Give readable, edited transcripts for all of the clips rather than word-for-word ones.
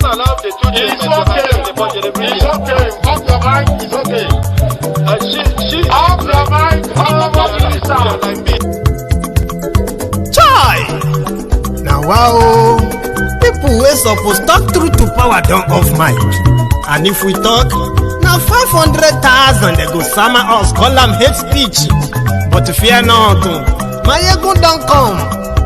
allowed the two children to have the budget. It's okay. Off your mind. It's okay. She off your mind. like me. Chai! Now wow, people wey suppose talk truth to power don't off mic. And if we talk, now 500,000 they go summer us, call them hate speech. But fear not, Maiyegun don't come.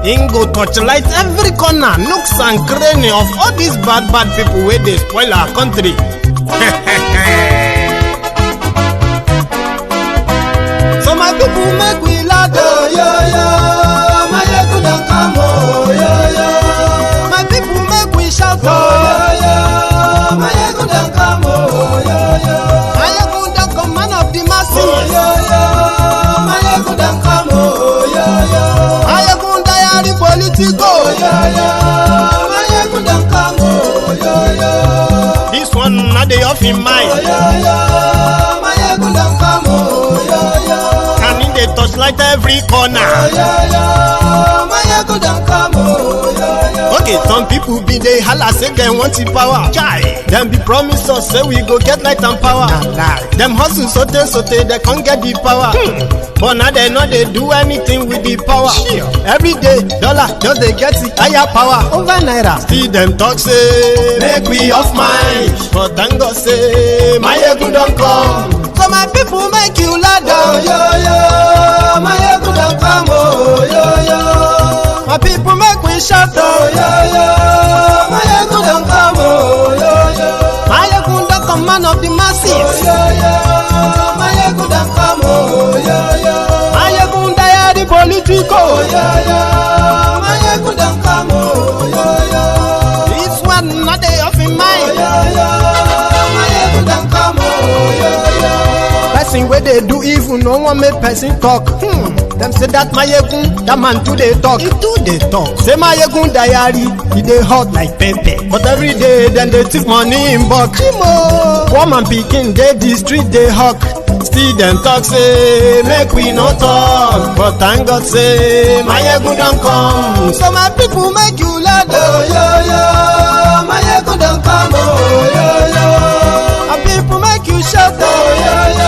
Him go torchlight every corner, nooks and cranny of all these bad people where they spoil our country. So my people make we laugh, oh yo yo. Maiyegun don't come, oh yo yo. My people make we shout, oh yo yo. Maiyegun don't come, oh yo yo. Maiyegun don't come, man of the masses, oh yo yo. Maiyegun don't come, oh yo yo. Maiyegun diary Politico, oh yo yo. Maiyegun don't come, oh yo yo. This one not the off in mind, oh yo yo. Maiyegun don't come, oh yo yo. And in the touchlight every corner, oh yo yo. Maiyegun don't come, oh yo yo. Okay, some people be they holla say they want the power. Chai, them be promise us say we go get light and power. Them hustle sote they can't get the power. But now they know they do anything with the power. Every day dollar just they get the higher power over naira. Still them talk say make we off mind. But thank God say Maiyegun don't come. So my people make you laugh, oh yo yo. Maiyegun don't come, oh yo yo. My people make we shout, oh yo yo. Maiyegun don't come, oh yo yo. Maiyegun don't come, man of the masses, oh yo yo. Maiyegun don't come, oh yo yo. Maiyegun diary Politico, oh yo yo. Maiyegun don't come, oh yo yo. This one not the off in mind, oh yo yo. Maiyegun don't come, oh yo yo. Person where they do evil, no one make person talk. Them say that Maiyegun, that man too they talk. He too they talk. Say Maiyegun diary, he they hot like pepper. But every day then they take money in bulk. Woman picking they the street they hawk. Still them talk say make we no talk. But thank God say Maiyegun don't come. So my people make you laugh, oh yo yo. Maiyegun don't come, oh yo yo. My people make you shout, oh yo yo.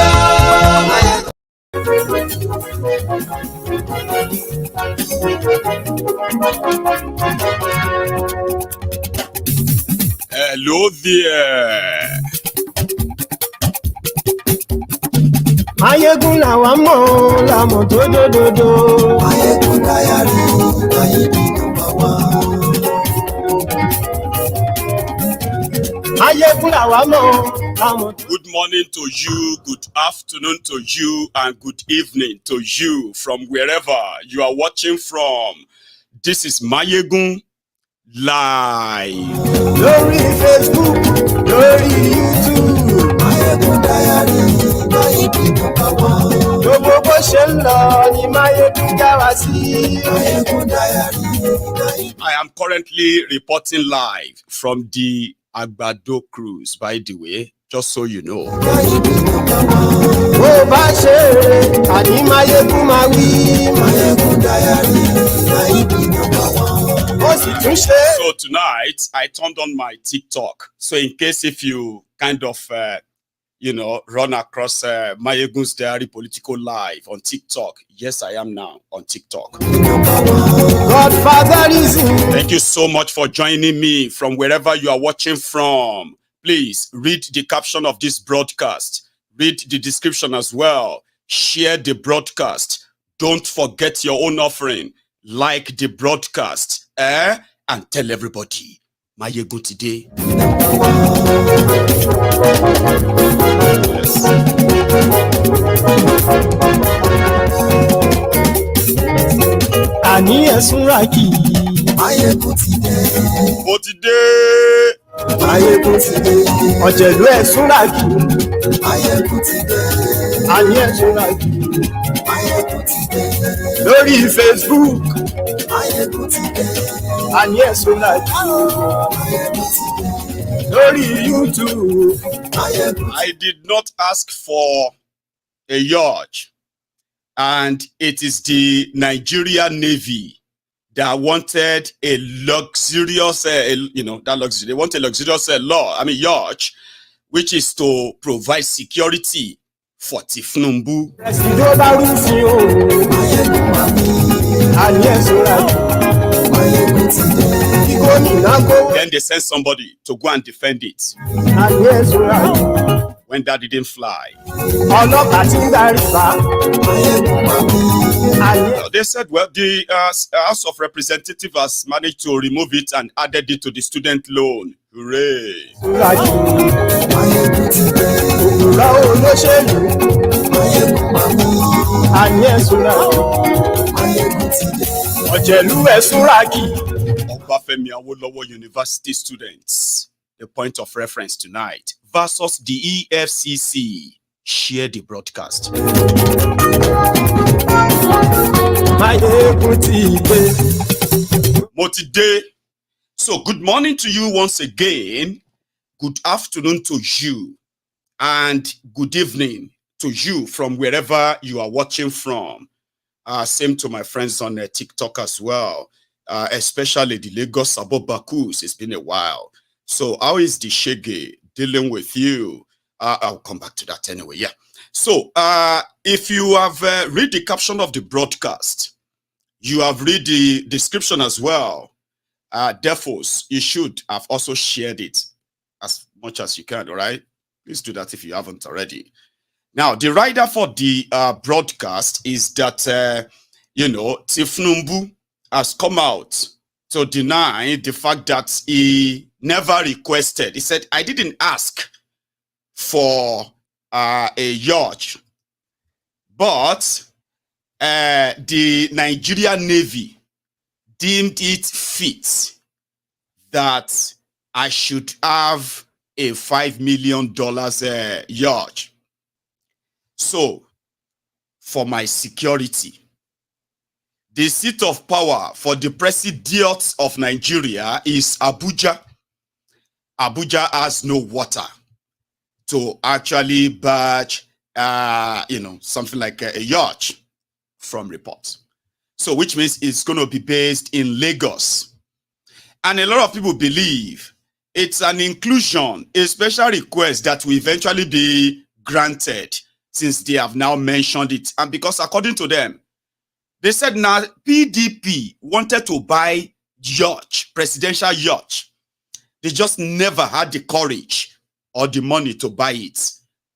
Hello there. Maiyegun làwa mọ̀ làmọ̀ tó dòdòdò. Maiyegun diary, Maiyegun number one. Maiyegun làwa mọ̀ làmọ̀. Good morning to you, good afternoon to you, and good evening to you from wherever you are watching from. This is Maiyegun Live. Lórí Facebook, lórí YouTube. Maiyegun diary, Maiyegun number one. Gbogbo bó ṣe ń lọ ni Maiyegun já wa sí. Maiyegun diary, Maiyegun. I am currently reporting live from the Agbado cruise, by the way, just so you know. Maiyegun number one. Bó bá ṣe rere, àní Maiyegun máa wí. Maiyegun diary, Maiyegun number one. Ó sì tún ṣe. So tonight, I turned on my TikTok. So in case if you kind of, run across Maiyegun's Diary Politico Live on TikTok. Yes, I am now on TikTok. Godfatherism. Thank you so much for joining me from wherever you are watching from. Please read the caption of this broadcast. Read the description as well. Share the broadcast. Don't forget your own offering. Like the broadcast. And tell everybody. Maiyegun today. Yes. Àní ẹ̀sùn ràkì. Maiyegun ti dé. Ó ti dé. Maiyegun ti dé. Ọ̀jẹ̀lú ẹ̀sùn ràkì. Maiyegun ti dé. Àní ẹ̀sùn ràkì. Maiyegun ti dé. Lórí Facebook. Maiyegun ti dé. Àní ẹ̀sùn ràkì. Maiyegun ti dé. Lórí YouTube. Maiyegun. I did not ask for a yacht, and it is the Nigerian Navy that wanted a luxurious, that luxury. They want a luxurious yacht, which is to provide security for Tinubu. Then they sent somebody to go and defend it. When that didn't fly, they said, well, the House of Representatives has managed to remove it and added it to the student loan. Hooray! Obafemi Awolowo University students, the point of reference tonight, versus the EFCC. Share the broadcast. Motide. So good morning to you once again. Good afternoon to you. And good evening to you from wherever you are watching from. Same to my friends on TikTok as well. Especially the Lagos Bakus. It's been a while. So how is the Shege dealing with you? I'll come back to that anyway. Yeah. So if you have read the caption of the broadcast, you have read the description as well. Therefore, you should have also shared it as much as you can. All right. Please do that if you haven't already. Now, the rider for the broadcast is that, Tinubu has come out to deny the fact that he never requested. He said, I didn't ask for a yacht, but the Nigerian Navy deemed it fit that I should have a $5 million yacht. So, for my security, the seat of power for the president of Nigeria is Abuja. Abuja has no water to actually badge, something like a yacht from reports. So, which means it's going to be based in Lagos. And a lot of people believe it's an inclusion, a special request that will eventually be granted since they have now mentioned it. And because according to them, they said now PDP wanted to buy yacht, presidential yacht. They just never had the courage or the money to buy it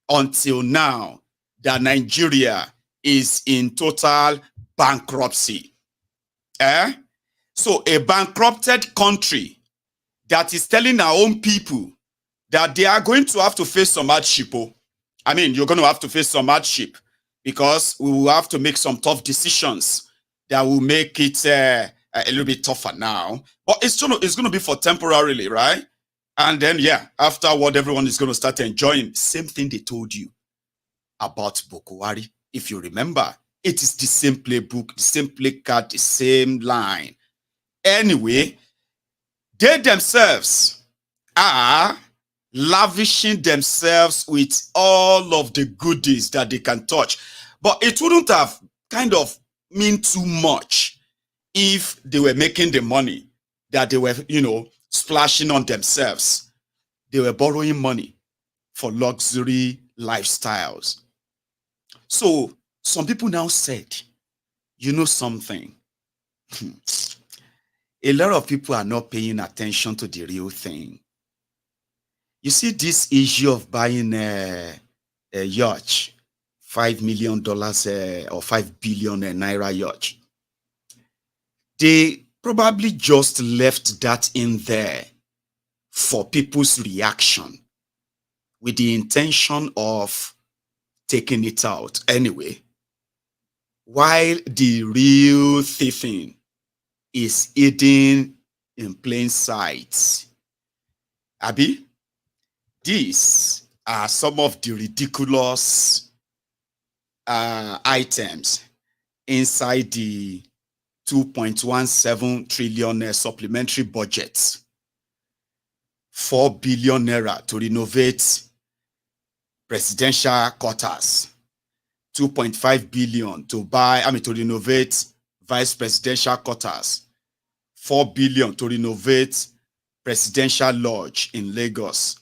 until now that Nigeria is in total bankruptcy. So a bankrupted country that is telling our own people that they are going to have to face some hardship. I mean, you're going to have to face some hardship because we will have to make some tough decisions that will make it a little bit tougher now. But it's going to be for temporarily, right? And then, yeah, afterward, everyone is going to start enjoying. Same thing they told you about Bokuwari. If you remember, it is the same playbook, the same play card, the same line. Anyway, they themselves are lavishing themselves with all of the goodies that they can touch. But it wouldn't have kind of mean too much if they were making the money that they were, splashing on themselves. They were borrowing money for luxury lifestyles. So some people now said, you know something? A lot of people are not paying attention to the real thing. You see this issue of buying a yacht, $5 million or 5 billion naira yacht. They probably just left that in there for people's reaction with the intention of taking it out anyway, while the real thieving is hidden in plain sight. Abi? These are some of the ridiculous items inside the 2.17 trillion supplementary budget. 4 billion naira to renovate presidential quarters. 2.5 billion to renovate vice presidential quarters. 4 billion to renovate Presidential Lodge in Lagos.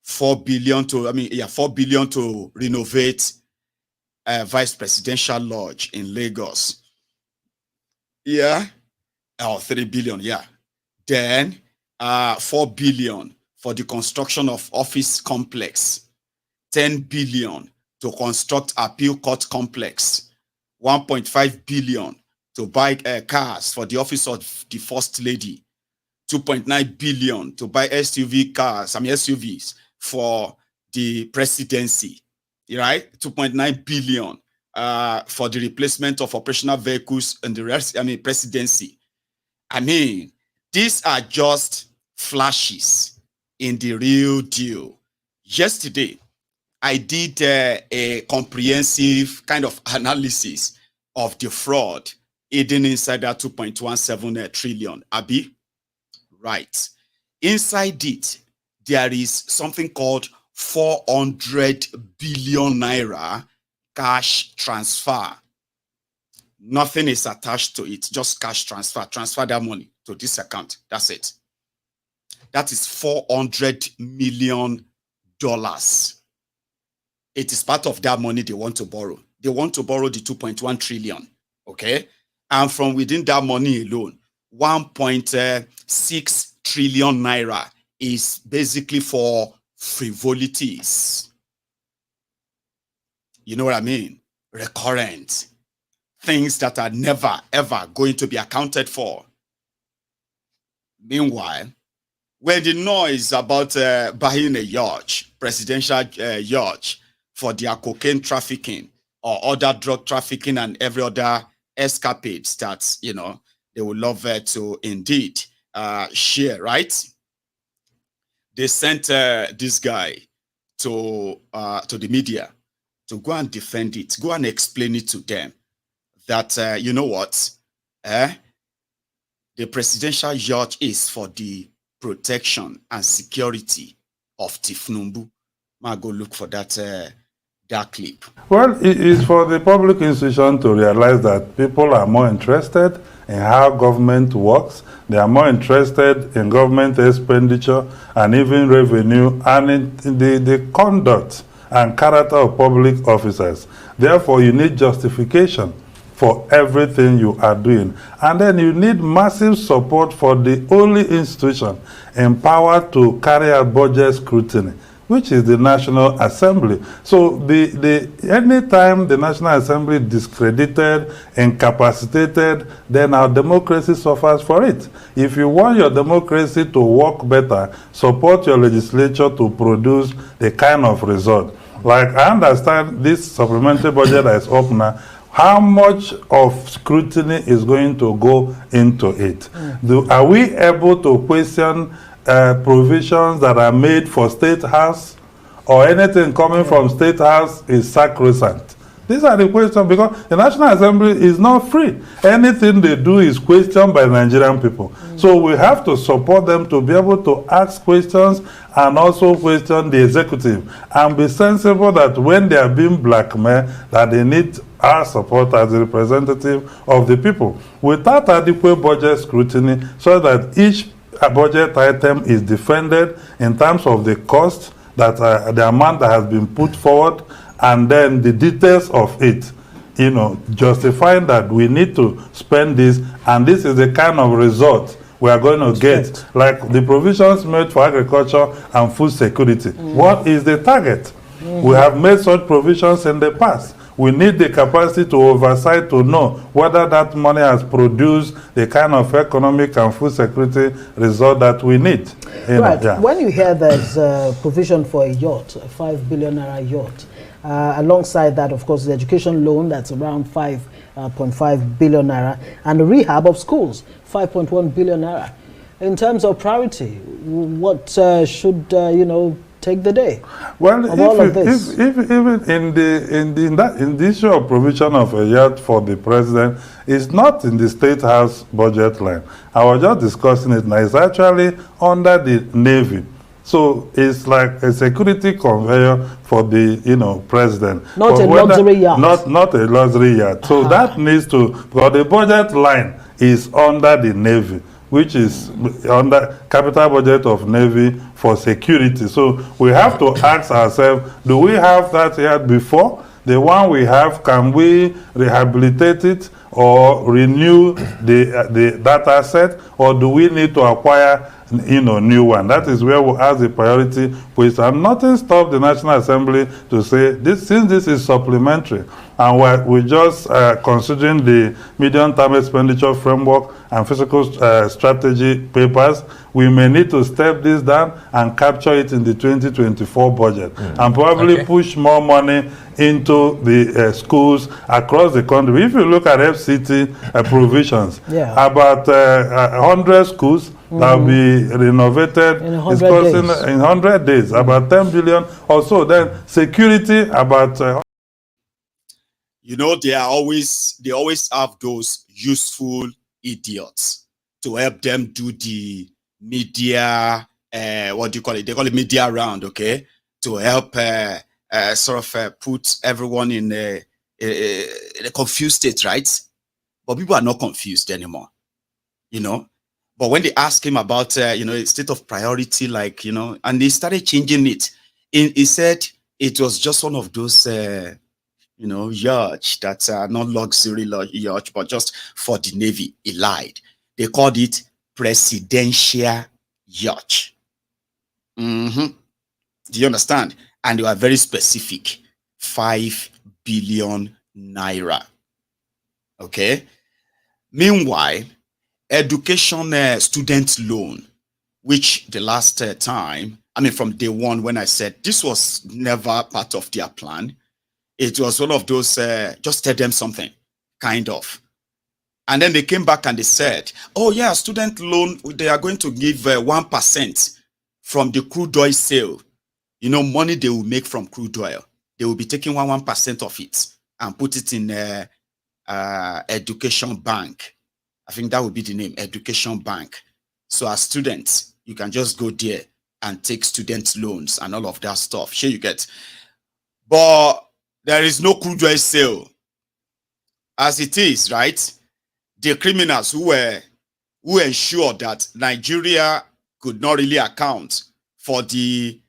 4 billion to renovate Vice Presidential Lodge in Lagos. Yeah. Oh, 3 billion, yeah. Then 4 billion for the construction of office complex. 10 billion to construct appeal court complex. 1.5 billion to buy cars for the office of the First Lady. 2.9 billion to buy SUVs for the presidency, right? 2.9 billion for the replacement of operational vehicles in the presidency. I mean, these are just flashes in the real deal. Yesterday, I did a comprehensive kind of analysis of the fraud hidden inside that 2.17 trillion. Abi? Right. Inside it, there is something called 400 billion naira cash transfer. Nothing is attached to it, just cash transfer. Transfer that money to this account. That's it. That is $400 million. It is part of that money they want to borrow. They want to borrow the 2.1 trillion. Okay. And from within that money alone, 1.6 trillion naira is basically for frivolities. You know what I mean? Recurrent. Things that are never, ever going to be accounted for. Meanwhile, when the noise about buying a yacht, presidential yacht, for their cocaine trafficking or other drug trafficking and every other escapades that, you know, they would love to indeed share, right? They sent this guy to the media to go and defend it, go and explain it to them that, you know what, the presidential yacht is for the protection and security of Tinubu. I'll go look for that clip. Well, it is for the public institution to realize that people are more interested in how government works. They are more interested in government expenditure and even revenue and in the conduct and character of public officers. Therefore, you need justification for everything you are doing. And then you need massive support for the only institution empowered to carry out budget scrutiny, which is the National Assembly. So anytime the National Assembly is discredited, incapacitated, then our democracy suffers for it. If you want your democracy to work better, support your legislature to produce the kind of result. Like, I understand this supplementary budget that is up now, how much of scrutiny is going to go into it? Are we able to question provisions that are made for State House, or anything coming from State House is sacrosanct? These are the questions, because the National Assembly is not free. Anything they do is questioned by Nigerian people. So we have to support them to be able to ask questions and also question the executive and be sensible that when they are being blackmailed, that they need our support as a representative of the people. Without adequate budget scrutiny, so that each budget item is defended in terms of the cost, that the amount that has been put forward, and then the details of it, you know, justifying that we need to spend this, and this is the kind of result we are going to get, like the provisions made for agriculture and food security. What is the target? We have made such provisions in the past. We need the capacity to oversight to know whether that money has produced the kind of economic and food security result that we need. Right. Yeah. When you hear there's provision for a yacht, a 5 billion naira yacht, alongside that, of course, the education loan that's around 5.5 billion naira, and the rehab of schools, 5.1 billion naira. In terms of priority, what should take the day? Well, even in the issue of provision of a yacht for the president, it's not in the State House budget line. I was just discussing it now. It's actually under the Navy. So it's like a security conveyor for the, president. Not But a luxury yacht. Not a luxury yacht. So that needs to, because the budget line is under the Navy, which is under capital budget of Navy for security. So we have to ask ourselves, do we have that yacht before? The one we have, can we rehabilitate it or renew that asset, or do we need to acquire new one? That is where we ask the priority question. And nothing stopped the National Assembly to say, since this is supplementary, and we're just considering the medium-term expenditure framework and fiscal strategy papers, we may need to step this down and capture it in the 2024 budget, and probably push more money into the schools across the country. If you look at FCT provisions, about 100 schools that will be renovated in 100 days, about 10 billion or so. Then security, about they always have those useful idiots to help them do the media, what do you call it? They call it media round, okay? To help put everyone in a confused state, right? But people are not confused anymore, But when they ask him about, a state of priority, and they started changing it, he said it was just one of those, yachts that are not luxury yachts, but just for the Navy. He lied. They called it presidential yacht. Do you understand? And they were very specific. 5 billion naira. Okay? Meanwhile, education student loan, which the last time, from day one when I said this was never part of their plan, it was one of those, just tell them something, kind of. And then they came back and they said, oh yeah, student loan, they are going to give 1% from the crude oil sale. Money they will make from crude oil. They will be taking 1% of it and put it in education bank. I think that would be the name, education bank. So as students, you can just go there and take student loans and all of that stuff. Sure, you get. But there is no crude oil sale. As it is, right? The criminals who ensured that Nigeria could not really account for the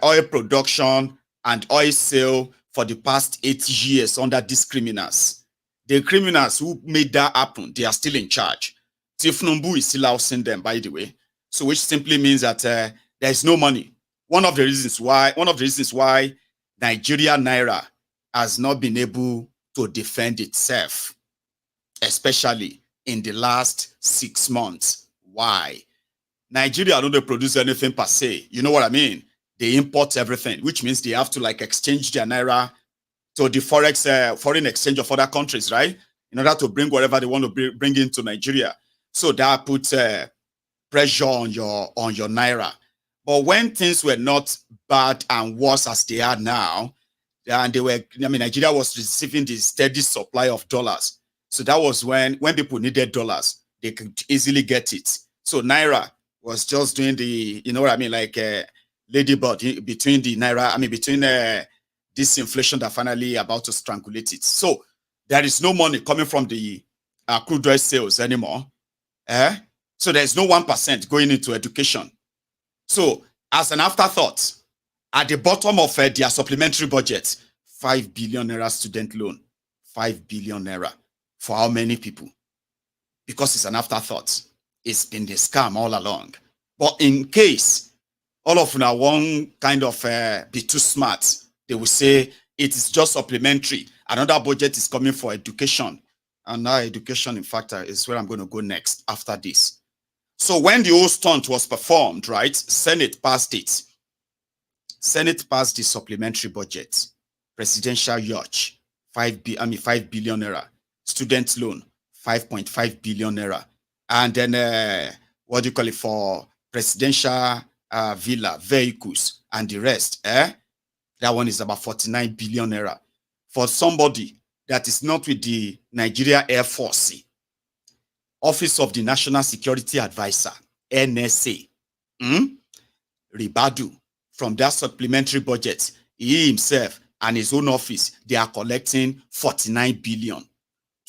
oil production and oil sale for the past 8 years under these criminals. The criminals who made that happen, they are still in charge. Tinubu is still housing them, by the way. So which simply means that there is no money. One of the reasons why Nigeria Naira has not been able to defend itself, especially in the last 6 months. Why? Nigeria don't produce anything per se. You know what I mean? They import everything, which means they have to exchange their Naira to the foreign exchange of other countries, right? In order to bring whatever they want to bring into Nigeria. So that puts pressure on your Naira. But when things were not bad and worse as they are now, and Nigeria was receiving the steady supply of dollars. So that was when people needed dollars, they could easily get it. So Naira was just doing the, ladybird between the Naira, between this inflation that finally about to strangulate it. So there is no money coming from the crude oil sales anymore. So there's no 1% going into education. So as an afterthought, at the bottom of their supplementary budget, 5 billion naira student loan, 5 billion naira. For how many people? Because it's an afterthought. It's been the scam all along. But in case all of now one kind of be too smart, they will say it is just supplementary. Another budget is coming for education. And now education, in fact, is where I'm going to go next after this. So when the whole stunt was performed, right, Senate passed it. Senate passed the supplementary budget. Presidential yacht, 5 billion naira. Student loan, 5.5 billion naira. And then, what do you call it, for presidential villa, vehicles, and the rest, that one is about 49 billion naira. For somebody that is not with the Nigeria Air Force, Office of the National Security Advisor, NSA, Ribadu, from that supplementary budget, he himself and his own office, they are collecting 49 billion.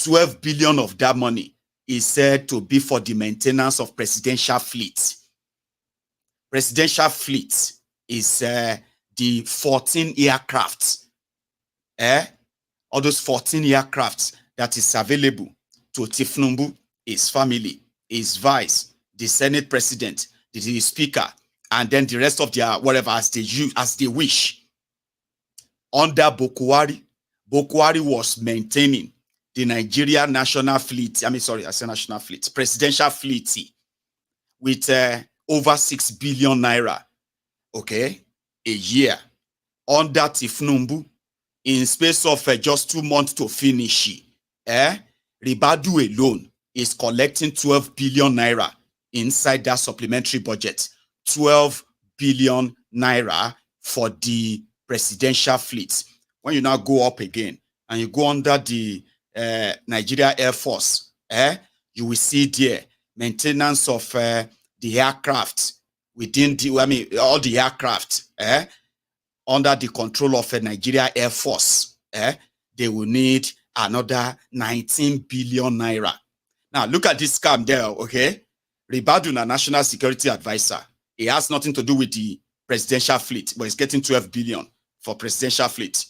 12 billion of that money is said to be for the maintenance of presidential fleet. Presidential fleet is the 14 aircrafts. All those 14 aircrafts that is available to Tinubu, his family, his vice, the Senate president, the speaker, and then the rest of their whatever as they wish. Under Bokwari, Bokwari was maintaining the Nigeria national fleet. I say national fleet, presidential fleet with over 6 billion naira, okay, a year. Under Tinubu, in space of just 2 months to finish, Ribadu alone is collecting 12 billion naira inside that supplementary budget. 12 billion naira for the presidential fleet. When you now go up again and you go under the Nigeria Air Force, you will see there maintenance of the aircraft within the, all the aircraft, under the control of a Nigeria Air Force, they will need another 19 billion naira. Now, look at this scam there, okay? Ribadu, National Security Advisor. It has nothing to do with the presidential fleet, but it's getting 12 billion for presidential fleet.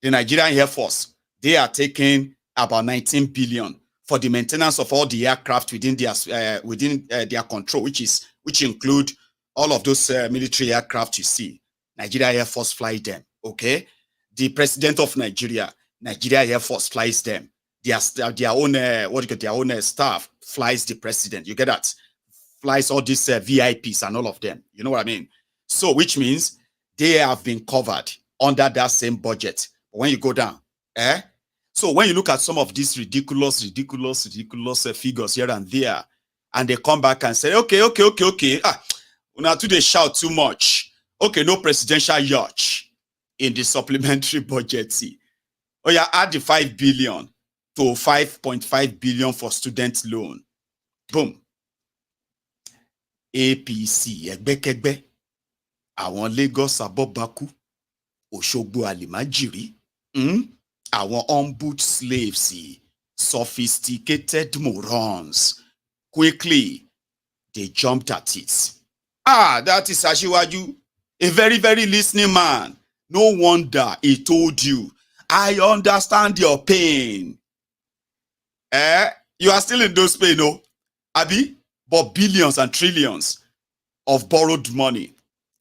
The Nigerian Air Force, they are taking about 19 billion for the maintenance of all the aircraft within their control, which include all of those military aircraft you see. Nigeria Air Force fly them, okay? The president of Nigeria, Nigeria Air Force flies them. Their own their own staff flies the president. You get that? Flies all these VIPs and all of them. You know what I mean? So, which means they have been covered under that same budget. But when you go down, so when you look at some of these ridiculous figures here and there, and they come back and say, okay. Now they shout too much. Okay, no presidential yacht in the supplementary budget. See. Oh yeah, add the 5 billion to 5.5 billion for student loan. Boom. APC, Egbekegbe, àwọn Lagos Abobaku, Oshogbo Alimajiri, àwọn ombud slaves, sophisticated morons. Quickly, they jumped at it. That is Ashiwaju, a very, very listening man. No wonder he told you, I understand your pain. You are still in those pain, no? Abi? But billions and trillions of borrowed money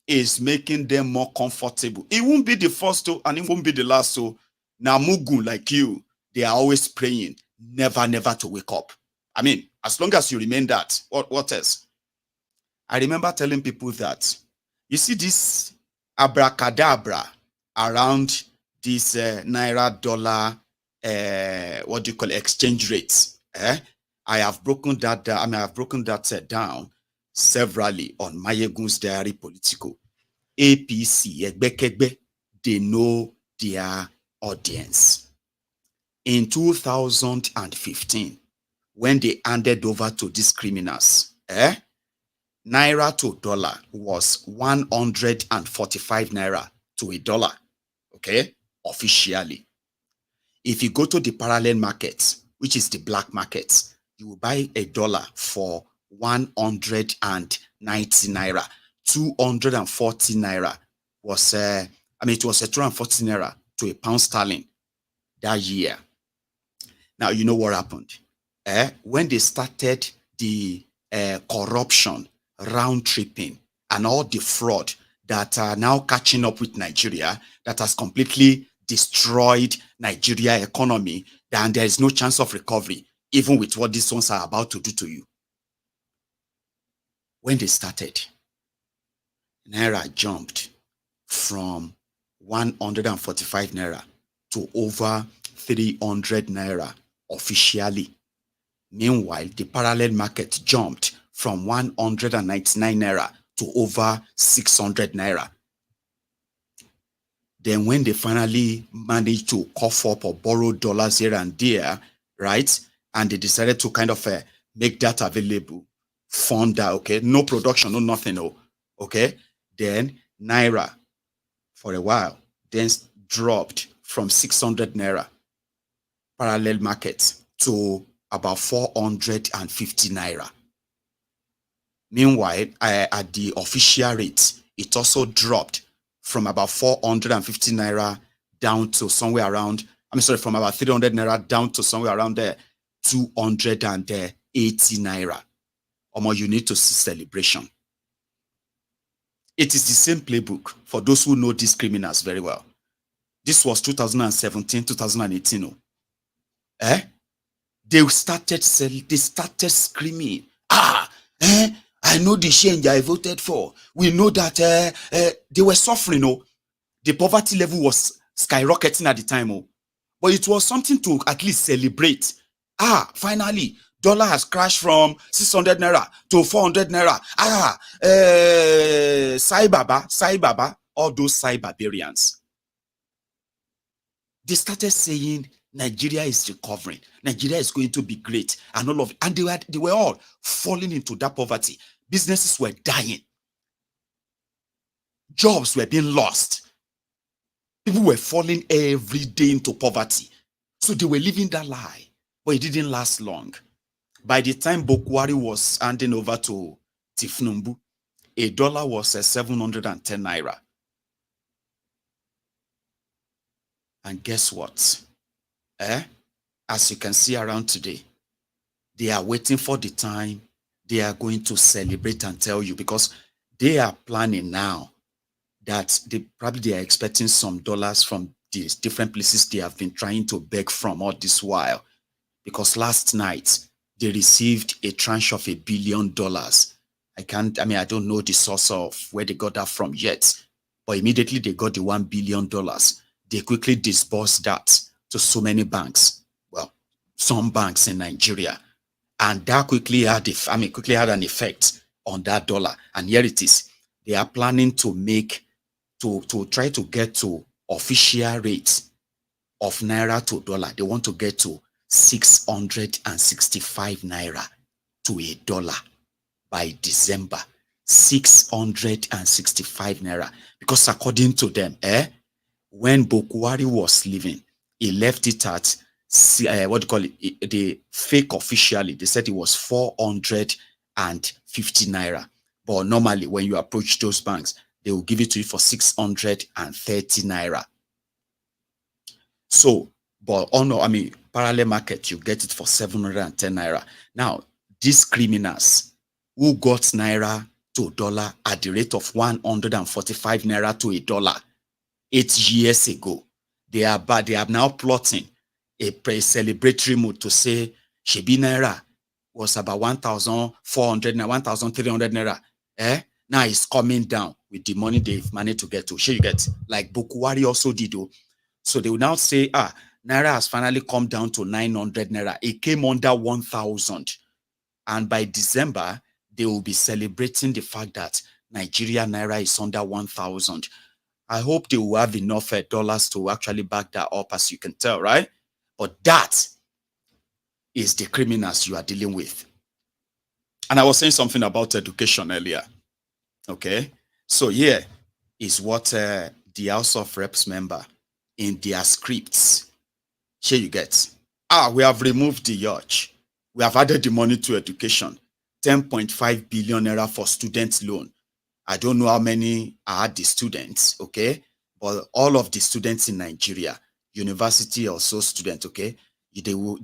is making them more comfortable. It won't be the first to, and it won't be the last. So now Mugun like you, they are always praying, never to wake up. I mean, as long as you remain that, what else? I remember telling people that, you see this abracadabra around this naira dollar, exchange rates. I have broken that down. I have broken that down severally on MaiyegunsDiary Politico. APC, Egbekegbe, they know their audience. In 2015, when they handed over to these criminals, naira to dollar was 145 naira to a dollar, okay, officially. If you go to the parallel market, which is the black market, you will buy a dollar for 190 naira. 240 naira was, it was a 240 naira to a pound sterling that year. Now, you know what happened? When they started the corruption, round tripping, and all the fraud that are now catching up with Nigeria, that has completely destroyed Nigeria economy, then there is no chance of recovery, even with what these ones are about to do to you. When they started, naira jumped from 145 naira to over 300 naira officially. Meanwhile, the parallel market jumped from 199 naira to over 600 naira. Then when they finally managed to cough up or borrow dollars here and there, right? And they decided to kind of make that available, fund that, okay? No production, no nothing, no, okay? Then naira for a while, then dropped from 600 naira parallel market to about 450 naira. Meanwhile, at the official rate, it also dropped from about 450 naira down to somewhere around, from about 300 naira down to somewhere around there, 280 naira. Or more, you need to see celebration. It is the same playbook for those who know these criminals very well. This was 2017, 2018. They started screaming, I know the change I voted for. We know that they were suffering. The poverty level was skyrocketing at the time. But it was something to at least celebrate. Finally, dollar has crashed from 600 naira to 400 naira. Sai Baba, all those Sai barbarians. They started saying Nigeria is recovering. Nigeria is going to be great. And all of it. And they were all falling into that poverty. Businesses were dying. Jobs were being lost. People were falling every day into poverty. So they were living that lie. But it didn't last long. By the time Bokwari was handing over to Tinubu, a dollar was 710 naira. And guess what? As you can see around today, they are waiting for the time they are going to celebrate and tell you, because they are planning now that they are expecting some dollars from these different places they have been trying to beg from all this while. Because last night they received a tranche of $1 billion. I don't know the source of where they got that from yet, but immediately they got the $1 billion. They quickly disbursed that to so many banks. Well, some banks in Nigeria. And that quickly had an effect on that dollar. And here it is. They are planning to try to get to official rates of naira to dollar. They want to get to 665 naira to a dollar by December. 665 naira. Because according to them, when Bokwari was leaving, he left it at the fake officially. They said it was 450 naira. But normally, when you approach those banks, they will give it to you for 630 naira. So, but parallel market, you get it for 710 naira. Now, these criminals who got naira to dollar at the rate of 145 naira to a dollar 8 years ago, they are now plotting a celebratory mood to say Shebi naira was about 1,400 naira, 1,300 naira. Now it's coming down with the money they've managed to get to. Sure, you get, like Bokwari also did. So they will now say, naira has finally come down to 900 naira. It came under 1,000. And by December, they will be celebrating the fact that Nigeria naira is under 1,000. I hope they will have enough dollars to actually back that up, as you can tell, right? But that is the criminals you are dealing with. And I was saying something about education earlier. Okay? So here is what the House of Reps member in their scripts. Here you get. We have removed the Yacht. We have added the money to education. 10.5 billion naira for student loan. I don't know how many are the students, okay? But all of the students in Nigeria, university or so students, okay?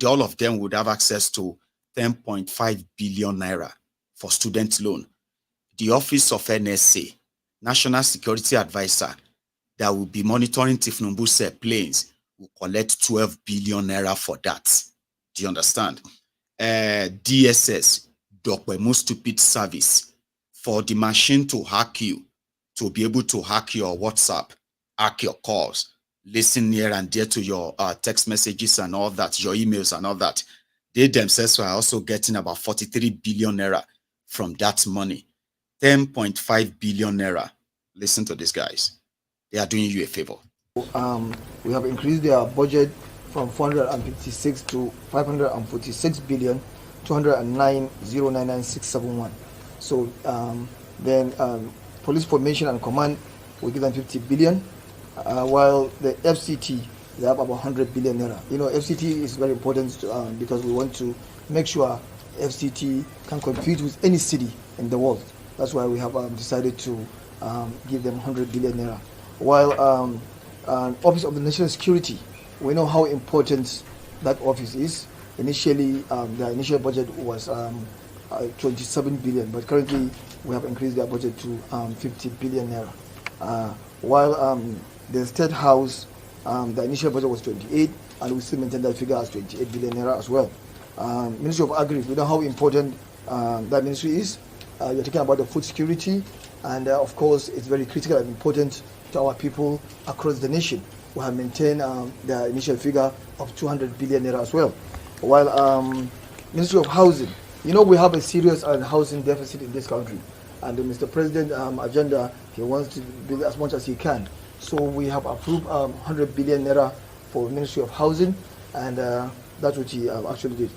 All of them would have access to 10.5 billion naira for student loan. The Office of NSA, National Security Advisor, that will be monitoring Tinubu's planes, will collect 12 billion naira for that. Do you understand? DSS, Dokwemu Stupid Service, for the machine to hack you, to be able to hack your WhatsApp, hack your calls, listen here and there to your text messages and all that, your emails and all that. They themselves are also getting about 43 billion naira from that money. 10.5 billion naira. Listen to these guys. They are doing you a favor. We have increased their budget from 456 to 546 billion 209,099,671. So then police formation and command, we give them 50 billion, while the FCT, they have about 100 billion naira. You know, FCT is very important because we want to make sure FCT can compete with any city in the world. That's why we have decided to give them 100 billion naira. While Office of the National Security, we know how important that office is. Initially, the initial budget was 27 billion, but currently we have increased their budget to 50 billion naira. While the State House, the initial budget was 28, and we still maintain that figure as 28 billion naira as well. Ministry of Agri, we know how important that ministry is. You're talking about the food security, and of course, it's very critical and important to our people across the nation. We have maintained the initial figure of 200 billion naira as well. While Ministry of Housing, you know, we have a serious housing deficit in this country, and the Mr. President agenda, he wants to build as much as he can. So we have approved 100 billion naira for Ministry of Housing, and that's what he actually did.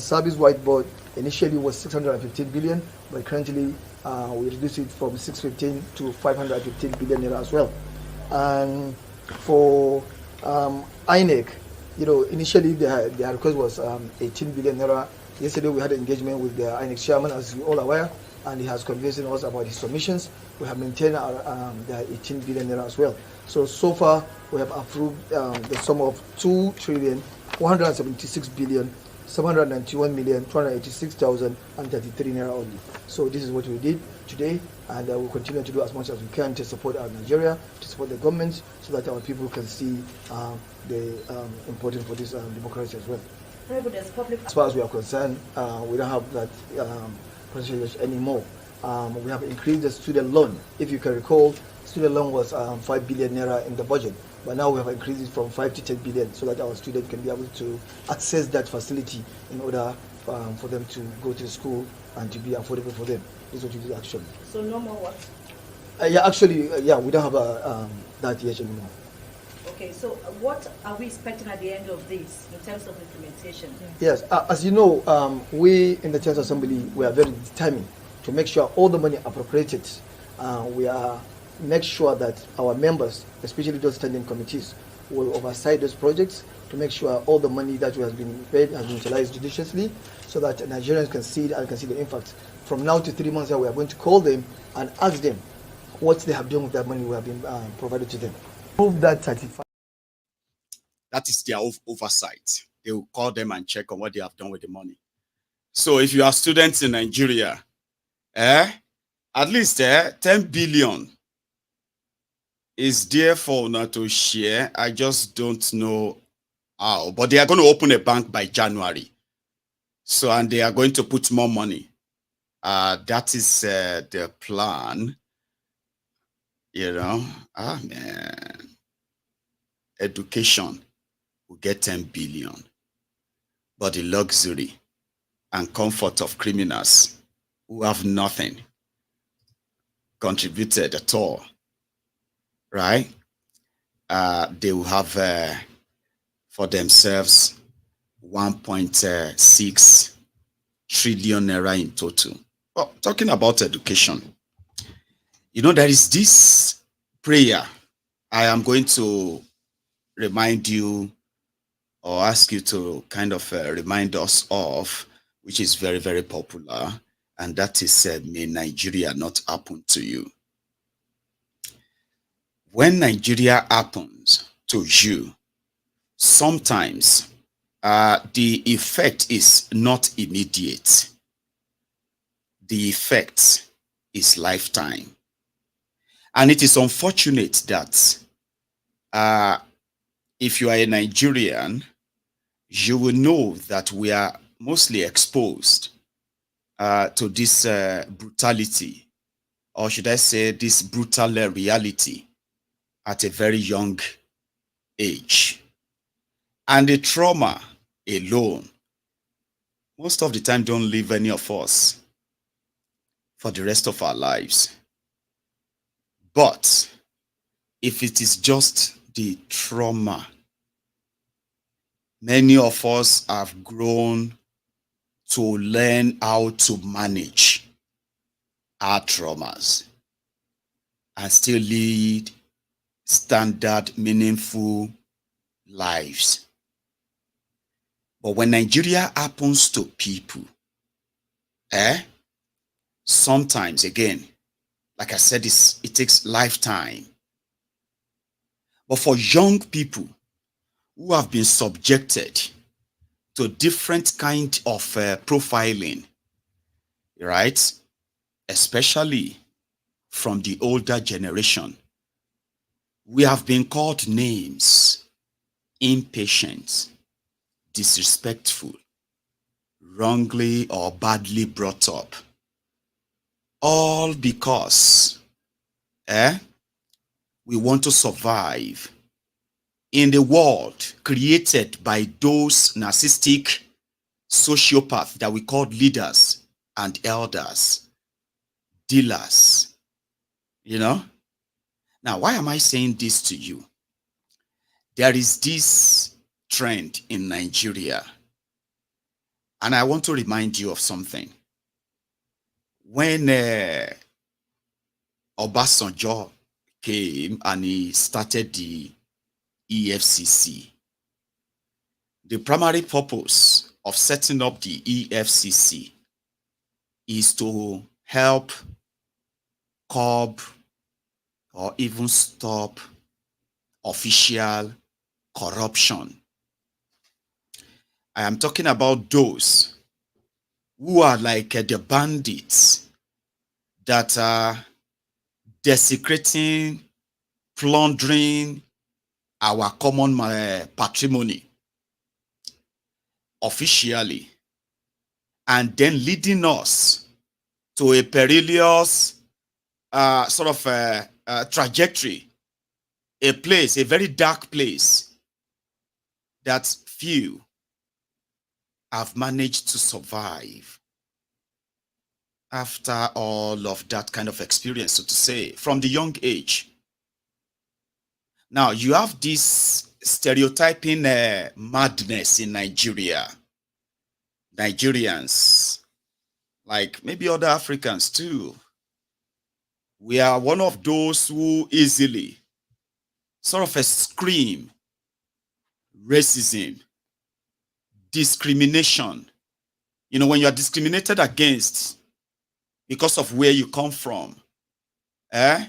Service whiteboard initially was 615 billion, but currently we reduced it from 615 to 515 billion naira as well. And for INEC, you know, initially their request was 18 billion naira. Yesterday we had an engagement with the INEC chairman, as you all aware, and he has convinced us about his submissions. We have maintained the 18 billion naira as well. So far we have approved the sum of 2,176,791,286,033 naira only. So this is what we did today, and we'll continue to do as much as we can to support our Nigeria, to support the government, so that our people can see the importance for this democracy as well. As far as we are concerned, we don't have that percentage anymore. We have increased the student loan. If you can recall, student loan was 5 billion naira in the budget, but now we have increased it from 5 to 10 billion, so that our students can be able to access that facility in order for them to go to school and to be affordable for them. This is what we do actually. So no more what? Yeah, actually, we don't have that yet anymore. Okay, so what are we expecting at the end of this in terms of implementation? Yes, as you know, we in the General Assembly, we are very determined to make sure all the money appropriated, we are make sure that our members, especially those standing committees, will oversight those projects to make sure all the money that has been paid has been utilized judiciously, so that Nigerians can see it and can see the impact. From now to 3 months, we are going to call them and ask them what they have done with that money we have been provided to them. Prove that 35. That is their oversight. They will call them and check on what they have done with the money. So if you are students in Nigeria, at least 10 billion is there for now to share. I just don't know how, but they are going to open a bank by January. So, and they are going to put more money. That is the plan. You know, man. Education will get 10 billion. But the luxury and comfort of criminals who have nothing contributed at all, right? They will have for themselves 1.6 trillion naira in total. Well, talking about education, you know, there is this prayer I am going to remind you or ask you to kind of remind us of, which is very, very popular, and that is may Nigeria not happen to you. When Nigeria happens to you, sometimes the effect is not immediate. The effect is lifetime. And it is unfortunate that if you are a Nigerian, you will know that we are mostly exposed to this brutality, or should I say this brutal reality at a very young age. And the trauma alone, most of the time, don't leave any of us for the rest of our lives. But if it is just the trauma, many of us have grown to learn how to manage our traumas. and still lead standard, meaningful lives. But when Nigeria happens to people, sometimes, again, like I said, it takes lifetime. But for young people who have been subjected to different kind of profiling, right? Especially from the older generation, we have been called names: impatient, disrespectful, wrongly or badly brought up. All because we want to survive in the world created by those narcissistic sociopaths that we call leaders and elders, dealers, you know. Now, why am I saying this to you? There is this trend in Nigeria, and I want to remind you of something. When Obasanjo came and he started the EFCC, the primary purpose of setting up the EFCC is to help curb or even stop official corruption. I am talking about those who are like the bandits that are desecrating, plundering our common patrimony officially, and then leading us to a perilous trajectory, a place, a very dark place that few have managed to survive after all of that kind of experience, so to say, from the young age. Now, you have this stereotyping madness in Nigeria. Nigerians, like maybe other Africans too, we are one of those who easily scream racism, discrimination. You know, when you are discriminated against because of where you come from, where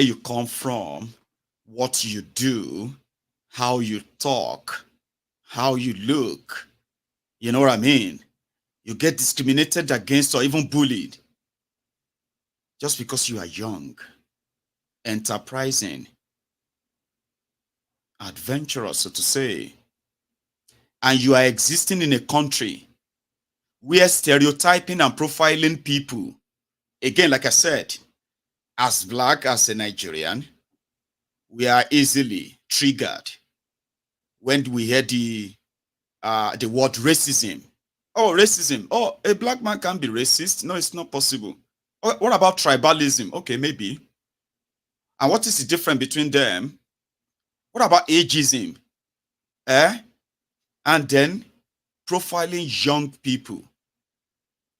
you come from, what you do, how you talk, how you look, you know what I mean? You get discriminated against or even bullied just because you are young, enterprising, adventurous, so to say, and you are existing in a country where stereotyping and profiling people, again, like I said, as black, as a Nigerian, we are easily triggered when we hear the word racism. Oh, racism. Oh, a black man can't be racist. No, it's not possible. Oh, what about tribalism? Okay, maybe. And what is the difference between them? What about ageism? And then profiling young people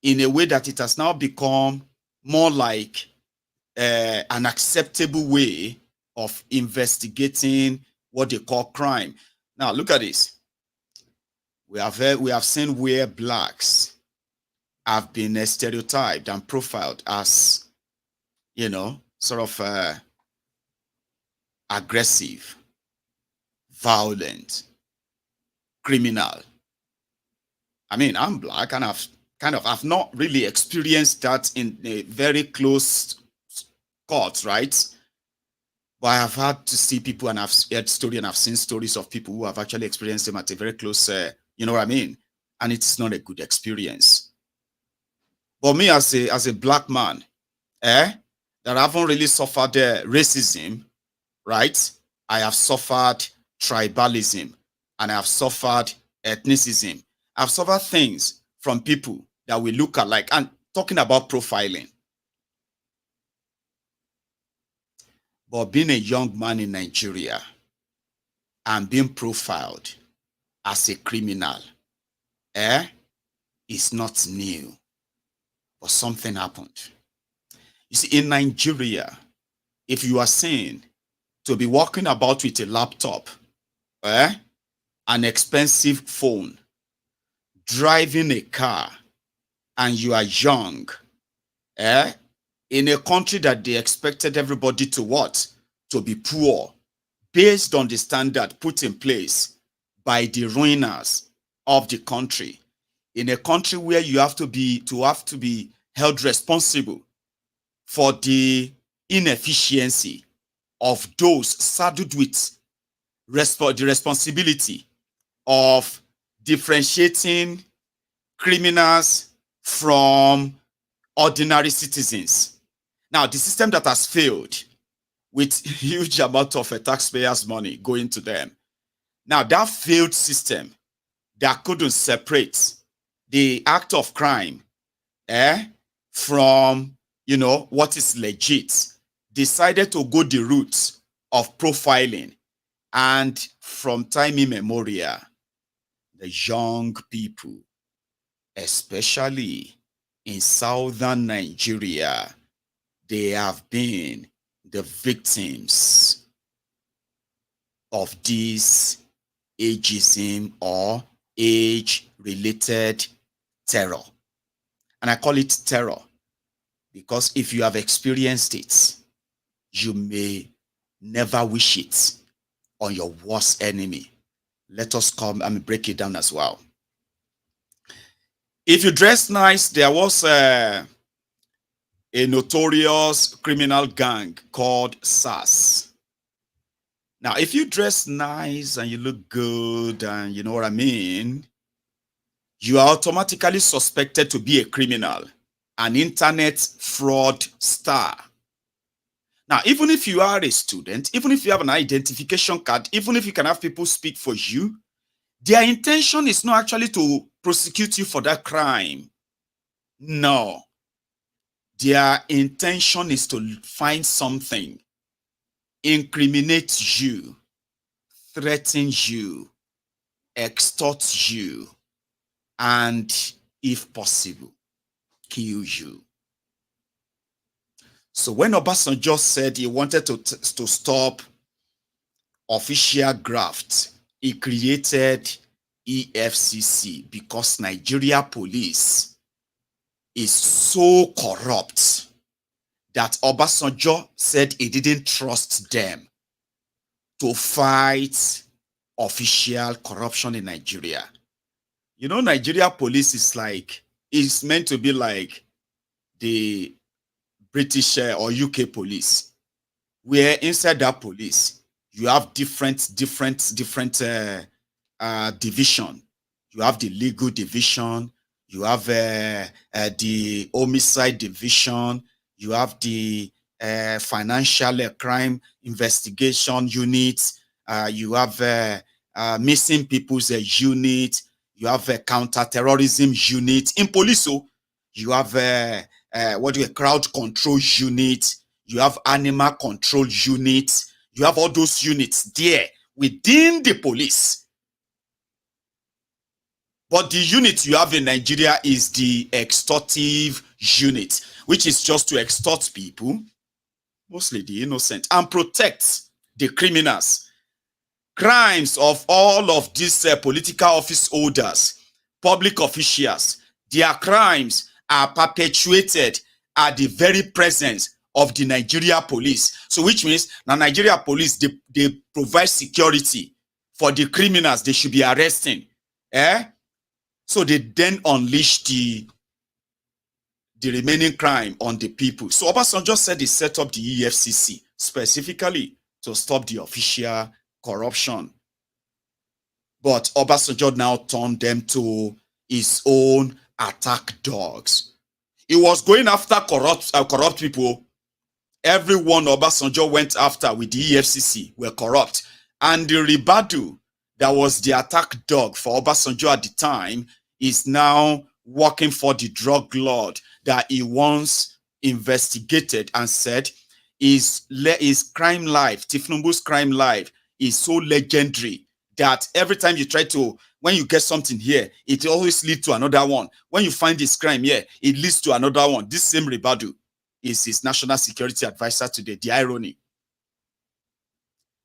in a way that it has now become more like an acceptable way of investigating what they call crime. Now, look at this. We have seen where blacks have been stereotyped and profiled as, you know, aggressive, violent, criminal. I mean, I'm black and I've not really experienced that in a very close court, right? But I have had to see people, and I've heard stories and I've seen stories of people who have actually experienced them at a very close, you know what I mean? And it's not a good experience. But me as a black man, that I haven't really suffered racism, right? I have suffered tribalism and I have suffered ethnicism. I've suffered things from people that we look alike, and talking about profiling. But being a young man in Nigeria and being profiled as a criminal, is not new. But something happened. You see, in Nigeria, if you are seen to be walking about with a laptop, an expensive phone, driving a car, and you are young, in a country that they expected everybody to what? To be poor, based on the standard put in place by the ruiners of the country, in a country where you have to be held responsible for the inefficiency of those saddled with the responsibility of differentiating criminals from ordinary citizens. Now, the system that has failed with huge amount of taxpayers' money going to them. Now, that failed system that couldn't separate the act of crime from, what is legit, decided to go the route of profiling. And from time immemorial, the young people, especially in southern Nigeria, they have been the victims of this ageism or age-related terror. And I call it terror because if you have experienced it, you may never wish it on your worst enemy. Let us come and break it down as well. If you dress nice, there was a notorious criminal gang called SAS. Now, if you dress nice and you look good and you know what I mean, you are automatically suspected to be a criminal, an internet fraud star. Now, even if you are a student, even if you have an identification card, even if you can have people speak for you, their intention is not actually to prosecute you for that crime. No. Their intention is to find something, incriminate you, threaten you, extort you, and, if possible, kill you. So when Obasanjo said he wanted to stop official graft, he created EFCC because Nigeria police is so corrupt that Obasanjo said he didn't trust them to fight official corruption in Nigeria. You know, Nigeria police is meant to be like the British or UK police, where inside that police, you have different division. You have the legal division, you have the homicide division, you have the financial crime investigation unit, you have missing people's unit, you have a counter-terrorism unit. In police, you have crowd control unit, you have animal control unit, you have all those units there within the police. But the unit you have in Nigeria is the extortive unit, which is just to extort people, mostly the innocent, and protect the criminals. Crimes of all of these political office holders, public officials, their crimes are perpetuated at the very presence of the Nigeria police. So which means the Nigeria police, they provide security for the criminals they should be arresting. So they then unleash the remaining crime on the people. So Obasanjo said he set up the EFCC specifically to stop the official corruption. But Obasanjo now turned them to his own attack dogs. He was going after corrupt people. Everyone Obasanjo went after with the EFCC were corrupt. And the Ribadu, that was the attack dog for Obasanjo at the time, is now working for the drug lord that he once investigated and said his crime life, Tinubu's crime life, is so legendary that every time you try to, when you get something here, it always leads to another one. When you find this crime here, it leads to another one. This same Ribadu is his national security advisor today. The irony.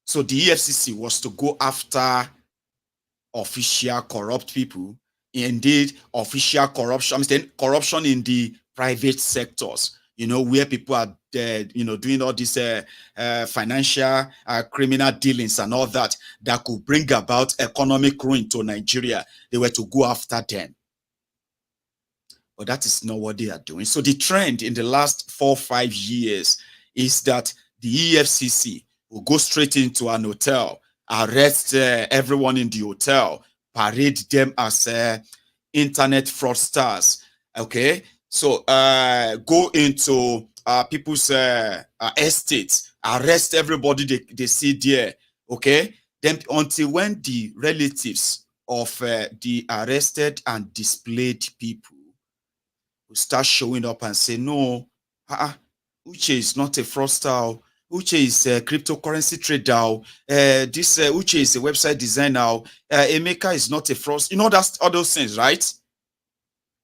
So the EFCC was to go after official corrupt people. Indeed, official corruption. I'm saying corruption in the private sectors. You know, where people are, doing all these financial criminal dealings and all that could bring about economic ruin to Nigeria. They were to go after them. But that is not what they are doing. So the trend in the last 4 or 5 years is that the EFCC will go straight into an hotel, arrest everyone in the hotel, parade them as internet fraudsters. Okay, so go into people's estates, arrest everybody they see there. Okay, then until when the relatives of the arrested and displayed people will start showing up and say, no, Uche is not a fraudster. Uche is a cryptocurrency trader. This Uche is a website designer. Emeka is not a fraudster. You know, that's all those things, right?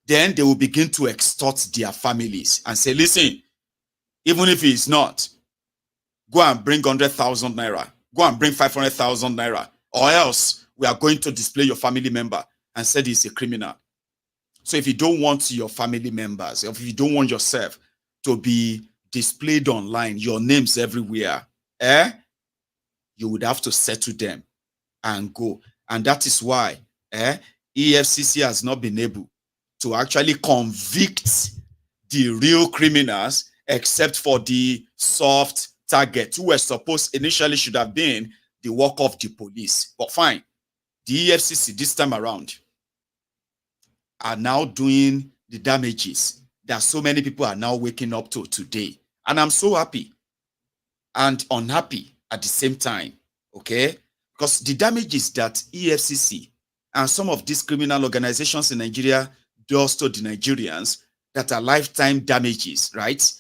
Then they will begin to extort their families and say, listen, even if he is not, go and bring 100,000 naira. Go and bring 500,000 naira. Or else we are going to display your family member and say he's a criminal. So if you don't want your family members, if you don't want yourself to be displayed online, your names everywhere, you would have to settle them and go. And that is why EFCC has not been able to actually convict the real criminals, except for the soft target, who were supposed initially should have been the work of the police. But fine, the EFCC this time around are now doing the damages that so many people are now waking up to today. And I'm so happy and unhappy at the same time, okay? Because the damages that EFCC and some of these criminal organizations in Nigeria does to the Nigerians that are lifetime damages, right?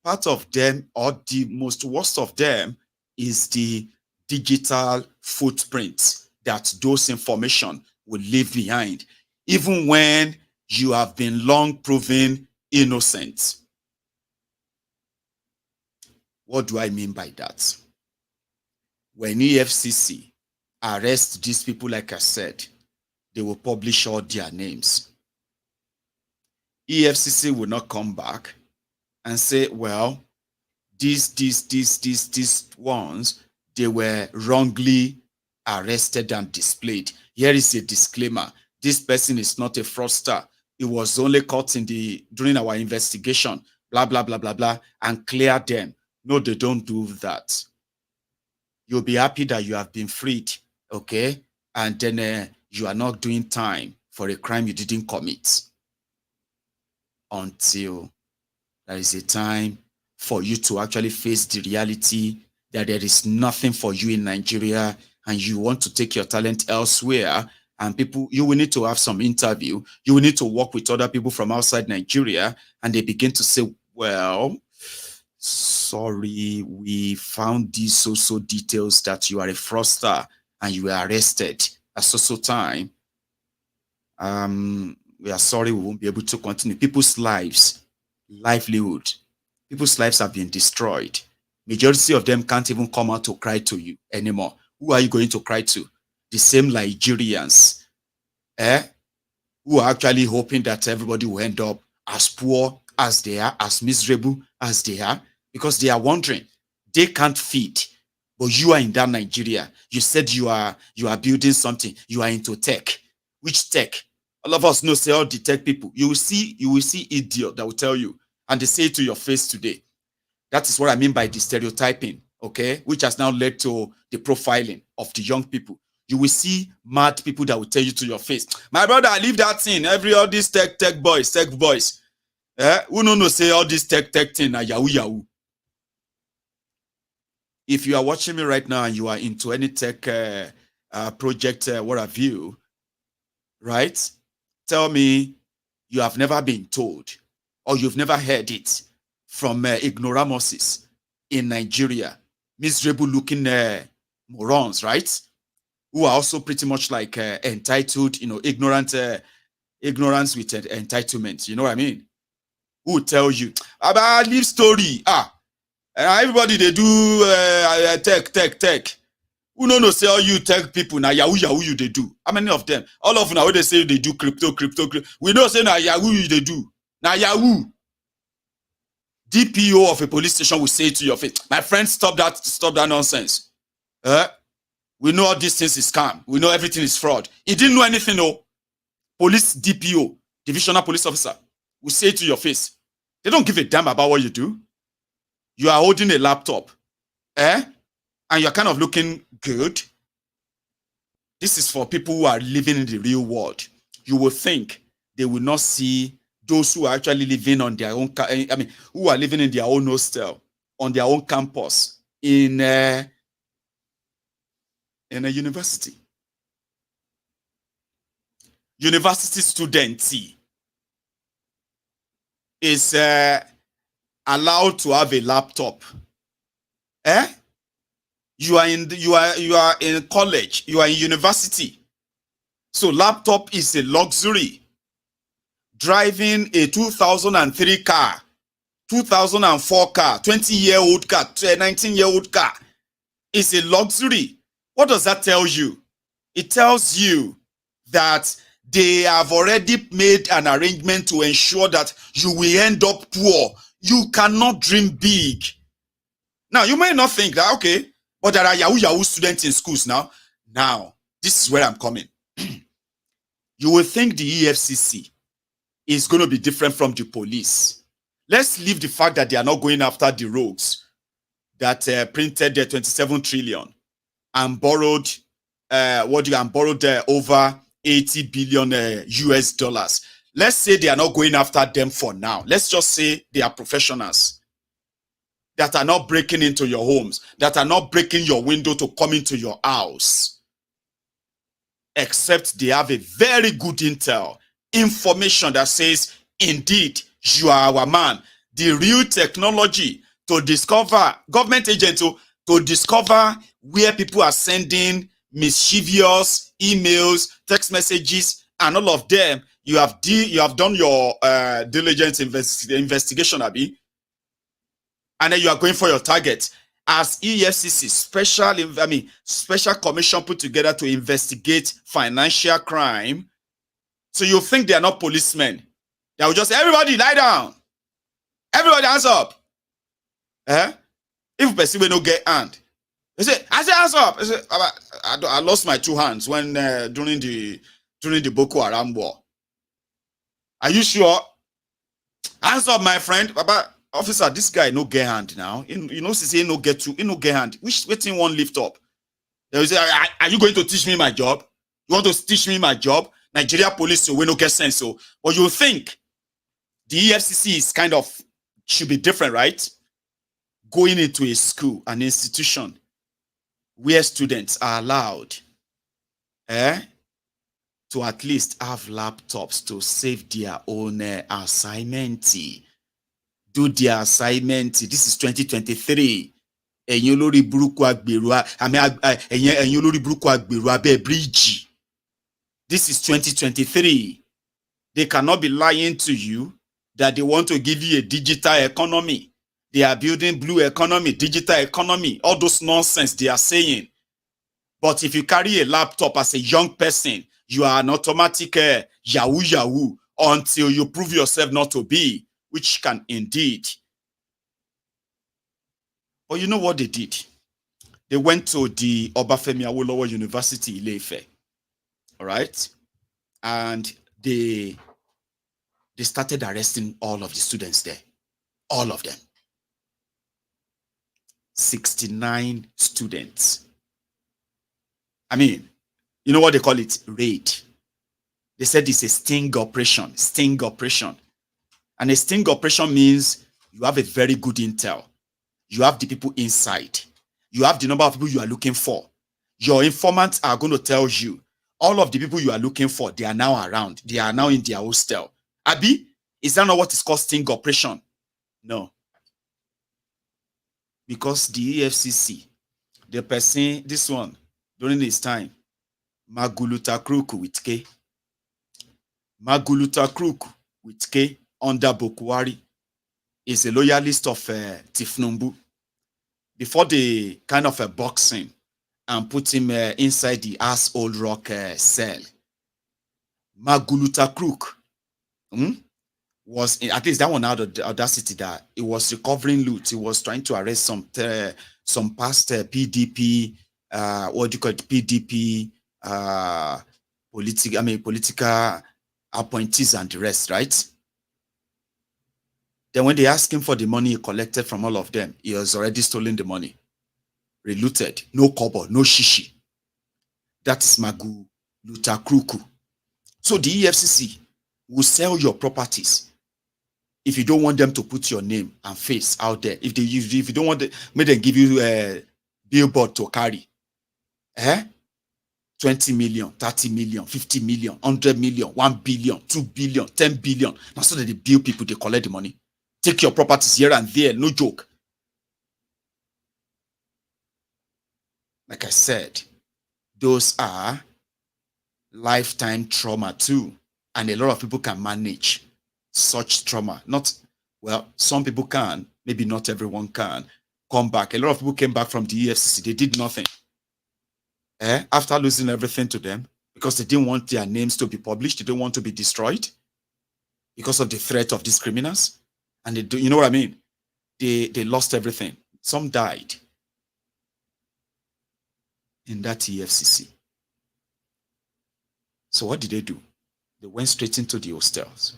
Part of them, or the most worst of them, is the digital footprint that those information will leave behind, even when you have been long proven innocent. What do I mean by that? When EFCC arrests these people, like I said, they will publish all their names. EFCC will not come back and say, well, these ones, they were wrongly arrested and displayed. Here is a disclaimer. This person is not a fraudster. It was only caught during our investigation, blah, blah, blah, blah, blah, and clear them. No, they don't do that. You'll be happy that you have been freed, okay? And then you are not doing time for a crime you didn't commit until there is a time for you to actually face the reality that there is nothing for you in Nigeria and you want to take your talent elsewhere. And you will need to have some interview. You will need to work with other people from outside Nigeria. And they begin to say, well, sorry, we found these so details that you are a fraudster and you were arrested at so time. We are sorry, we won't be able to continue. People's lives, livelihood, people's lives have been destroyed. Majority of them can't even come out to cry to you anymore. Who are you going to cry to? The same Nigerians, who are actually hoping that everybody will end up as poor as they are, as miserable as they are, because they are wondering, they can't feed, but you are in that Nigeria. You said you are building something. You are into tech. Which tech? All of us know, say all the tech people. You will see idiot that will tell you, and they say it to your face today. That is what I mean by the stereotyping, okay? Which has now led to the profiling of the young people. You will see mad people that will tell you to your face, my brother, leave that thing. All these tech boys. Who no say all this tech thing are yahoo. If you are watching me right now and you are into any tech project, what have you, right? Tell me you have never been told or you've never heard it from ignoramuses in Nigeria, miserable looking morons, right? Who are also pretty much like ignorant, ignorance with entitlement. You know what I mean? who will tell you about live story. Everybody they do tech. Who no say all you tech people now Yahoo you they do. How many of them? All of them now they say they do crypto. We don't say now Yahoo you they do. Now Yahoo. DPO of a police station will say to your face, my friend, stop that nonsense. We know all these things is scam. We know everything is fraud. He didn't know anything, no. Police DPO, divisional police officer, will say to your face, they don't give a damn about what you do. You are holding a laptop, and you're kind of looking good. This is for people who are living in the real world. You will think they will not see those who are actually living on their own, who are living in their own hostel, on their own campus, in a university. University student is allowed to have a laptop. You are in college, you are in university. So laptop is a luxury. Driving a 2003 car, 2004 car, 20-year-old car, 19-year-old car is a luxury. What does that tell you? It tells you that they have already made an arrangement to ensure that you will end up poor. You cannot dream big. Now, you may not think that, okay, but there are Yahoo students in schools now. Now, this is where I'm coming. You will think the EFCC is going to be different from the police. Let's leave the fact that they are not going after the rogues that printed their 27 trillion and borrowed over 80 billion US dollars. Let's say they are not going after them for now. Let's just say they are professionals that are not breaking into your homes, that are not breaking your window to come into your house. Except they have a very good intel, information that says, indeed, you are our man. The real technology to discover, government agent to discover where people are sending mischievous emails, text messages, and all of them. You have done your diligence investigation, Abi, and then you are going for your target. As EFCC, special commission put together to investigate financial crime. So you think they are not policemen? They will just say, everybody lie down, everybody hands up. If person will not get hand, they say, I say hands up. I lost my two hands when during the Boko Haram war. Are you sure? Hands up, my friend. Baba, officer, this guy no get hand now. You know, he no get hand. Which thing one lift up? They will say, are you going to teach me my job? You want to teach me my job? Nigeria police, so we no get sense. So, but you think the EFCC is kind of should be different, right? Going into a school, an institution where students are allowed to at least have laptops to save their own assignment. Do their assignment. This is 2023. This is 2023. They cannot be lying to you that they want to give you a digital economy. They are building blue economy, digital economy, all those nonsense they are saying. But if you carry a laptop as a young person, you are an automatic Yahoo until you prove yourself not to be, which can indeed. But you know what they did? They went to the Obafemi Awolowo University, Ile-Ife. All right? And they started arresting all of the students there. All of them. 69 students. I mean, you know what they call it? Raid. They said it's a sting operation. Sting operation. And a sting operation means you have a very good intel. You have the people inside. You have the number of people you are looking for. Your informants are going to tell you all of the people you are looking for, they are now around. They are now in their hostel. Abi, is that not what is called sting operation? No. Because the EFCC, the person, this one, during his time, Maguluta Kruku with K. Maguluta Kruku with K under Bokwari. is a loyalist of Tinubu. Before they kind of boxing and put him inside the asshole rock cell, Maguluta Crook was, at least that one out of the audacity that it was recovering loot. He was trying to arrest some past PDP, what do you call it, PDP, political appointees and the rest, right? Then when they asked him for the money he collected from all of them, he has already stolen the money, relooted, no kobo, no shishi. That is Magu Lutakruku. So the EFCC will sell your properties if you don't want them to put your name and face out there. If you don't want them, may they give you a billboard to carry. 20 million, 30 million, 50 million, 100 million, 1 billion, 2 billion, 10 billion. Now so that they bill people, they collect the money. Take your properties here and there, no joke. Like I said, those are lifetime trauma too. And a lot of people can manage such trauma. Not, well, some people can, maybe not everyone can come back. A lot of people came back from the EFCC, they did nothing. After losing everything to them, because they didn't want their names to be published, they didn't want to be destroyed because of the threat of these criminals. And they do, you know what I mean? They lost everything. Some died in that EFCC. So what did they do? They went straight into the hostels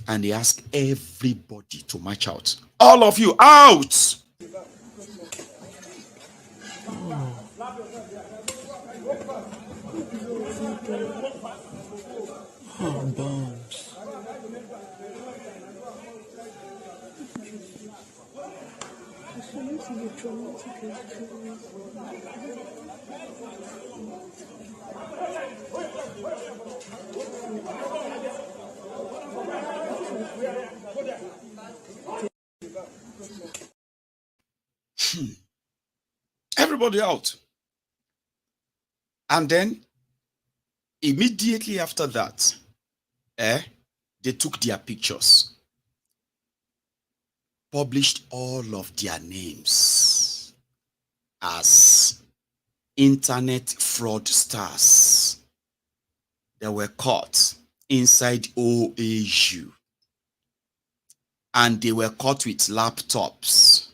and they asked everybody to march out. All of you out! Everybody out. And then immediately after that, they took their pictures, published all of their names as internet fraudsters that were caught inside OAU. And they were caught with laptops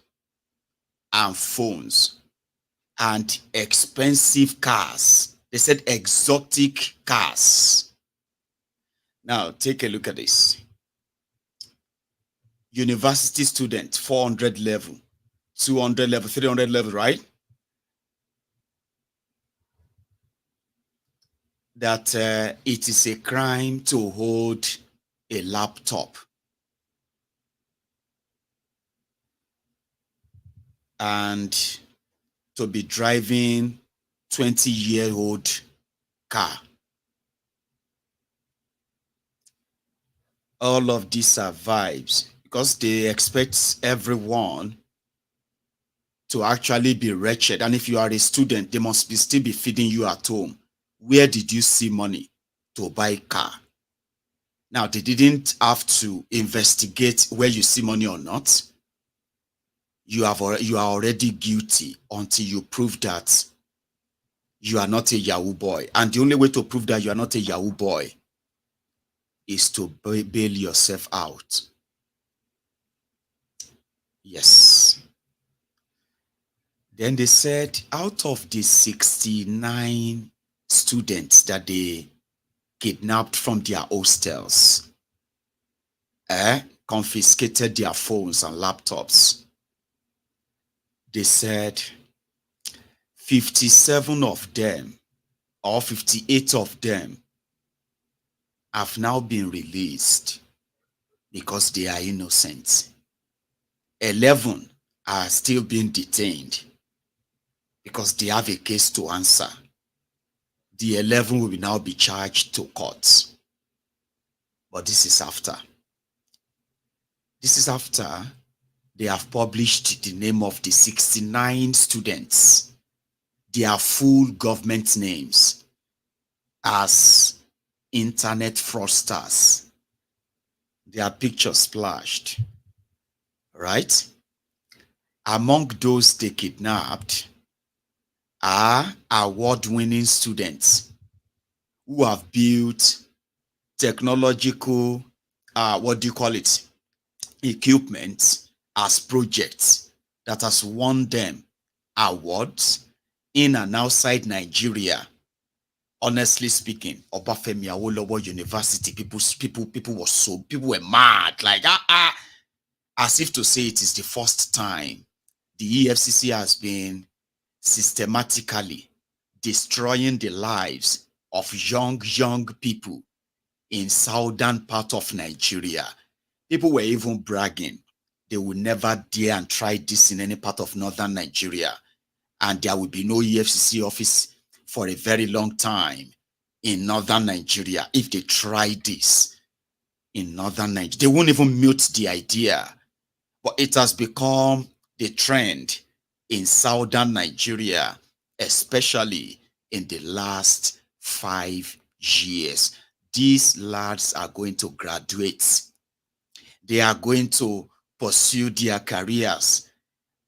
and phones and expensive cars. They said exotic cars. Now, take a look at this. University student, 400 level, 200 level, 300 level, right? That it is a crime to hold a laptop. And to be driving 20-year-old car. All of these are vibes because they expect everyone to actually be wretched. And if you are a student, they must still be feeding you at home. Where did you see money to buy a car? Now, they didn't have to investigate where you see money or not. You are already guilty until you prove that you are not a Yahoo boy. And the only way to prove that you are not a Yahoo boy is to bail yourself out. Yes. Then they said out of the 69 students that they kidnapped from their hostels, confiscated their phones and laptops, they said 57 of them or 58 of them have now been released because they are innocent. 11 are still being detained because they have a case to answer. The 11 will now be charged to court. But this is after. This is after they have published the name of the 69 students, their full government names, as internet fraudsters. Their pictures splashed. right? Among those they kidnapped are award-winning students who have built technological, equipment as projects that has won them awards in and outside Nigeria. Honestly speaking, Obafemi Awolowo University, people were mad, like as if to say it is the first time the EFCC has been systematically destroying the lives of young people in southern part of Nigeria. People were even bragging they will never dare and try this in any part of northern Nigeria, and there will be no EFCC office for a very long time in northern Nigeria if they try this in northern Nigeria. They won't even mute the idea, but it has become the trend in southern Nigeria, especially in the last 5 years. These lads are going to graduate. They are going to pursue their careers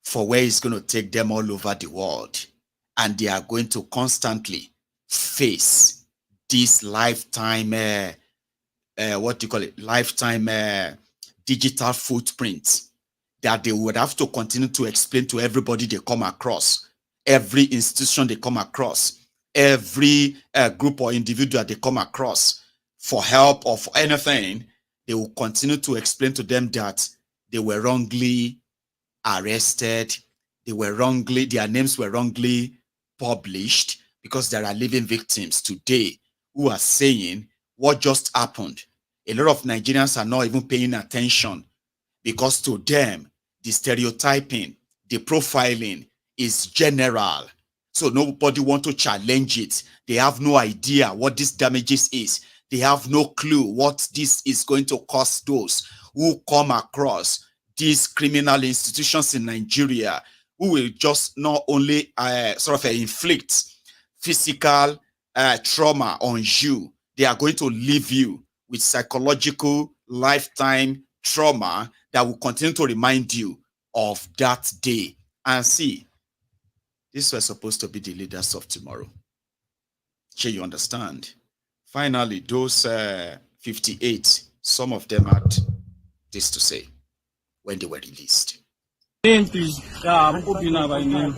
for where it's going to take them all over the world. And they are going to constantly face this lifetime, lifetime digital footprint that they would have to continue to explain to everybody they come across, every institution they come across, every group or individual they come across for help or for anything. They will continue to explain to them that they were wrongly arrested, their names were wrongly published, because there are living victims today who are saying what just happened. A lot of Nigerians are not even paying attention, because to them, the stereotyping, the profiling is general. So nobody wants to challenge it. They have no idea what this damages is. They have no clue what this is going to cost those who come across these criminal institutions in Nigeria, who will just not only inflict physical trauma on you, they are going to leave you with psychological lifetime trauma that will continue to remind you of that day. And see, these were supposed to be the leaders of tomorrow. Sure, you understand? Finally, those 58, some of them had this to say when they were released. Name, please. Yeah, I'm Obina by name.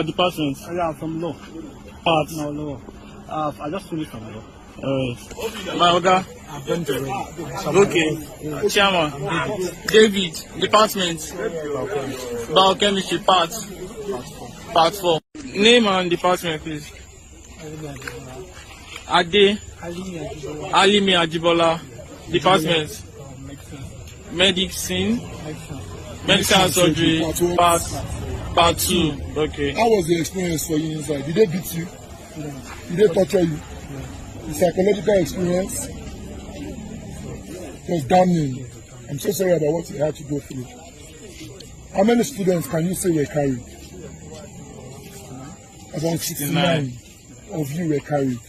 Department. Yeah, I'm from law. Part. No, law. I just finished from law. My order. Okay. Chairman. David. Department. Biochemistry. Part. Part 4. Name and department, please. Ade. Alimi Ajibola. Department. Medicine. Medical and surgery. Part 2. Okay. How was the experience for you inside? Did they beat you? Did they torture you? The psychological experience was damning. I'm so sorry about what you had to go through. How many students can you say were carried? About 69 of you were carried.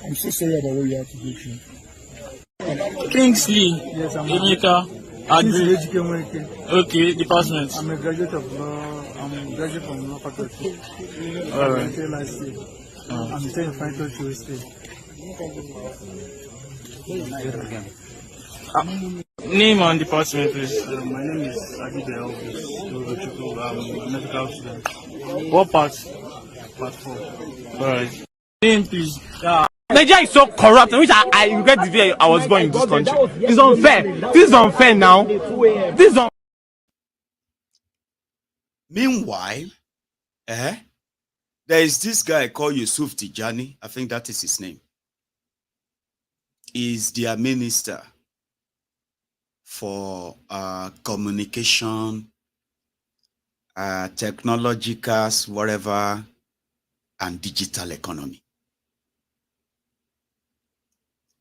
I'm so sorry about what you had to go through. Kingsley. Yes, I'm Emeka. Okay, department. I'm a graduate of law. I'm a graduate from law faculty. I'm staying in Financial State. Name and department, please. My name is Abide Elvis. I'm a medical student. What part? Part 4. Alright. Name, please. Nigeria is so corrupt, which I regret the day I was born in this country. It's unfair. This is unfair now. This is Meanwhile, there is this guy called Yusuf Tijani. I think that is his name. He's their minister for communication, technologicals, whatever, and digital economy.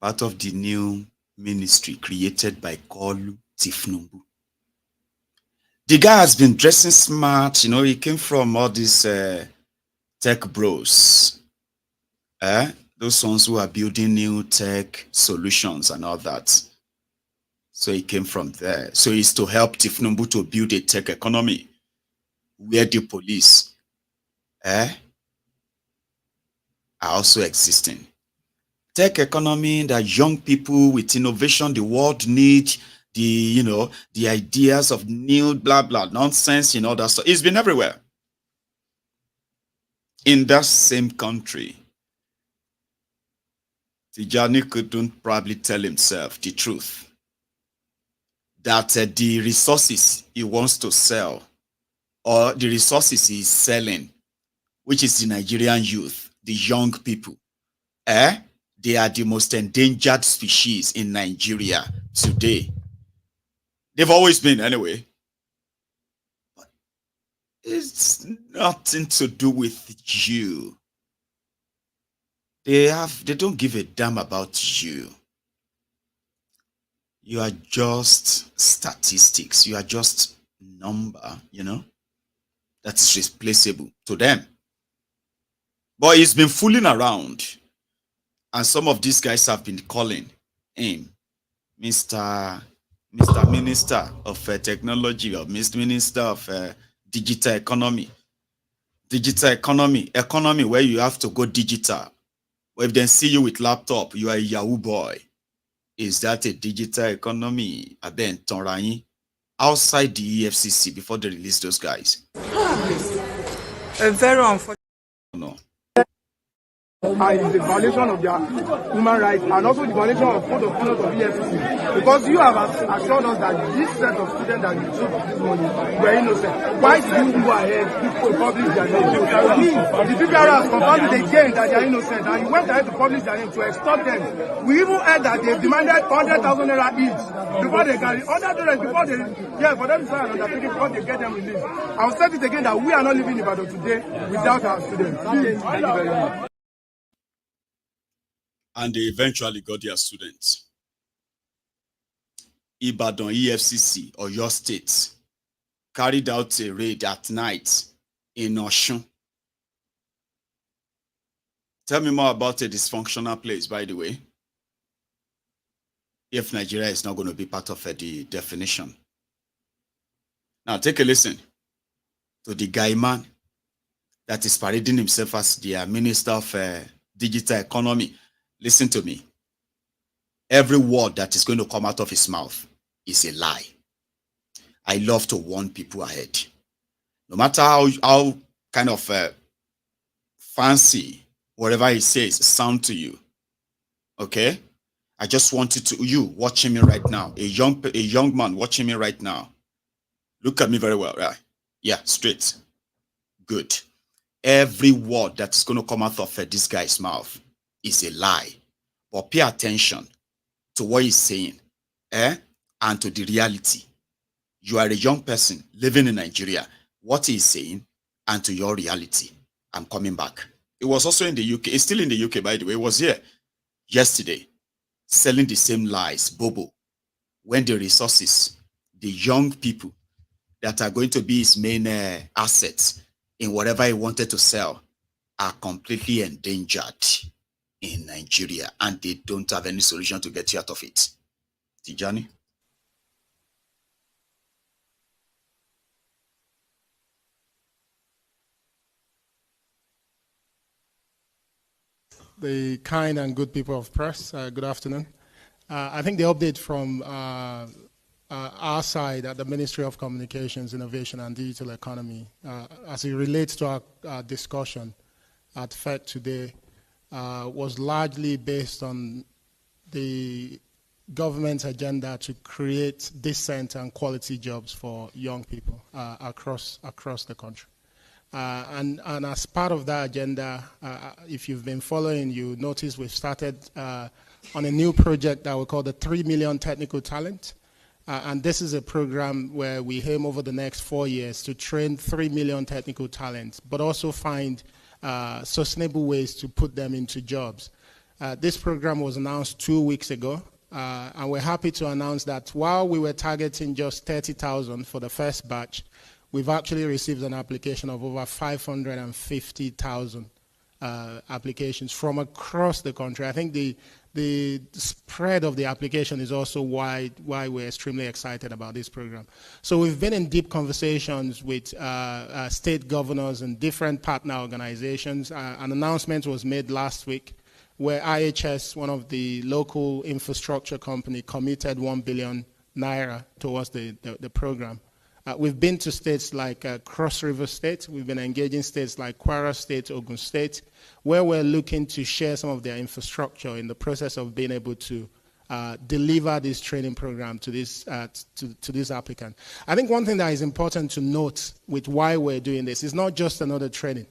Part of the new ministry created by Kolu Tinubu. The guy has been dressing smart. You know, he came from all these tech bros. Those ones who are building new tech solutions and all that. So it came from there. So it's to help Tinubu to build a tech economy where the police are also existing. Tech economy that young people with innovation, the world need, the ideas of new blah blah nonsense, that stuff. It's been everywhere. In that same country, Tijani couldn't probably tell himself the truth that the resources he wants to sell, or the resources he's selling, which is the Nigerian youth, the young people, they are the most endangered species in Nigeria today. They've always been anyway. But it's nothing to do with you. They don't give a damn about you. You are just statistics. You are just number, that is replaceable to them. But he's been fooling around. And some of these guys have been calling him Mr. Minister of Technology, or Mr. Minister of Digital Economy. Digital economy where you have to go digital. Well, if they see you with laptop, you are a Yahoo boy. Is that a digital economy? Then outside the EFCC before they release those guys. A very unfortunate. No. And it's a violation of their human rights and also the violation of code of conduct of EFCC. Because you have assured us that this set of students that you took this morning were innocent. Why did you go ahead to publish their name? The PPR has confirmed again that they are innocent, and you went ahead to publish their name to extort them. We even heard that they demanded 100,000 naira each before they got it. For them to sign an undertaking before they get them released. I'll say it again that we are not living in Ibadan today without our students. Thank you very much. And they eventually got their students. Ibadan EFCC, or your state, carried out a raid at night in Osun. Tell me more about a dysfunctional place, by the way, if Nigeria is not going to be part of the definition. Now, take a listen to the guy man that is parading himself as the Minister of Digital Economy. Listen to me. Every word that is going to come out of his mouth is a lie. I love to warn people ahead. No matter how kind of fancy whatever he says sound to you. Okay? I just want you watching me right now, a young man watching me right now. Look at me very well, right? Yeah, straight. Good. Every word that's going to come out of this guy's mouth is a lie. But pay attention to what he's saying, and to the reality. You are a young person living in Nigeria. What he's saying, and to your reality. I'm coming back. It was also in the UK. It's still in the UK, by the way. It was here yesterday, selling the same lies, Bobo, when the resources, the young people that are going to be his main assets in whatever he wanted to sell are completely endangered in Nigeria, and they don't have any solution to get you out of it. Tijani? The kind and good people of press, good afternoon. I think the update from our side at the Ministry of Communications, Innovation and Digital Economy, as it relates to our discussion at FED today, was largely based on the government's agenda to create decent and quality jobs for young people across the country. And as part of that agenda, if you've been following, you notice we've started on a new project that we call the 3 Million Technical Talent. And this is a program where we aim over the next 4 years to train 3 million technical talents, but also find sustainable ways to put them into jobs. This program was announced 2 weeks ago, and we're happy to announce that while we were targeting just 30,000 for the first batch, we've actually received an application of over 550,000 applications from across the country. I think the the spread of the application is also why we're extremely excited about this program. So we've been in deep conversations with state governors and different partner organizations. An announcement was made last week where IHS, one of the local infrastructure company, committed 1 billion naira towards the program. We've been to states like Cross River State. We've been engaging states like Kwara State, Ogun State, where we're looking to share some of their infrastructure in the process of being able to deliver this training program to this applicant. I think one thing that is important to note with why we're doing this is not just another training.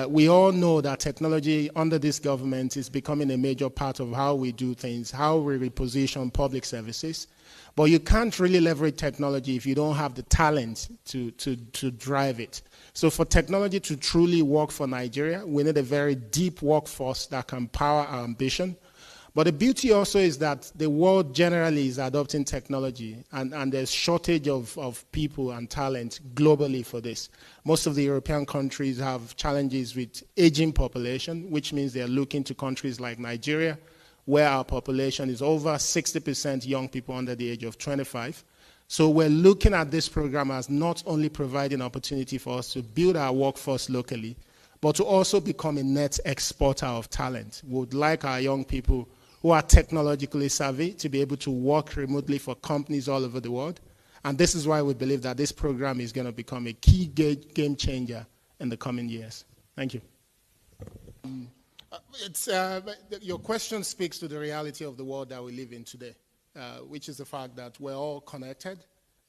We all know that technology under this government is becoming a major part of how we do things, how we reposition public services. But you can't really leverage technology if you don't have the talent to drive it. So for technology to truly work for Nigeria, we need a very deep workforce that can power our ambition. But the beauty also is that the world generally is adopting technology, and there's shortage of people and talent globally for this. Most of the European countries have challenges with aging population, which means they're looking to countries like Nigeria, where our population is over 60% young people under the age of 25. So we're looking at this program as not only providing opportunity for us to build our workforce locally, but to also become a net exporter of talent. We would like our young people who are technologically savvy to be able to work remotely for companies all over the world. And this is why we believe that this program is going to become a key game changer in the coming years. Thank you. Your question speaks to the reality of the world that we live in today, which is the fact that we're all connected.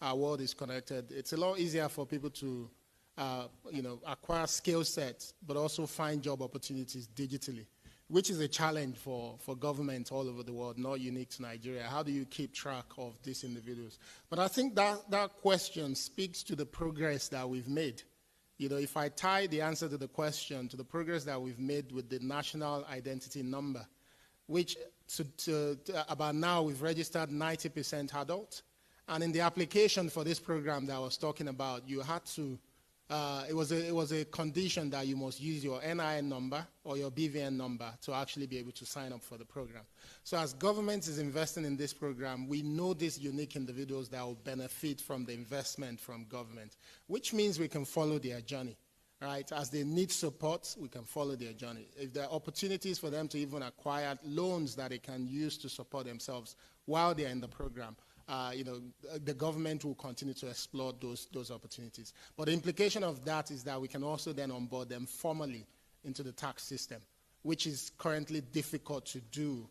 Our world is connected. It's a lot easier for people to acquire skill sets, but also find job opportunities digitally, which is a challenge for governments all over the world, not unique to Nigeria. How do you keep track of these individuals? But I think that question speaks to the progress that we've made. If I tie the answer to the question to the progress that we've made with the national identity number, which about now we've registered 90% adult. And in the application for this program that I was talking about, you had to, it was a condition that you must use your NIN number or your BVN number to actually be able to sign up for the program. So as government is investing in this program, we know these unique individuals that will benefit from the investment from government, which means we can follow their journey, right? As they need support, we can follow their journey. If there are opportunities for them to even acquire loans that they can use to support themselves while they're in the program, the government will continue to explore those opportunities. But the implication of that is that we can also then onboard them formally into the tax system, which is currently difficult to do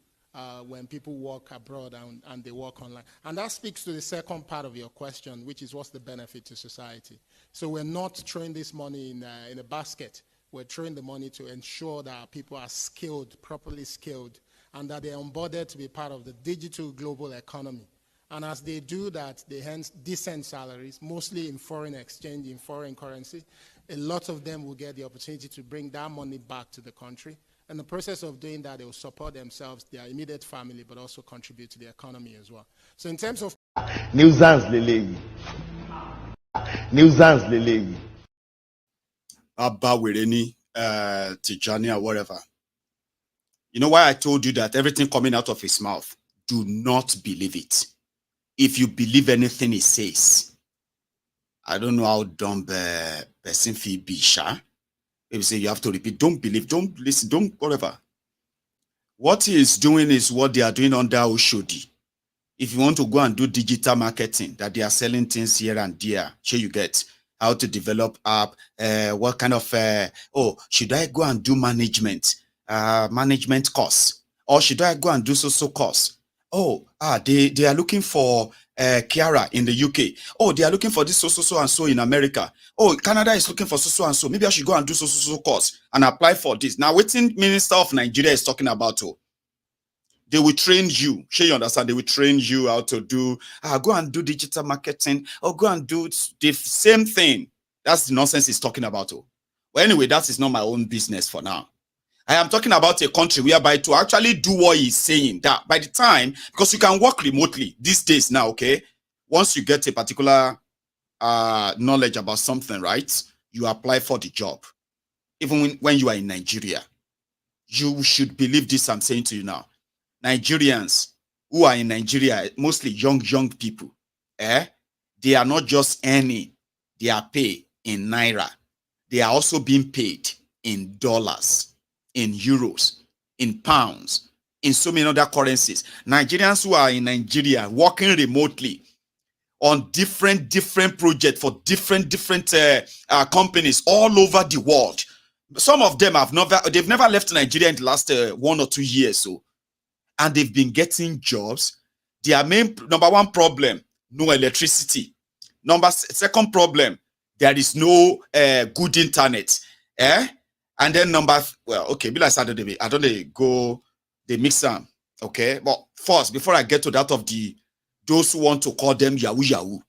when people work abroad and they work online. And that speaks to the second part of your question, which is what's the benefit to society. So we're not throwing this money in a basket. We're throwing the money to ensure that our people are skilled, properly skilled, and that they're onboarded to be part of the digital global economy. And as they do that, they earn decent salaries, mostly in foreign exchange, in foreign currency. A lot of them will get the opportunity to bring that money back to the country. In the process of doing that, they will support themselves, their immediate family, but also contribute to the economy as well. So in terms of... Nuisance Lele. Abba Wireni, Tijani, or whatever. You know why I told you that everything coming out of his mouth, do not believe it. If you believe anything he says, I don't know how dumb person feel be, sha. If you say you have to repeat, don't believe, don't listen, don't whatever. What he is doing is what they are doing under Oshodi. If you want to go and do digital marketing, that they are selling things here and there, sure you get how to develop app, what kind of, should I go and do management course? Or should I go and do social course? They are looking for Kiara in the UK. Oh, they are looking for this so and so in America. Oh, Canada is looking for so and so. Maybe I should go and do so course and apply for this. Now, what the Minister of Nigeria is talking about, they will train you. Sure, you understand? They will train you how to do, go and do digital marketing, or go and do the same thing. That's the nonsense he's talking about. Well, anyway, that is not my own business for now. I am talking about a country whereby to actually do what he's saying, that by the time, because you can work remotely these days now, okay? Once you get a particular knowledge about something, right? You apply for the job. Even when you are in Nigeria. You should believe this I'm saying to you now. Nigerians who are in Nigeria, mostly young people, they are not just earning their pay in naira. They are also being paid in dollars, in euros, in pounds, in so many other currencies. Nigerians who are in Nigeria working remotely on different projects for different companies all over the world. Some of them they've never left Nigeria in the last 1 or 2 years, so, and they've been getting jobs. Their number one problem, no electricity. Second problem, there is no good internet. And then be like I don't go they mix them. Okay, but first, before I get to that of those who want to call them Yahoo,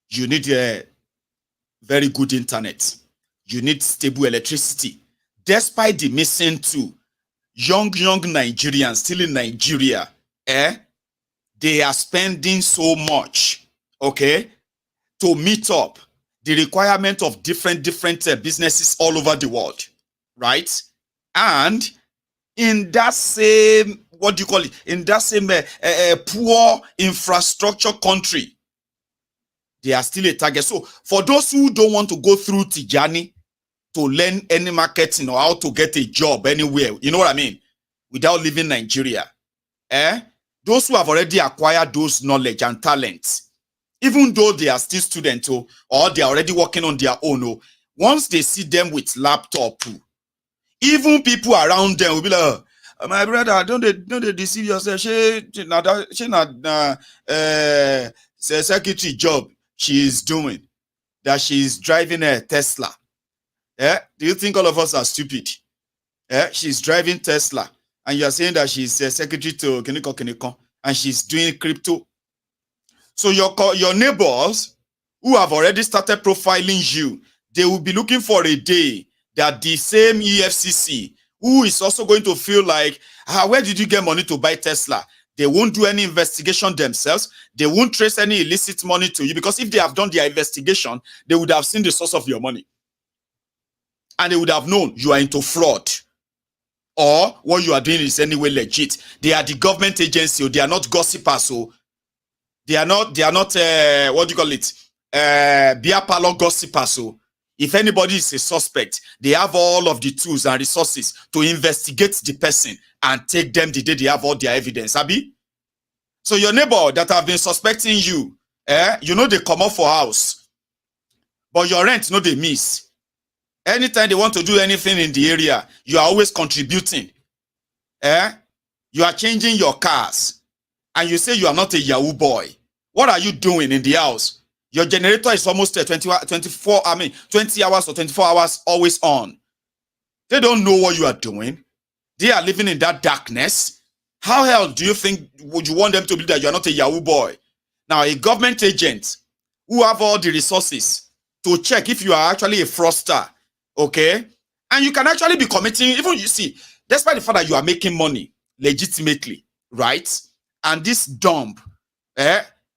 you need a very good internet. You need stable electricity. Despite the missing two, young Nigerians still in Nigeria, they are spending so much, okay, to meet up the requirement of different businesses all over the world, right? And in that same, in that same poor infrastructure country, they are still a target. So for those who don't want to go through Tijani to learn any marketing or how to get a job anywhere, you know what I mean, without leaving Nigeria, those who have already acquired those knowledge and talents, even though they are still students or they are already working on their own, once they see them with laptop, even people around them will be like, my brother, don't they deceive yourself? She not secretary job she is doing, that she is driving a Tesla. Do you think all of us are stupid? She's driving Tesla, and you are saying that she's a secretary to Kiniko, and she's doing crypto. So your neighbors who have already started profiling you, they will be looking for a day that the same EFCC, who is also going to feel like, where did you get money to buy Tesla? They won't do any investigation themselves. They won't trace any illicit money to you, because if they have done their investigation, they would have seen the source of your money. And they would have known you are into fraud, or what you are doing is anyway legit. They are the government agency, or they are not gossipers, so they are not what do you call it? Beer parlor gossipers. So if anybody is a suspect, they have all of the tools and resources to investigate the person and take them the day they have all their evidence. Abi? So your neighbor that have been suspecting you, you know they come up for house, but your rent, no, they miss. Anytime they want to do anything in the area, you are always contributing. You are changing your cars, and you say you are not a Yahoo boy. What are you doing in the house? Your generator is almost 20 hours or 24 hours always on. They don't know what you are doing. They are living in that darkness. How hell do you think would you want them to believe that you are not a Yahoo boy? Now, a government agent who have all the resources to check if you are actually a fraudster, okay? And you can actually be committing, even you see, despite the fact that you are making money legitimately, right? And this dump,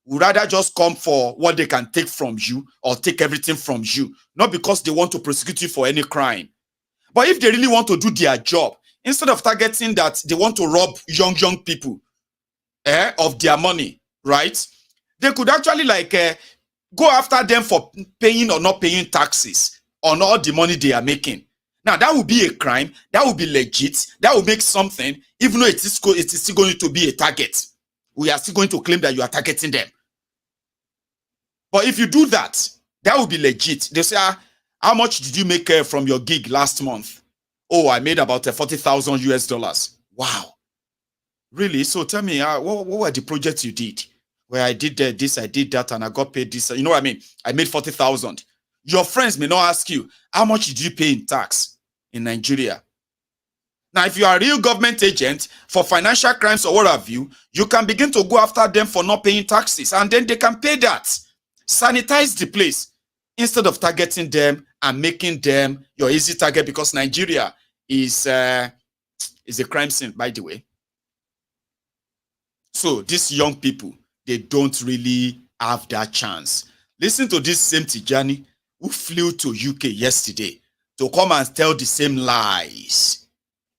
would rather just come for what they can take from you or take everything from you, not because they want to prosecute you for any crime. But if they really want to do their job, instead of targeting that they want to rob young people of their money, right? They could actually go after them for paying or not paying taxes on all the money they are making. Now, that would be a crime. That would be legit. That would make something, even though it is still going to be a target. We are still going to claim that you are targeting them. But if you do that, that would be legit. They say, how much did you make from your gig last month? Oh, I made about 40,000 US dollars. Wow. Really? So tell me, what were the projects you did? Where I did this, I did that, and I got paid this. You know what I mean? I made 40,000. Your friends may not ask you, how much did you pay in tax in Nigeria? Now, if you are a real government agent for financial crimes or what have you, you can begin to go after them for not paying taxes, and then they can pay that. Sanitize the place instead of targeting them and making them your easy target, because Nigeria is a crime scene, by the way. So these young people, they don't really have that chance. Listen to this same Tijani who flew to UK yesterday to come and tell the same lies.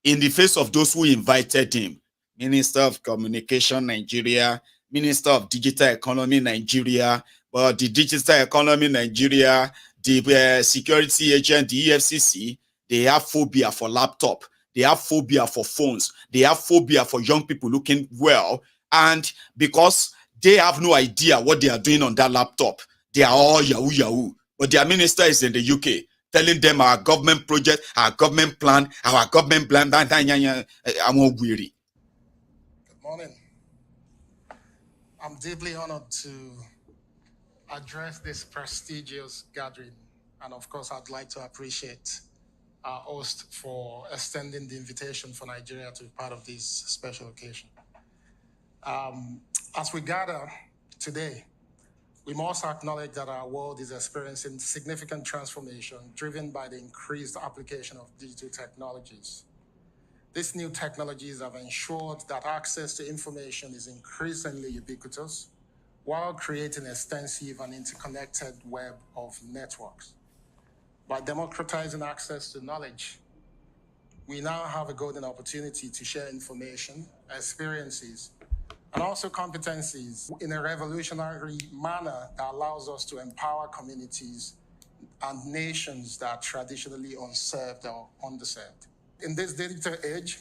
in the face of those who invited him. Minister of Communication Nigeria, Minister of Digital Economy Nigeria, but the Digital Economy Nigeria, the security agent, the EFCC, they have phobia for laptop. They have phobia for phones. They have phobia for young people looking well. And because they have no idea what they are doing on that laptop, they are all yahoo yahoo. But their minister is in the UK telling them our government project, our government plan, I'm all weary. Good morning. I'm deeply honored to address this prestigious gathering. And of course, I'd like to appreciate our host for extending the invitation for Nigeria to be part of this special occasion. As we gather today, we must acknowledge that our world is experiencing significant transformation driven by the increased application of digital technologies. These new technologies have ensured that access to information is increasingly ubiquitous while creating an extensive and interconnected web of networks. By democratizing access to knowledge, we now have a golden opportunity to share information, experiences, and also competencies in a revolutionary manner that allows us to empower communities and nations that are traditionally unserved or underserved. In this digital age,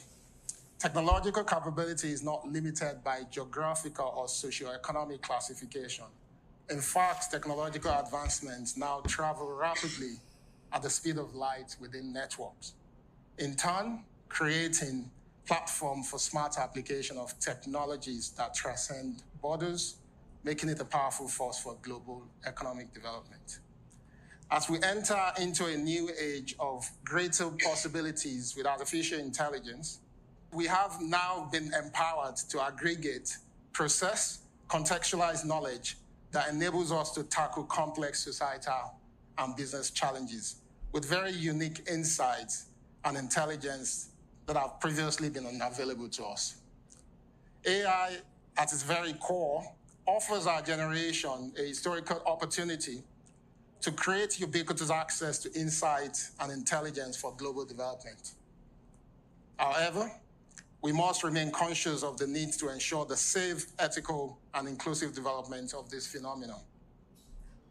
technological capability is not limited by geographical or socioeconomic classification. In fact, technological advancements now travel rapidly at the speed of light within networks, in turn, creating platform for smart application of technologies that transcend borders, making it a powerful force for global economic development. As we enter into a new age of greater possibilities with artificial intelligence, we have now been empowered to aggregate, process, contextualize knowledge that enables us to tackle complex societal and business challenges with very unique insights and intelligence that have previously been unavailable to us. AI, at its very core, offers our generation a historical opportunity to create ubiquitous access to insight and intelligence for global development. However, we must remain conscious of the need to ensure the safe, ethical, and inclusive development of this phenomenon.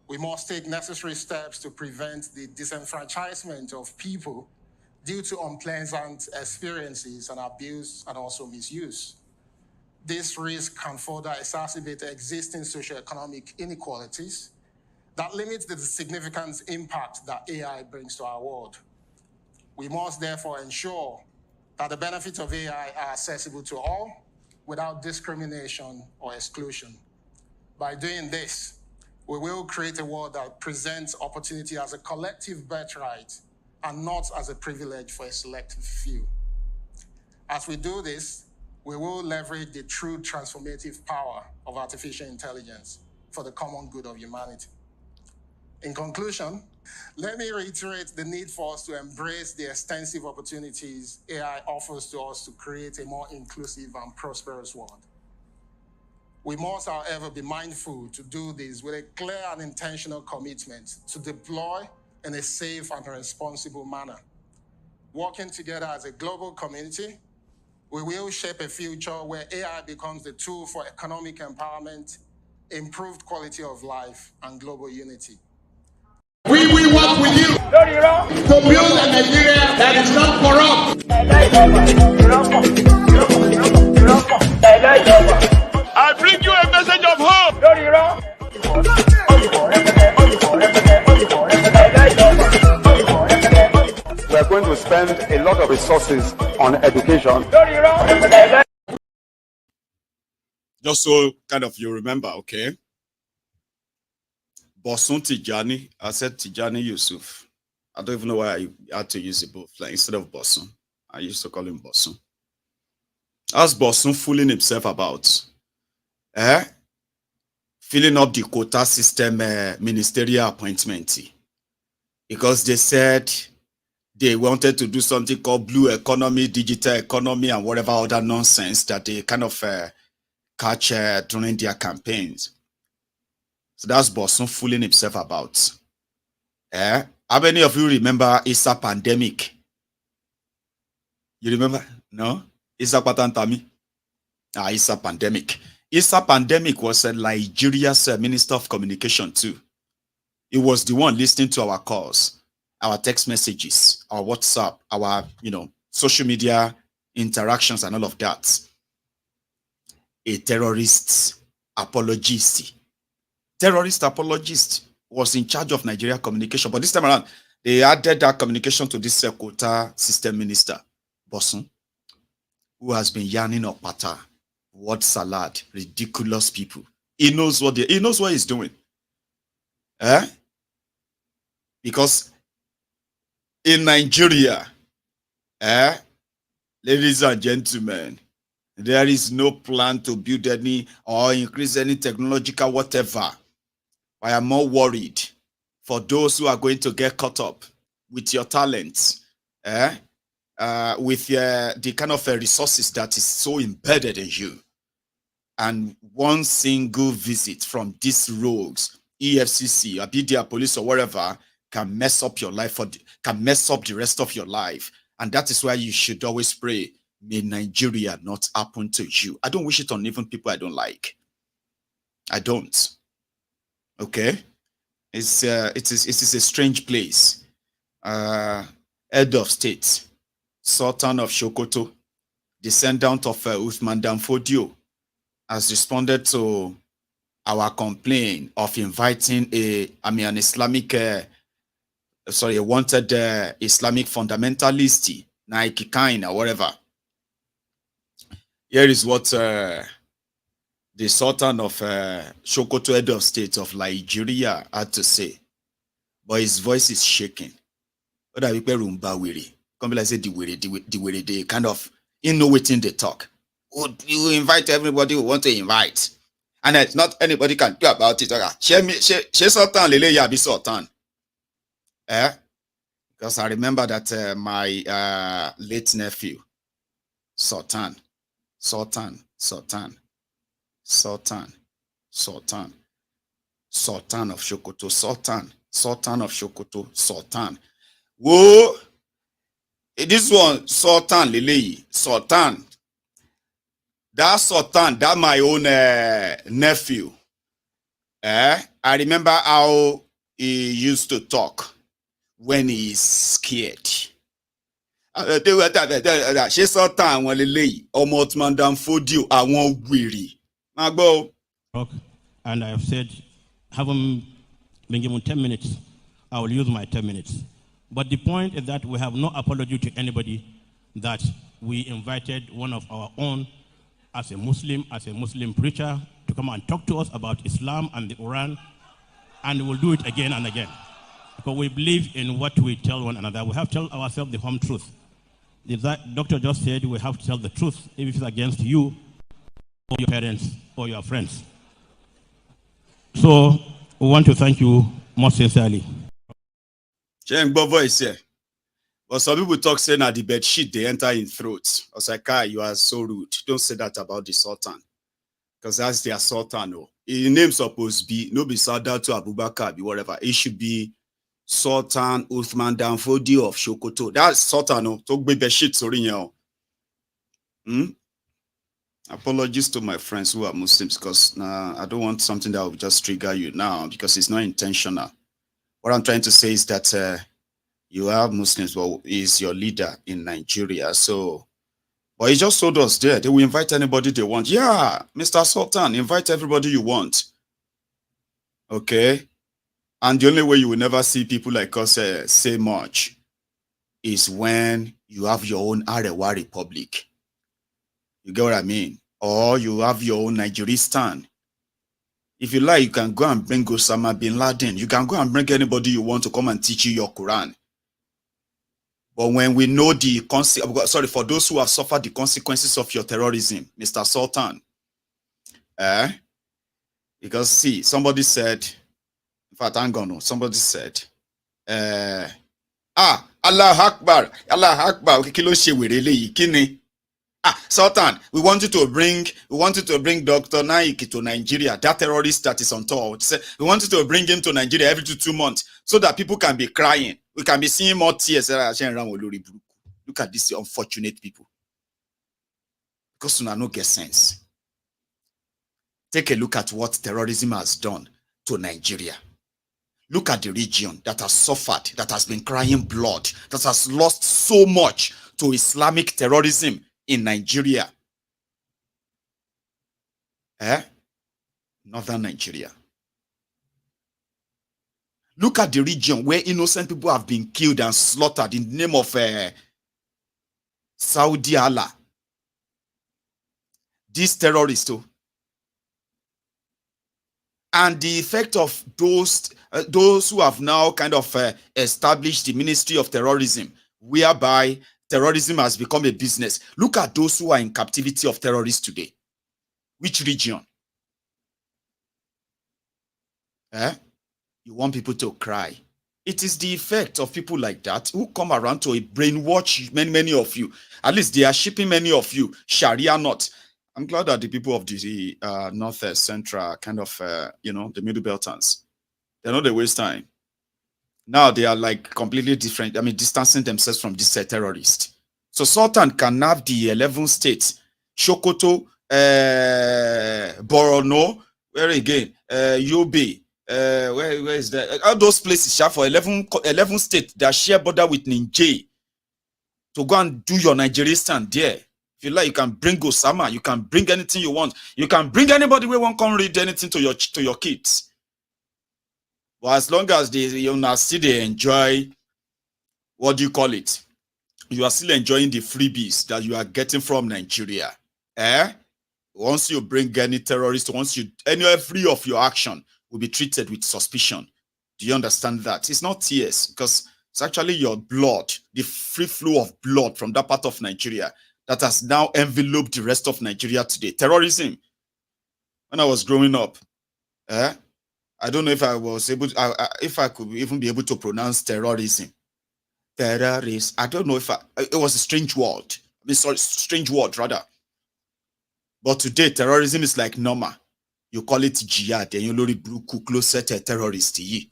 We must take necessary steps to prevent the disenfranchisement of people due to unpleasant experiences and abuse and also misuse. This risk can further exacerbate existing socioeconomic inequalities that limit the significant impact that AI brings to our world. We must therefore ensure that the benefits of AI are accessible to all without discrimination or exclusion. By doing this, we will create a world that presents opportunity as a collective birthright and not as a privilege for a selective few. As we do this, we will leverage the true transformative power of artificial intelligence for the common good of humanity. In conclusion, let me reiterate the need for us to embrace the extensive opportunities AI offers to us to create a more inclusive and prosperous world. We must, however, be mindful to do this with a clear and intentional commitment to deploy in a safe and responsible manner. Working together as a global community, we will shape a future where AI becomes the tool for economic empowerment, improved quality of life, and global unity. We will work with you to build a Nigeria that is not corrupt. I bring you a message of hope. We are going to spend a lot of resources on education. Just so kind of you remember, okay? Bosun Tijani, I said Tijani Yusuf. I don't even know why I had to use it both. Like instead of Bosun, I used to call him Bosun. How's Bosun fooling himself about? Filling up the quota system ministerial appointment. Because they said they wanted to do something called blue economy, digital economy, and whatever other nonsense that they kind of catch during their campaigns. So that's Bosun fooling himself about. How many of you remember it's a pandemic? You remember? No? Isa Patantami. Isa Pandemic. Isa Pandemic was Nigeria's Minister of Communication too. He was the one listening to our calls, our text messages, our WhatsApp, our, social media interactions and all of that. A terrorist apologist. Terrorist apologist was in charge of Nigeria communication. But this time around, they added that communication to this quota system minister, Bosun, who has been yarning up pata, word salad, ridiculous people. He knows what he's doing. Because in Nigeria, ladies and gentlemen, there is no plan to build any or increase any technological whatever. I am more worried for those who are going to get caught up with your talents, with the kind of resources that is so embedded in you. And one single visit from these rogues, EFCC, Abidia police or whatever, can mess up your life, can mess up the rest of your life. And that is why you should always pray, may Nigeria not happen to you. I don't wish it on even people I don't like. I don't. Okay? It is a strange place. Head of state, Sultan of Sokoto, descendant of Uthman Dan Fodio, has responded to our complaint of inviting a wanted Islamic fundamentalist, Nike Kain or whatever. Here is what the Sultan of Sokoto, head of state of Nigeria, had to say. But his voice is shaking. What are people rumba weary? Come like say the weary, they kind of innovating the talk. You invite everybody who want to invite. And it's not anybody can do about it. She Sultan Lele Yabi Sultan. Because I remember that my late nephew, Sultan of Sokoto, Sultan of Sokoto. Whoa, this one, Sultan Lele, Sultan. That Sultan, that my own nephew. I remember how he used to talk when he's scared. She Sultan when lay almost Mandam Fodio, I won't weary. And I have said, haven't been given 10 minutes. I will use my 10 minutes. But the point is that we have no apology to anybody that we invited one of our own as a Muslim preacher to come and talk to us about Islam and the Quran, and we'll do it again and again. Because we believe in what we tell one another. We have to tell ourselves the home truth. That doctor just said we have to tell the truth if it's against you or your parents or your friends. So we want to thank you most sincerely. But some people talk saying that the bed sheet they enter in throats. I was like, you are so rude. Don't say that about the Sultan. Because that's their Sultan. No. His name supposed to be, no be Sadat to Abubakar, be whatever. It should be Sultan Uthman Dan Fodio of Sokoto. That's Sultan. No. Talk baby shit, sorry, yo. Apologies to my friends who are Muslims, because I don't want something that will just trigger you now, because it's not intentional. What I'm trying to say is that you have Muslims, well, is your leader in Nigeria. So, but he just told us there, they will invite anybody they want. Yeah, Mr. Sultan, invite everybody you want. Okay? And the only way you will never see people like us say much is when you have your own Arewa Republic. You get what I mean? Or you have your own Nigeristan. If you like, you can go and bring Osama bin Laden. You can go and bring anybody you want to come and teach you your Quran. But when we know the for those who have suffered the consequences of your terrorism, Mr. Sultan, because see, somebody said, in fact, I'm gonna. Somebody said, Allah Akbar, Sultan, we wanted to bring Dr. Naik to Nigeria, that terrorist that is on tour. We wanted to bring him to Nigeria every 2 months so that people can be crying. We can be seeing more tears. Look at these unfortunate people. Because you no get sense. Take a look at what terrorism has done to Nigeria. Look at the region that has suffered, that has been crying blood, that has lost so much to Islamic terrorism in Nigeria. Northern Nigeria. Look at the region where innocent people have been killed and slaughtered in the name of Saudi Allah. These terrorists too. And the effect of those who have now kind of established the Ministry of Terrorism, whereby terrorism has become a business. Look at those who are in captivity of terrorists today. Which region? You want people to cry. It is the effect of people like that who come around to brainwash many of you. At least they are shipping many of you. Sharia not. I'm glad that the people of the North Central kind of, the Middle Beltons, they're not a waste time. Now they are like completely different. I mean, distancing themselves from this terrorist. So Sultan can have the 11 states, Sokoto, Borno, where again, Yobe, where is that? All those places share for 11 states that share border with Niger. To go and do your Nigerian stand there. If you like, you can bring Osama. You can bring anything you want. You can bring anybody who won't come read anything to your kids. But as long as they enjoy, what do you call it? You are still enjoying the freebies that you are getting from Nigeria. Once you bring any terrorist, every of your action will be treated with suspicion. Do you understand that? It's not tears, because it's actually your blood, the free flow of blood from that part of Nigeria that has now enveloped the rest of Nigeria today. Terrorism. When I was growing up, I don't know if I was able to, if I could even be able to pronounce terrorism. Terrorist. I don't know if it was a strange word. I mean, sorry, strange word rather. But today, terrorism is like normal. You call it jihad, and you lori bruku closer to terrorist. You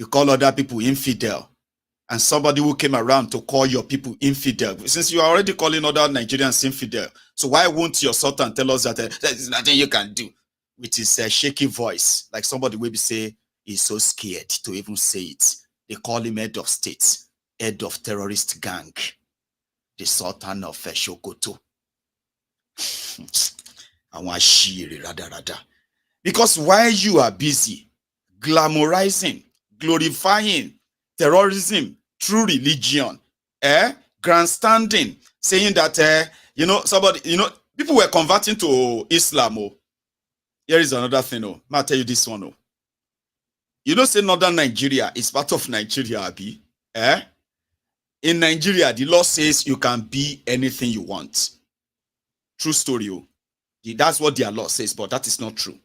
call other people infidel. And somebody who came around to call your people infidel. Since you are already calling other Nigerians infidel, so why won't your Sultan tell us that there's nothing you can do with his shaky voice? Like somebody will be say he's so scared to even say it. They call him head of state, head of terrorist gang, the Sultan of Sokoto. Because while you are busy glamorizing, glorifying terrorism through religion, grandstanding, saying that people were converting to Islam. Here is another thing. I'll tell you this one. Say northern Nigeria is part of Nigeria, Abi. In Nigeria, the law says you can be anything you want. True story. That's what their law says, but that is not true.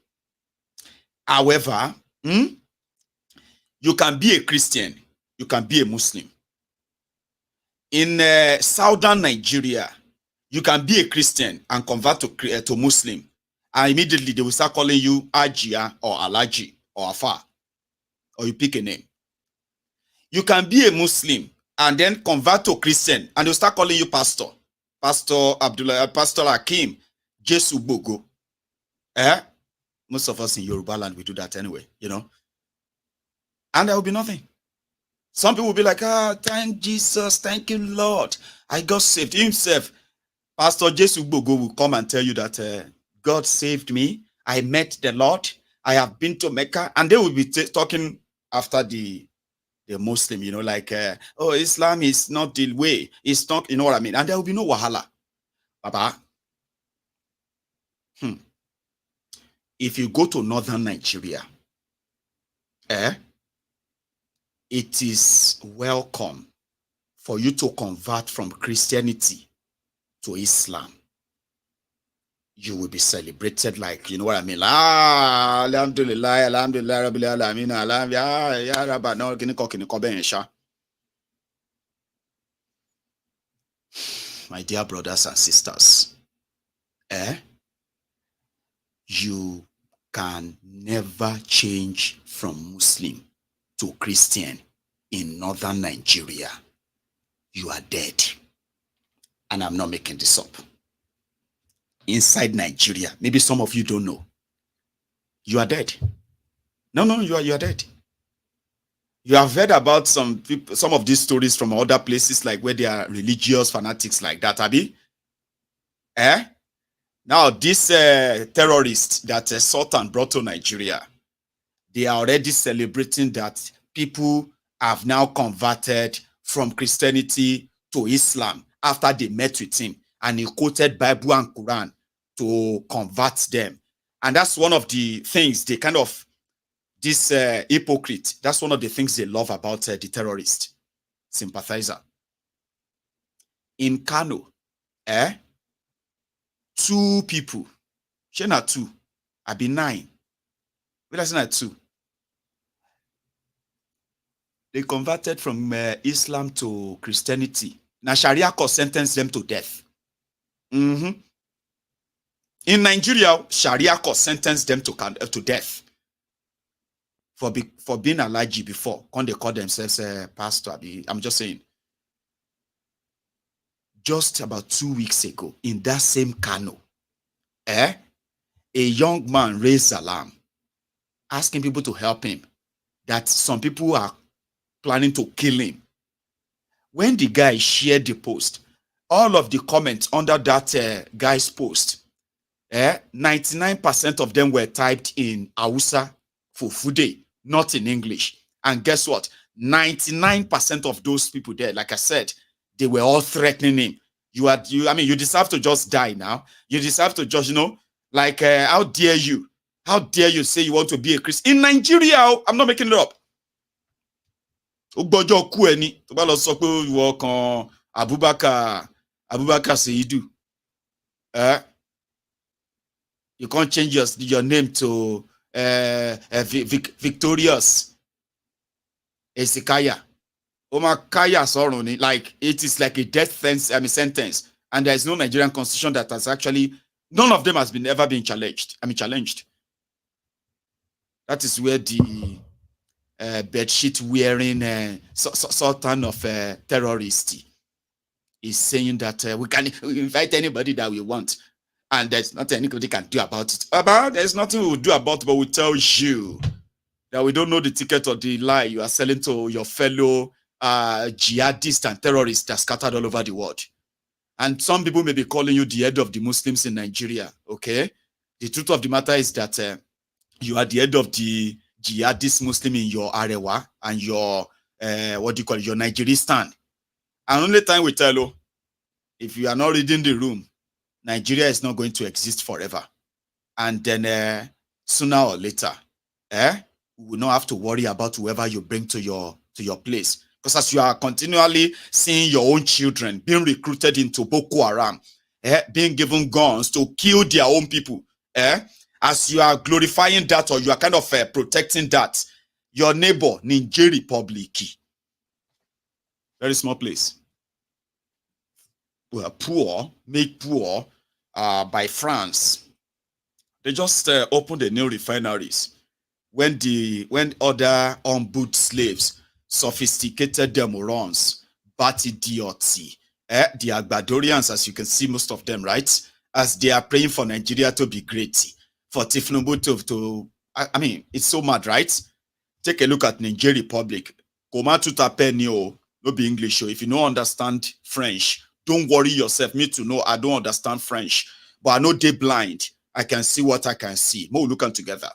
However, you can be a Christian. You can be a Muslim. In southern Nigeria, you can be a Christian and convert to Muslim. And immediately they will start calling you Ajia or Alaji or Afa. Or you pick a name. You can be a Muslim and then convert to Christian and they'll start calling you Pastor. Pastor Abdullah, Pastor Hakim, Jesu Bogo. Most of us in Yoruba land, we do that anyway, And there will be nothing. Some people will be like, thank Jesus, thank you, Lord. I got saved. Himself, Pastor Jesu Bogo will come and tell you that God saved me. I met the Lord. I have been to Mecca. And they will be talking after the Muslim, Islam is not the way. It's not, you know what I mean? And there will be no wahala. Baba. If you go to northern Nigeria, it is welcome for you to convert from Christianity to Islam. You will be celebrated like, you know what I mean? Alhamdulillah, alhamdulillah, rabbil alamin, ya rabba, no, my dear brothers and sisters, you can never change from Muslim to Christian in northern Nigeria. you are dead. And I'm not making this up. Inside Nigeria, maybe some of you don't know, you are dead. No, you are dead. You have heard about some people, some of these stories from other places, like where they are religious fanatics like that, Abi. Now, this terrorist that Sultan brought to Nigeria, they are already celebrating that people have now converted from Christianity to Islam after they met with him, and he quoted Bible and Quran to convert them. And that's one of the things they kind of, this hypocrite, that's one of the things they love about the terrorist sympathizer. In Kano, 2 people, Shena 2, I be 9. Wait, that's not 2. They converted from Islam to Christianity. Now Sharia court sentenced them to death. In Nigeria, Sharia court sentenced them to death for being alleged before. When they call themselves pastor, I'm just saying. Just about 2 weeks ago, in that same Kano, a young man raised alarm, asking people to help him, that some people are planning to kill him. When the guy shared the post, all of the comments under that guy's post, 99% of them were typed in Hausa for Fude, not in English. And guess what? 99% of those people there, like I said, they were all threatening him. You deserve to just die now. You deserve to just, like, how dare you? How dare you say you want to be a Christian? In Nigeria, I'm not making it up. Abubakar Seidu. You can't change your name to Victorious Esikaya. Omakaya Soroni, like it is like a death sentence, and there is no Nigerian constitution that has actually, none of them has ever been challenged. Challenged. That is where the bedsheet wearing sultan of terrorist is saying that we can invite anybody that we want, and there's nothing anybody can do about it. There's nothing we will do about it, but we tell you that we don't know the ticket or the lie you are selling to your fellow jihadists and terrorists that are scattered all over the world. And some people may be calling you the head of the Muslims in Nigeria, okay? The truth of the matter is that you are the head of the jihadist Muslim in your Arewa and your, your Nigeristan. And only time we tell you, if you are not reading the room, Nigeria is not going to exist forever. And then sooner or later, we will not have to worry about whoever you bring to your place. Because as you are continually seeing your own children being recruited into Boko Haram, being given guns to kill their own people, as you are glorifying that, or you are kind of protecting that, your neighbor, Niger Republic, very small place, were poor, made poor by France. They just opened the new refineries when other on-boot slaves, sophisticated demorons, Bati Dioti, the Agbadorians, as you can see, most of them, right? As they are praying for Nigeria to be great, for Tinubu to it's so mad, right? Take a look at Niger Republic. Koma tutape no be English. If you don't understand French, don't worry yourself. Me to know I don't understand French, but I know they blind. I can see what I can see. More looking together.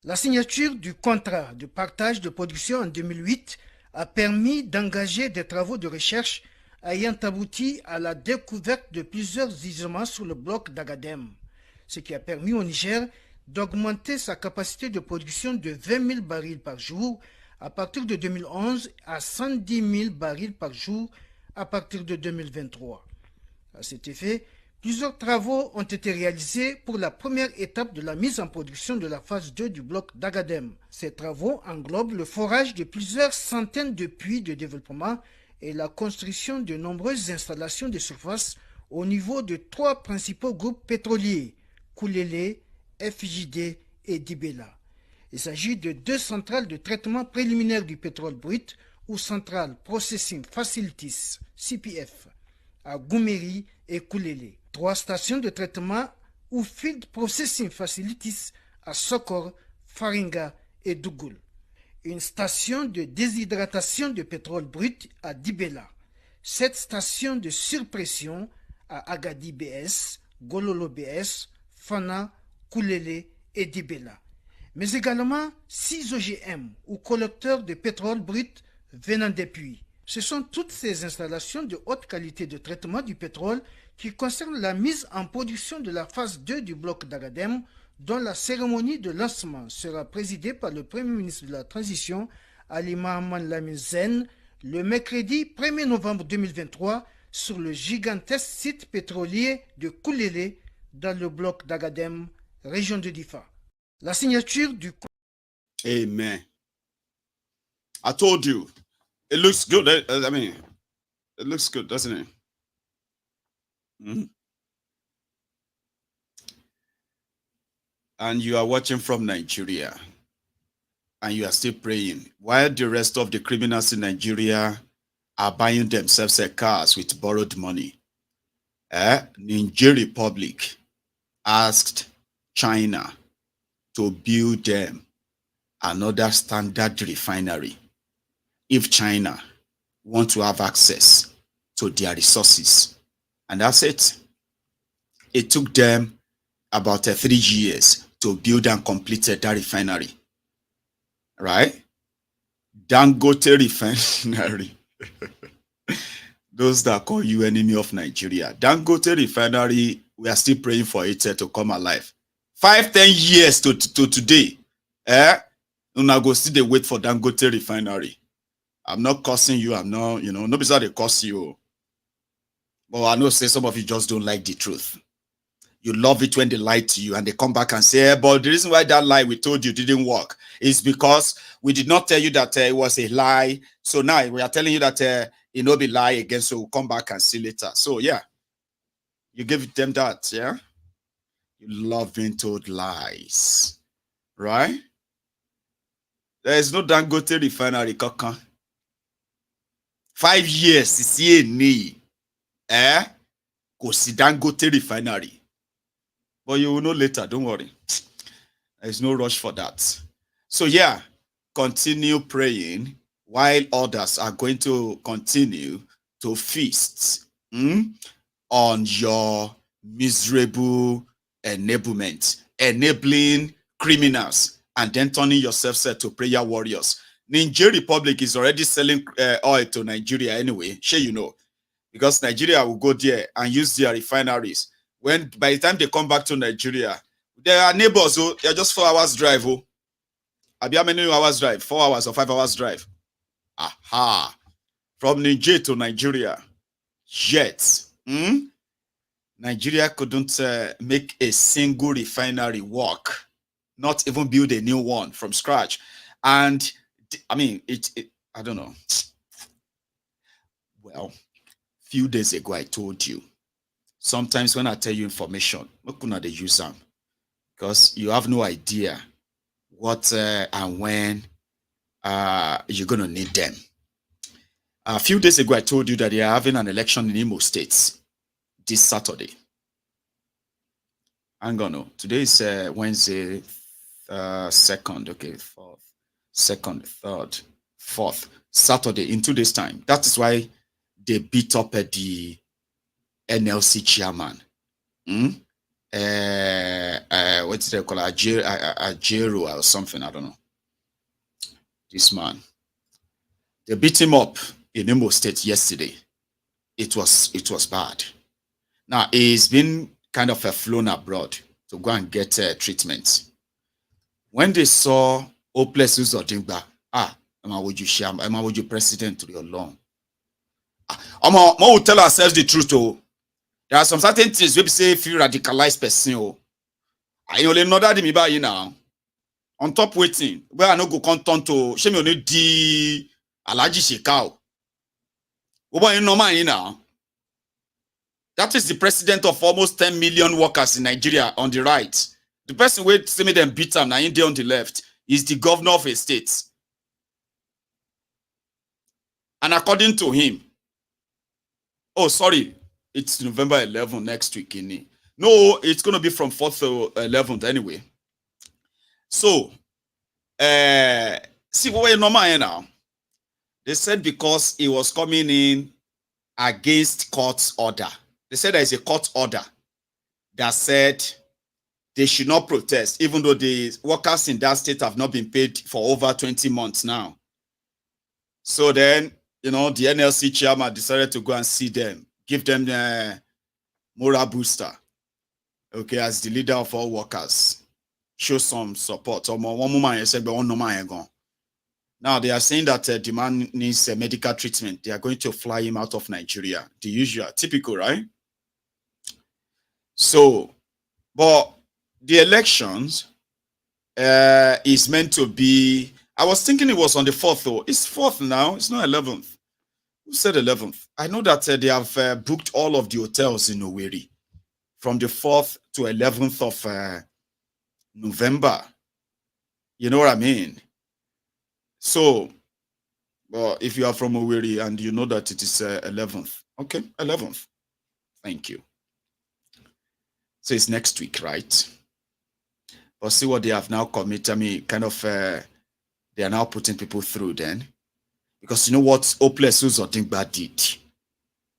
La signature du contrat de partage de production en 2008 a permis d'engager des travaux de recherche ayant abouti à la découverte de plusieurs gisements sur le bloc d'Agadem, ce qui a permis au Niger d'augmenter sa capacité de production de 20 000 barils par jour à partir de 2011 à 110 000 barils par jour à partir de 2023. À cet effet, plusieurs travaux ont été réalisés pour la première étape de la mise en production de la phase 2 du bloc d'Agadem. Ces travaux englobent le forage de plusieurs centaines de puits de développement et la construction de nombreuses installations de surface au niveau de 3 principaux groupes pétroliers, Koulélé, FJD et Dibela. Il s'agit de 2 centrales de traitement préliminaire du pétrole brut ou Central Processing Facilities, CPF, à Goumeri et Koulélé. 3 stations de traitement ou Field Processing Facilities à Sokor, Faringa et Dougoul. Une station de déshydratation de pétrole brut à Dibela. 7 stations de surpression à Agadi BS, Gololo BS, Fana, Koulélé et Dibela. Mais également 6 OGM ou collecteurs de pétrole brut venant des puits. Ce sont toutes ces installations de haute qualité de traitement du pétrole qui concernent la mise en production de la phase 2 du bloc d'Agadem, dont la cérémonie de lancement sera présidée par le Premier ministre de la Transition, Ali Mohamed Lamine Zen, le mercredi 1er novembre 2023 sur le gigantesque site pétrolier de Koulélé dans le bloc d'Agadem, région de Difa. La signature du... Amen. I told you, it looks good. I mean, it looks good, doesn't it? And you are watching from Nigeria, and you are still praying, while the rest of the criminals in Nigeria are buying themselves cars with borrowed money. Niger Republic asked China to build them another standard refinery if China want to have access to their resources. And that's it. It took them about 3 years to build and complete that refinery. Right? Dangote refinery. Those that call you enemy of Nigeria. Dangote refinery, we are still praying for it to come alive. 5-10 years to today. Una go still they wait for Dangote refinery. I'm not cursing you. I'm not, nobody's how they curse you. But I know say some of you just don't like the truth. You love it when they lie to you and they come back and say, but the reason why that lie we told you didn't work is because we did not tell you that it was a lie. So now we are telling you that it no be lie again. So we'll come back and see later. So yeah, you give them that. Yeah. You love being told lies. Right? There is no Dangote refinery, kaka. 5 years is here ni. Go see Dangote refinery. But you will know later, don't worry. There's no rush for that. So yeah, continue praying while others are going to continue to feast on your miserable enablement, enabling criminals, and then turning yourself to prayer warriors. Niger Republic is already selling oil to Nigeria anyway, sure you know, because Nigeria will go there and use their refineries. When by the time they come back to Nigeria, there are neighbors who they're just 4 hours drive. Oh, how many hours drive? 4 hours or 5 hours drive? Aha! From Niger to Nigeria, yet Nigeria couldn't make a single refinery work, not even build a new one from scratch. And I mean, I don't know. Well, few days ago I told you. Sometimes when I tell you information, look at the use them because you have no idea what and when you're gonna need them. A few days ago, I told you that they are having an election in Imo State this Saturday. Hang on, no. Today is Wednesday, 2nd, okay, 4th, 2nd, 3rd, 4th, Saturday in 2 days' time. That is why they beat up at the NLC chairman. What's they call Ajero or something? I don't know. This man. They beat him up in Imo State yesterday. It was bad. Now he's been kind of flown abroad to go and get treatment. When they saw Hopeless Uzodimba, would you president to your long? We tell ourselves the truth. Oh. There are some certain things we say if you radicalize person. I only know that me by you now. On top waiting, where I no go content to shame only di Alaji Shekau. What you know man now? That is the president of almost 10 million workers in Nigeria on the right. The person who say me them beat him now in there on the left is the governor of a state. And according to him, oh, sorry, it's November 11 next week. No, it's going to be from 4th to 11th anyway. So, see what we're normal now. They said because he was coming in against court order. They said there is a court order that said they should not protest, even though the workers in that state have not been paid for over 20 months now. So then, the NLC chairman decided to go and see them, give them the moral booster, okay, as the leader of all workers, show some support. Now they are saying that the man needs a medical treatment. They are going to fly him out of Nigeria. The usual, typical, right? So, but the elections is meant to be, I was thinking it was on the 4th though. It's 4th now, it's not 11th. Who said 11th? I know that they have booked all of the hotels in Owerri from the 4th to 11th of November. You know what I mean? So, well, if you are from Owerri and you know that it is 11th, okay, 11th. Thank you. So it's next week, right? But see what they have now committed. I mean, kind of, they are now putting people through then. Because you know what Hopeless or Dingba did?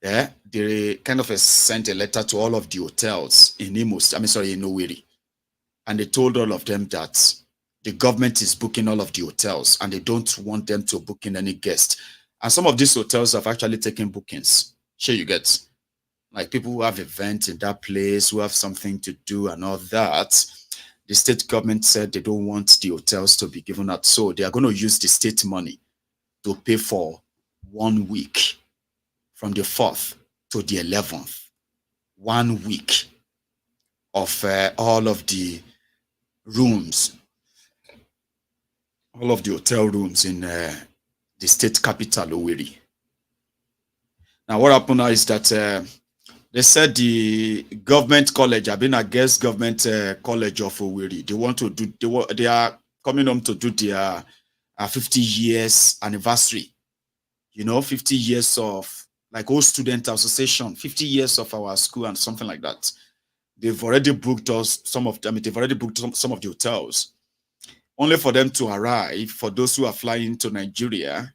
Yeah, they kind of sent a letter to all of the hotels in in Owerri. And they told all of them that the government is booking all of the hotels and they don't want them to book in any guests. And some of these hotels have actually taken bookings. Sure, you get like people who have events in that place, who have something to do and all that. The state government said they don't want the hotels to be given out. So they are going to use the state money to pay for 1 week from the 4th to the 11th. 1 week of all of the rooms, all of the hotel rooms in the state capital, Owerri. Now, what happened now is that they said the government college, I've been against government college of Owerri. They want to do, they are coming home to do their 50 years anniversary. 50 years of like old student association, 50 years of our school and something like that. They've already booked us some of them. They've already booked some of the hotels, only for them to arrive for those who are flying to Nigeria.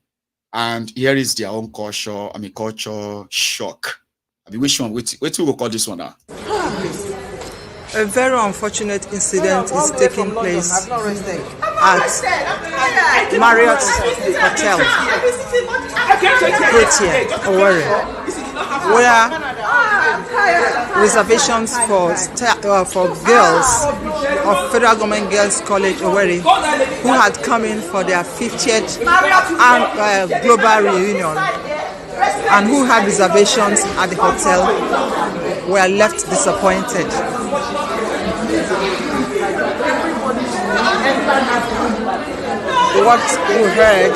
And here is their own culture shock. Which one? Wait, we will call this one now. A very unfortunate incident is taking place at Marriott Hotel, Protea, Owerri, where reservations for girls of Federal Government Girls College Owerri who had come in for their 50th global reunion and who had reservations at the hotel were left disappointed. What we heard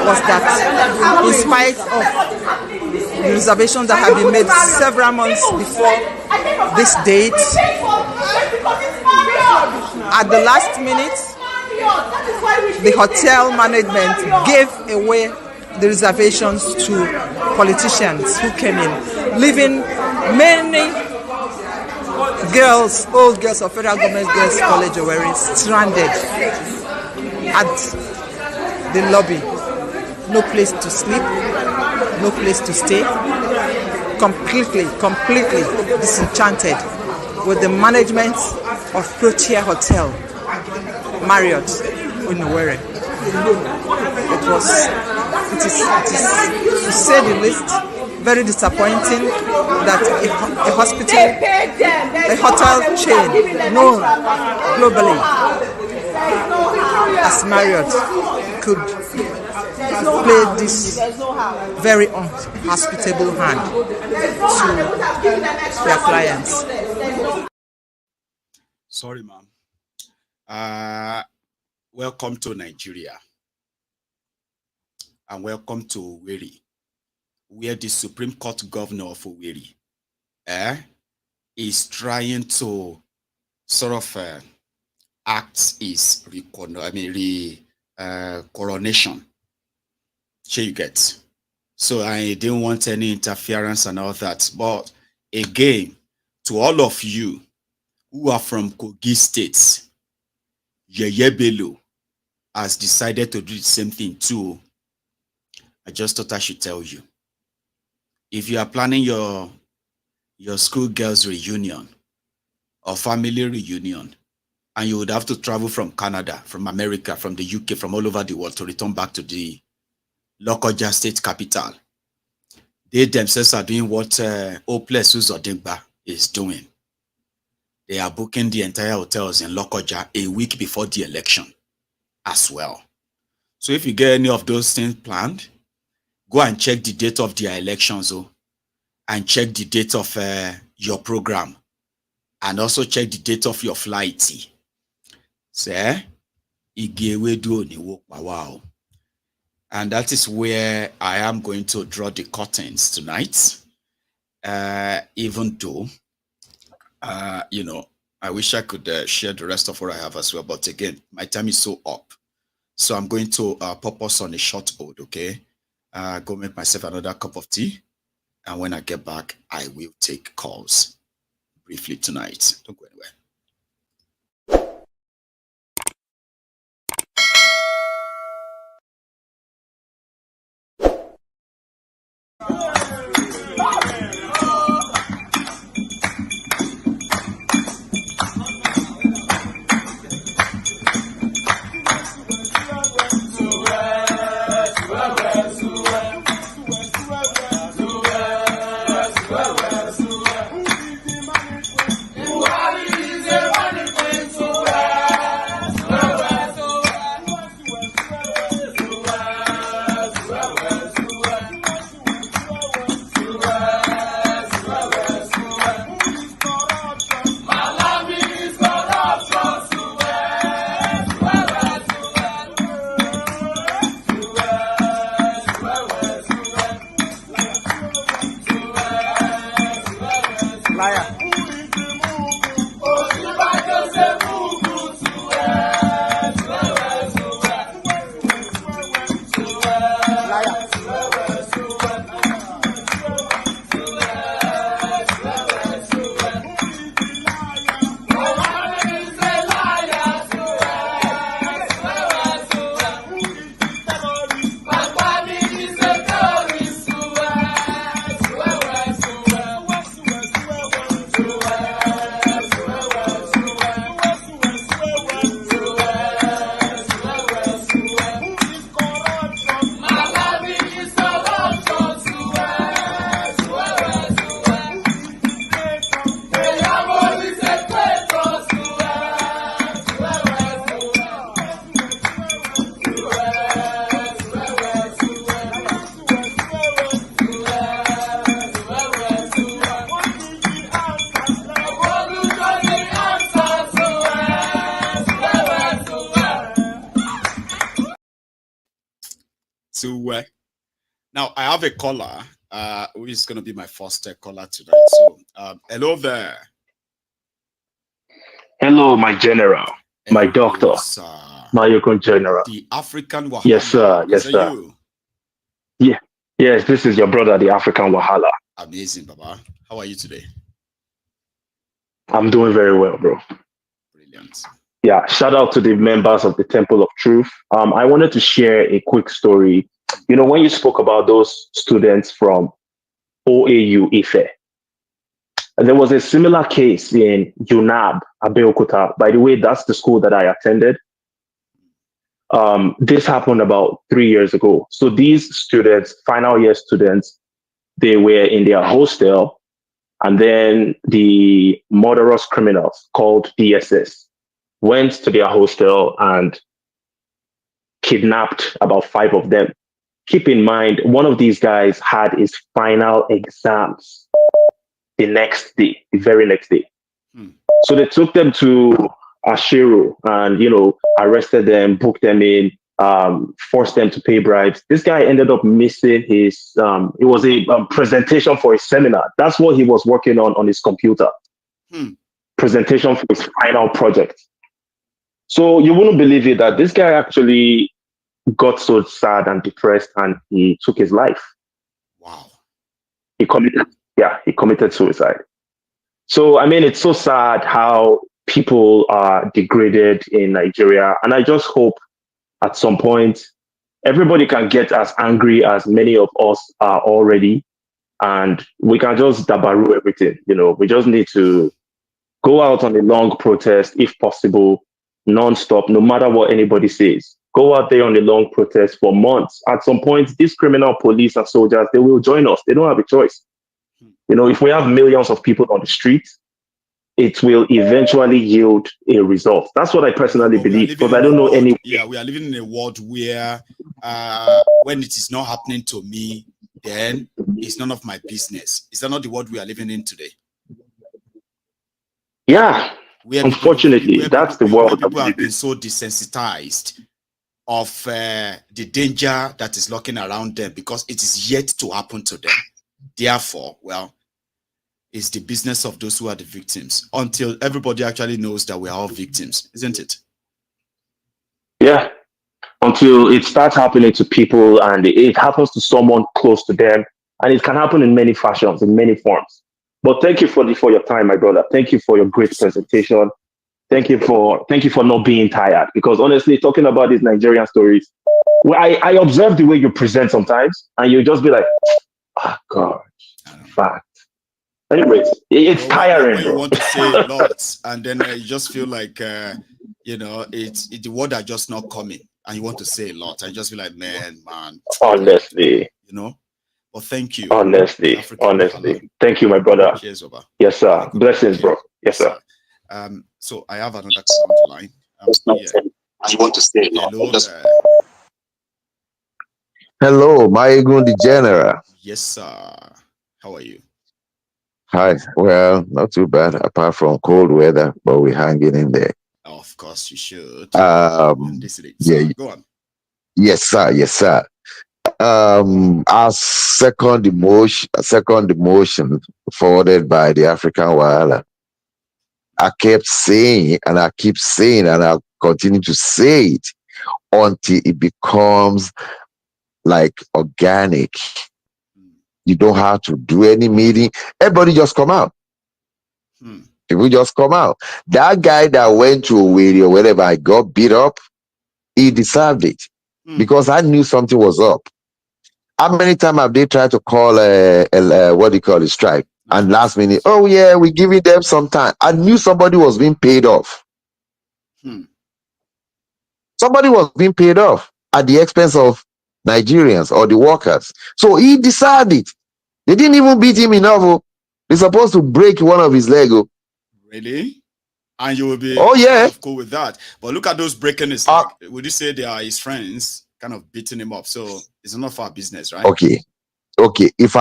was that in spite of the reservations that had been made several months before this date, at the last minute, the hotel management gave away the reservations to politicians who came in, leaving many girls, old girls of Federal Government Girls College Owerri, stranded at the lobby. No place to sleep, no place to stay, completely disenchanted with the management of Protea Hotel, Marriott in Owerri. It is, to say the least, very disappointing that a hotel chain known globally as Marriott could play this very unhospitable hand to their clients. Sorry, ma'am. Welcome to Nigeria. And welcome to Owerri, where the Supreme Court Governor of Owerri is trying to sort of act his coronation. Sure you get. So I didn't want any interference and all that. But again, to all of you who are from Kogi states, Yeye Bello has decided to do the same thing too. I just thought I should tell you. If you are planning your school girls reunion or family reunion, and you would have to travel from Canada, from America, from the UK, from all over the world to return back to the Lokoja state capital, they themselves are doing what Oples Uzodimba is doing. They are booking the entire hotels in Lokoja a week before the election as well. So if you get any of those things planned, go and check the date of their elections and check the date of your program, and also check the date of your flight. Say, wow. And that is where I am going to draw the curtains tonight. Even though, you know, I wish I could share the rest of what I have as well. But again, my time is so up. So I'm going to pop us on a short hold, okay? Go make myself another cup of tea. And when I get back, I will take calls briefly tonight. Don't go anywhere. Now I have a caller who is going to be my first caller tonight. So hello there. Hello, my general, my doctor, Maiyegun general. The African Wahala. Yes, sir. Yes, sir. You? Yeah. Yes, this is your brother, the African Wahala. Amazing, Baba. How are you today? I'm doing very well, bro. Brilliant. Yeah, shout out to the members of the Temple of Truth. I wanted to share a quick story. You know, when you spoke about those students from OAU Ife, there was a similar case in UNAB, Abeokuta. By the way, that's the school that I attended. This happened about 3 years ago. So these students, final year students, they were in their hostel, and then the murderous criminals called DSS went to their hostel and kidnapped about 5 of them. Keep in mind, one of these guys had his final exams the next day, the very next day. So they took them to Ashiru and, you know, arrested them, booked them in, forced them to pay bribes. This guy ended up missing his, it was a presentation for a seminar. That's what he was working on his computer. Presentation for his final project. So you wouldn't believe it that this guy actually got so sad and depressed, and he took his life. Wow. He committed suicide. So, I mean, it's so sad how people are degraded in Nigeria. And I just hope at some point, everybody can get as angry as many of us are already. And we can just dabaru everything. We just need to go out on a long protest, if possible, non-stop, no matter what anybody says. Go out there on a long protest for months. At some point, these criminal police and soldiers, they will join us. They don't have a choice. If we have millions of people on the street, it will eventually yield a result. That's what I personally believe, because I don't know any. Yeah, we are living in a world where when it is not happening to me, then it's none of my business. Is that not the world we are living in today? Yeah, unfortunately, that's the world. People have been so desensitized of the danger that is lurking around them because it is yet to happen to them. Therefore, well, it's the business of those who are the victims until everybody actually knows that we are all victims, isn't it? Yeah, until it starts happening to people and it happens to someone close to them, and it can happen in many fashions, in many forms. But thank you for your time, my brother. Thank you for your great presentation. Thank you for not being tired, because honestly, talking about these Nigerian stories, I observe the way you present sometimes, and you just be like, oh God, fact. Anyways, it's tiring. When you want to say a lot, and then you just feel like, it's the word are just not coming, and you want to say a lot. I just feel like, man. Honestly. Well, thank you. Honestly. Thank you, my brother. Cheers, Oba. Yes, sir. Blessings, bro. Yes, sir. So I have another call on the line. I want to say hello. Hello, Maiyegun the General. Yes, sir. How are you? Hi. Well, not too bad, apart from cold weather, but we're hanging in there. Oh, of course you should. Yeah. Go on. Yes, sir. Yes, sir. Our second emotion forwarded by the African Wahala. I kept saying, and I keep saying, and I'll continue to say it until it becomes like organic. You don't have to do any meeting. Everybody just come out. People just come out. That guy that went to Owerri or wherever I got beat up, he deserved it because I knew something was up. How many times have they tried to call what do you call it, strike? And last minute, oh yeah, we're giving them some time. I knew somebody was being paid off. Somebody was being paid off at the expense of Nigerians or the workers. So he decided. They didn't even beat him enough. They're supposed to break one of his legs. Really? And you will be cool with that. But look at those breaking his leg. Would you say they are his friends kind of beating him up? So it's none of our business, right? Okay. If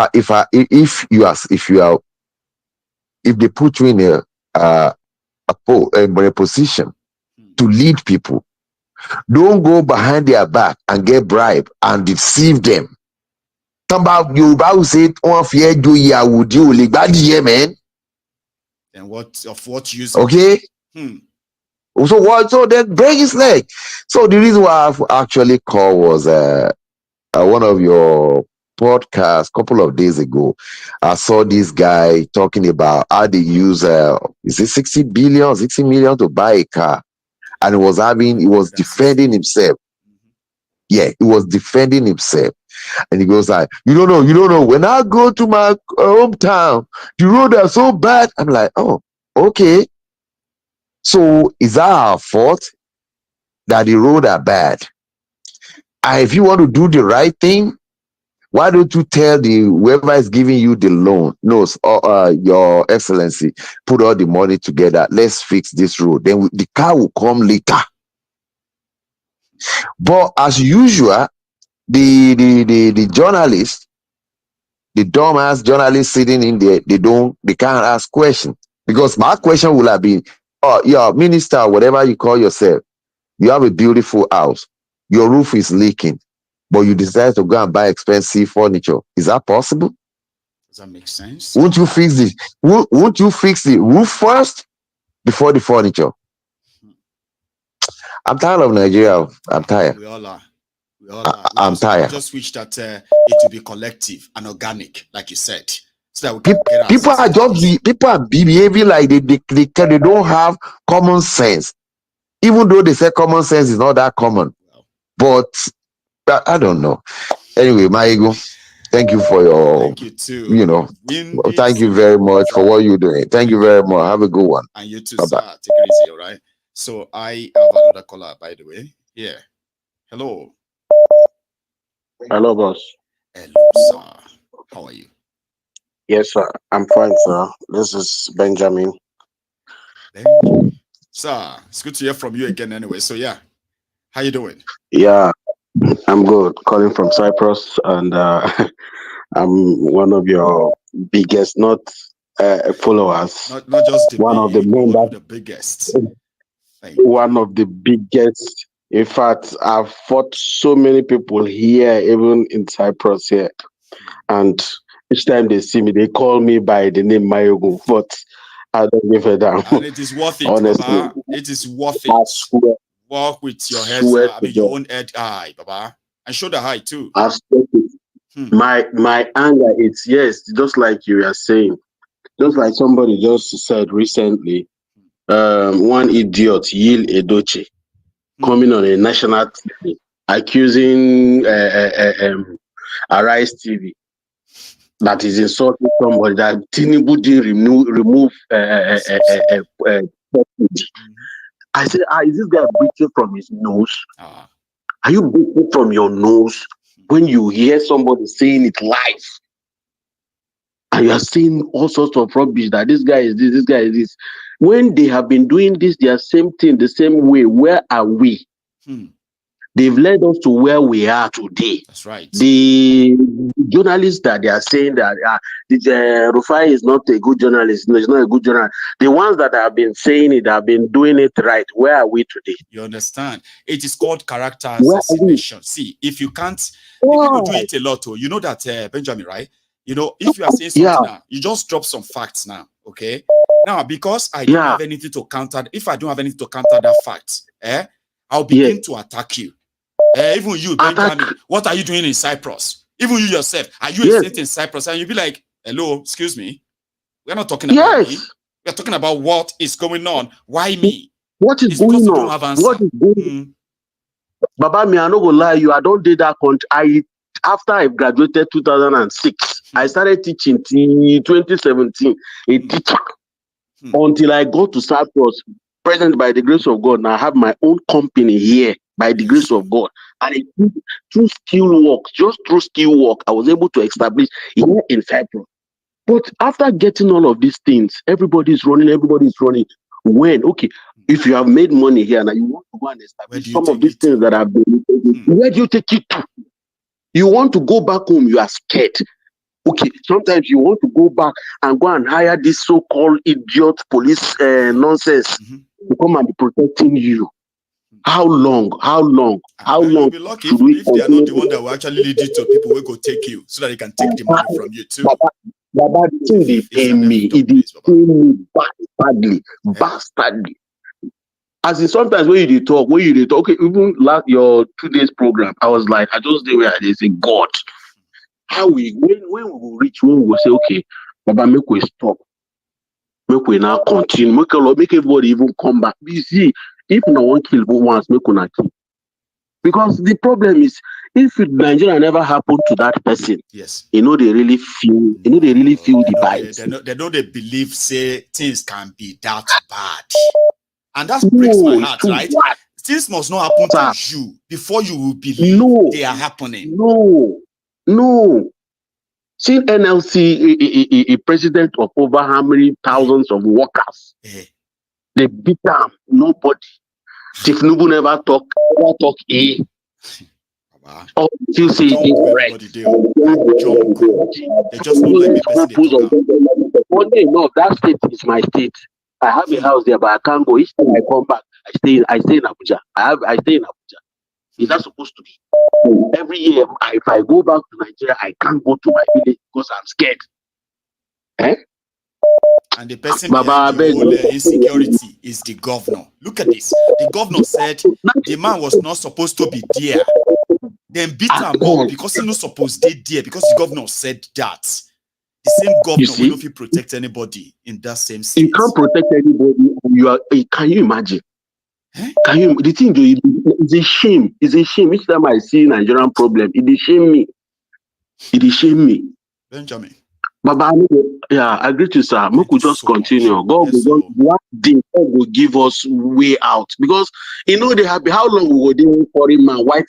they put you in a position to lead people, don't go behind their back and get bribed and deceive them. About Yoruba who said, "Oh, fear do ya would you man?" And what use? Okay. So what? So then break his leg. So the reason why I've actually called was one of your podcasts a couple of days ago. I saw this guy talking about how they use is it 60 million to buy a car, and he was defending himself. Yeah, he was defending himself. And he goes like, you don't know. When I go to my hometown, the roads are so bad. I'm like, oh, okay. So is that our fault that the roads are bad? And if you want to do the right thing, why don't you tell whoever is giving you the loan, Your Excellency, put all the money together. Let's fix this road. Then the car will come later. But as usual, the journalist, the dumbass journalist sitting in there, they can't ask questions. Because my question would have been, oh, yeah, minister, whatever you call yourself, you have a beautiful house, your roof is leaking, but you decide to go and buy expensive furniture. Is that possible? Does that make sense? Won't you fix the roof first before the furniture? I'm tired of Nigeria. I'm tired. We all are. I'm tired. I just wish that it would be collective and organic, like you said, so that we can get people are just people are behaving like they don't have common sense, even though they say common sense is not that common. But I don't know. Anyway, Maiyegun, thank you for your. Thank you too. Thank you very much for what you're doing. Thank you very much. Have a good one. And you too, sir. Take it easy, all right? So I have another caller, by the way. Yeah. Hello. Hello, boss. Hello, sir. How are you? Yes, sir. I'm fine, sir. This is Benjamin. Sir, it's good to hear from you again anyway. So yeah, how you doing? Yeah, I'm good. Calling from Cyprus, and I'm one of your biggest, not followers. Not just one of the biggest. One of the biggest. In fact, I've fought so many people here, even in Cyprus here, and each time they see me, they call me by the name Maiyegun, but I don't give a damn. And it is worth it, honestly. Baba. It is worth it. Walk with your head, your own head high, Baba, and show the high too. I swear it. My anger, it's just like you are saying, just like somebody just said recently. One idiot, Yil Edochie, coming on a national TV, accusing Arise TV that is insulting somebody, that Tinubu didn't remove I said, is this guy breathing from his nose? Are you breathing from your nose when you hear somebody saying it live? And you are saying all sorts of rubbish that this guy is this guy is this. When they have been doing this, their same thing, the same way, where are we? They've led us to where we are today. That's right. The journalists that they are saying that Rufai is not a good journalist, no, he's not a good journalist. The ones that have been saying it, have been doing it right. Where are we today? You understand? It is called character assassination. See, if you can't, people do it a lot. You know that, Benjamin, right? You know, if you are saying something now, you just drop some facts now, okay? Now, because I don't have anything to counter, if I don't have anything to counter that fact, I'll begin to attack you. Even you, Benjamin, what are you doing in Cyprus? Even you yourself, are you a saint in Cyprus? And you'll be like, hello, excuse me. We're not talking about me. We're talking about what is going on. Why me? What is going on? What is going on? Baba, me, I no go lie you. I don't do that country. After I graduated 2006, I started teaching in 2017, a teacher, until I got to Cyprus. Present by the grace of God, now I have my own company here by the grace of God. And through skill work, just through skill work, I was able to establish here in Cyprus. But after getting all of these things, everybody's running. When, if you have made money here and you want to go and establish some of these things that have been, where do you take it to? You want to go back home, you are scared. Sometimes you want to go back and go and hire this so-called idiot police nonsense to come and be protecting you. How long? You'll be lucky if they are not the one that will actually lead you to people who go take you, so that they can take the money from you too. Baba, they pay me. It pay me badly, bastardly. As in, sometimes when you talk, even last your 2 days program, I was like, I just did where they say, God, when we will reach, when we will say, okay, Baba, make we stop, make we now continue, make everybody even come back. You see, if no one kill once, make una kill. Because the problem is, if Nigeria never happened to that person, they really feel the vibes. They believe, say, things can be that bad. And that breaks my heart, right? Things must not happen to you before you will believe they are happening. No. See, NLC, a president of over how many thousands of workers, they beat them. Nobody. Tinubu never talk A. Or you say incorrect. They just don't let me one day, no, that state is my state. I have a house there, but I can't go. Each time I come back, I stay in Abuja. I stay in Abuja. Is that supposed to be? Every year, if I go back to Nigeria, I can't go to my village because I'm scared. And the person behind the whole insecurity is the governor. Look at this. The governor said the man was not supposed to be there. Then beat him up because he no supposed they there because the governor said that. The same governor will not protect anybody in that same state. You can't protect anybody. Can you imagine? Can you? The thing is a shame. It's a shame. Each time I see Nigerian problem, it is shame me. It is shame me. Benjamin. Baba, yeah, I agree to sir. We could just continue. God will one day God will give us way out because they happy. How long will they foreign man, white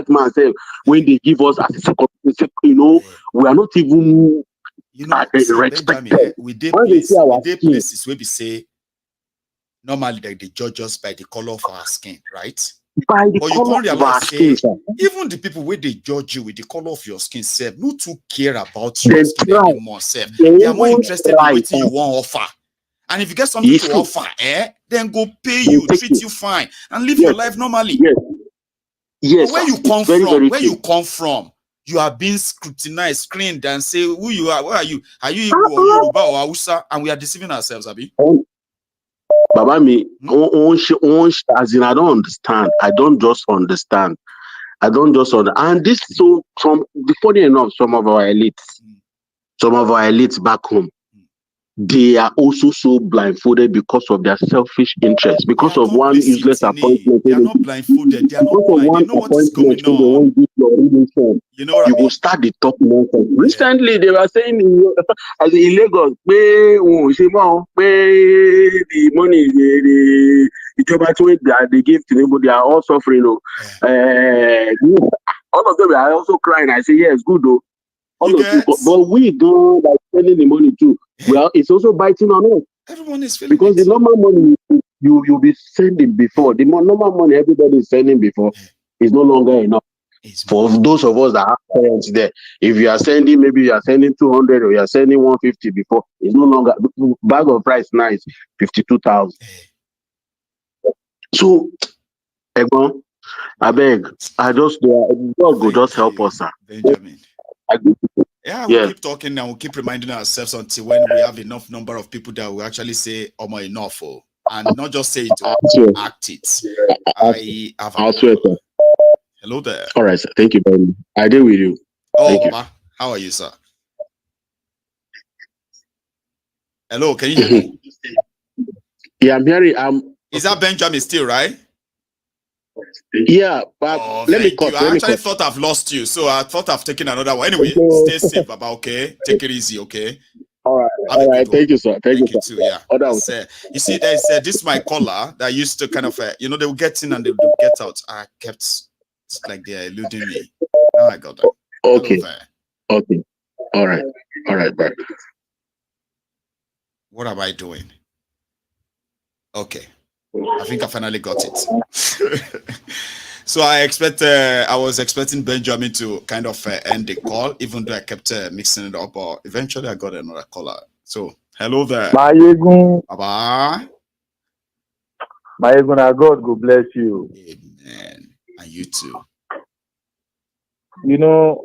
man say when they give us as a we are not even respected. Benjamin, we did places where we say normally they judge us by the color of our skin, right? By the color of our skin, even the people where they judge you with the color of your skin, self, no too care about your skin anymore, self. They are more interested in what you want offer. And if you get something to offer, then go pay you, treat you fine, and live your life normally. Yes. Where you come from, you come from, you are being scrutinized, screened, and say who you are, where are you? Are you Igbo or Yoruba or Hausa? And we are deceiving ourselves, Abi. Baba me, as in I don't understand. I don't just understand. And this so funny enough, some of our elites back home, they are also so blindfolded because of their selfish interests, because of one useless appointment. They are not blindfolded. They are not blind. They know what is going on. You will start the talk nonsense. Recently, they were saying as in Lagos, the money they give Tinubu, they are all suffering. All of them are also crying. I say, yes, good though. But we do by spending the money too. Well, it's also biting on us. Everyone is feeling because the normal money you'll be sending before, the normal money everybody is sending before is no longer enough. For those of us that have parents there, if you are sending, maybe you are sending 200 or you are sending 150 before, it's no longer. Bag of rice now is 52,000. So, Egon, I beg, God will just help us, sir. Benjamin. We'll keep talking and we'll keep reminding ourselves until when we have enough number of people that will actually say, enough, and not just say it, act it. I'll swear, sir. Hello there. All right, sir. Thank you very much. I agree with you. Thank you. How are you, sir? Hello, can you hear me? Yeah, I'm hearing. Is that Benjamin still, right? Yeah, but let me cut. I actually thought I've lost you, so I thought I've taken another one. Anyway, stay safe, Baba, okay? Take it easy, okay? All right. Thank you, sir. Thank you too, yeah. You see, there's this is my caller that used to kind of, they will get in and they will get out. I kept, it's like they're eluding me. Now I got that. Okay. All right, bye. What am I doing? Okay. I think I finally got it. So I was expecting Benjamin to kind of end the call, even though I kept mixing it up. But eventually, I got another caller. So hello there. Maiyegun. Baba. Maiyegun, God go bless you. Amen. And you too. You know,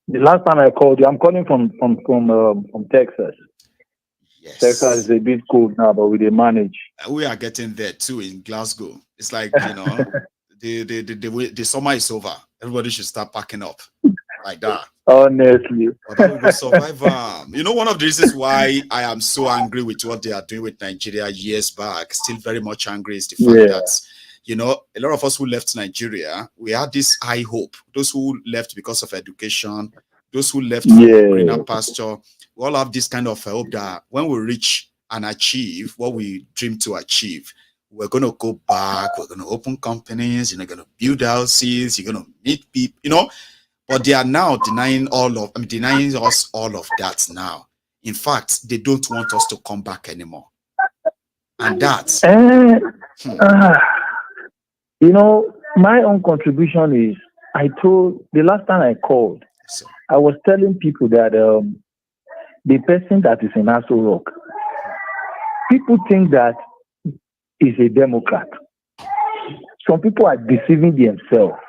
the last time I called you, I'm calling from Texas. Yes. Texas is a bit cold now, but we manage. We are getting there too in Glasgow. It's like, the summer is over. Everybody should start packing up like that. Honestly. But we will survive. One of the reasons why I am so angry with what they are doing with Nigeria years back, still very much angry, is the fact that, a lot of us who left Nigeria, we had this high hope. Those who left because of education, those who left for greener pasture, we all have this kind of hope that when we reach and achieve what we dream to achieve, we're going to go back, we're going to open companies, going to build houses, you're going to meet people, but they are now denying us all of that now. In fact, they don't want us to come back anymore. And that's... my own contribution is, the last time I called, I was telling people that the person that is in Aso Rock, people think that is a Democrat. Some people are deceiving themselves.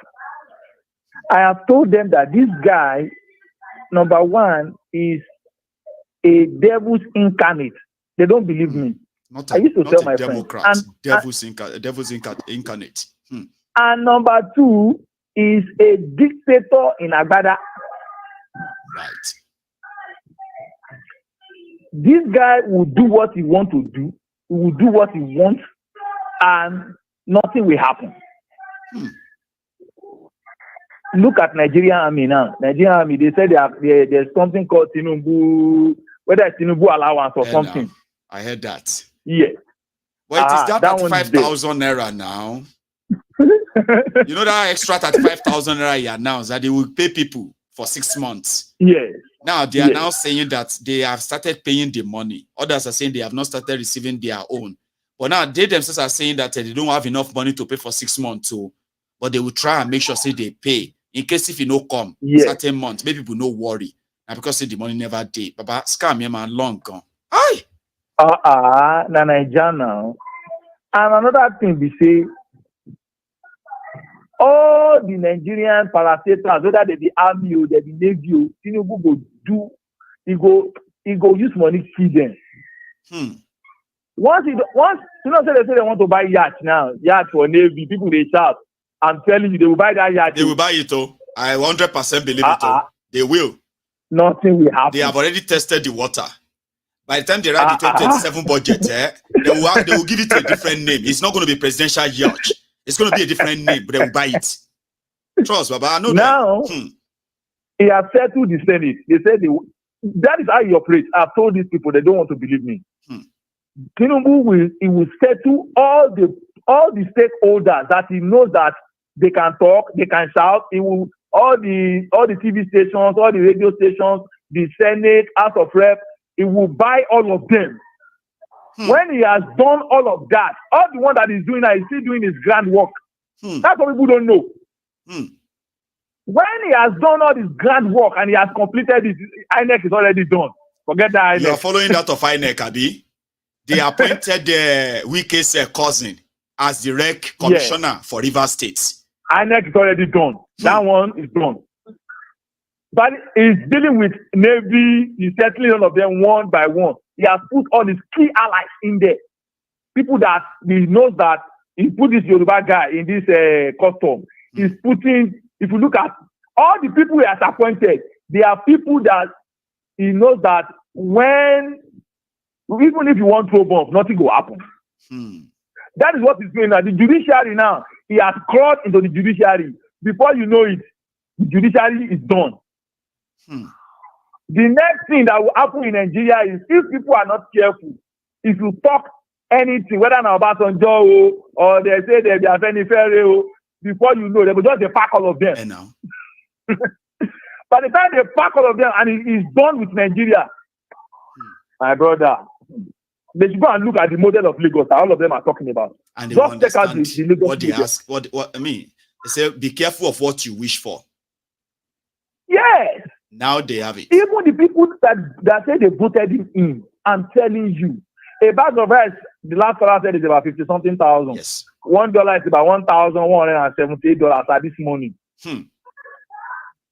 I have told them that this guy, number one, is a devil's incarnate. They don't believe me. I used to tell my Democrat, friends. Devil's incarnate. And number two, is a dictator in Agbada. Right. This guy will do what he wants to do. He will do what he wants, and nothing will happen. Look at Nigerian army now. Nigerian army, they said there's something called Tinubu, whether it's Tinubu allowance or something. Now, I heard that. Yeah. Well, it is that 35,000 naira now. You know that extra 35,000 naira he announced that they will pay people for 6 months. Yes. Now they are now saying that they have started paying the money. Others are saying they have not started receiving their own. But now they themselves are saying that they don't have enough money to pay for 6 months too. But they will try and make sure say they pay. In case if you no come certain months, maybe people no worry. And because say the money never did. Baba scam him and long gone. Aye. Na Nigeria now. And another thing we say, all the Nigerian parastatals, whether they be army or they be navy, Tinubu go do, he go use money to feed them. Once you know, say they want to buy yacht now, yacht for navy, people they shout. I'm telling you, they will buy that yacht. They will buy it, oh. I 100% believe it, oh. They will. Nothing will happen. They have already tested the water. By the time they write the 2027 budget, they will give it a different name. It's not going to be presidential yacht. It's going to be a different name, but they will buy it. Trust, Baba. I know now, that. He has settled the Senate. They said that is how he operates. I've told these people they don't want to believe me. Tinubu will settle all the stakeholders that he knows that they can talk, they can shout. He will all the TV stations, all the radio stations, the Senate, House of Rep. He will buy all of them. When he has done all of that, all the one that he's doing now, he's still doing his grand work. That's what people don't know. When he has done all this grand work and he has completed it, INEC is already done. Forget that INEC. You are following that of INEC, Abi? They appointed Wike's cousin as the rec commissioner for Rivers State. INEC is already done. That one is done. But he's dealing with Navy, he's settling all of them one by one. He has put all his key allies in there. People that he knows that he put this Yoruba guy in this custom. He's putting, if you look at all the people he has appointed, they are people that he knows that when, even if you want to bomb, nothing will happen. That is what he's doing now. The judiciary now, he has crawled into the judiciary. Before you know it, the judiciary is done. The next thing that will happen in Nigeria is if people are not careful, if you talk anything, whether now about Obasanjo or they say they are very fair, before you know, they will just pack all of them. By the time they pack all of them and it is done with Nigeria, my brother, they should go and look at the model of Lagos that all of them are talking about. And they just understand the Lagos what they ask. What I mean, they say, be careful of what you wish for. Yes. Now they have it. Even the people that say they voted him in, I'm telling you, a bag of rice, the last dollar said is about 50-something thousand. Yes. $1 is about $1,178 at this morning.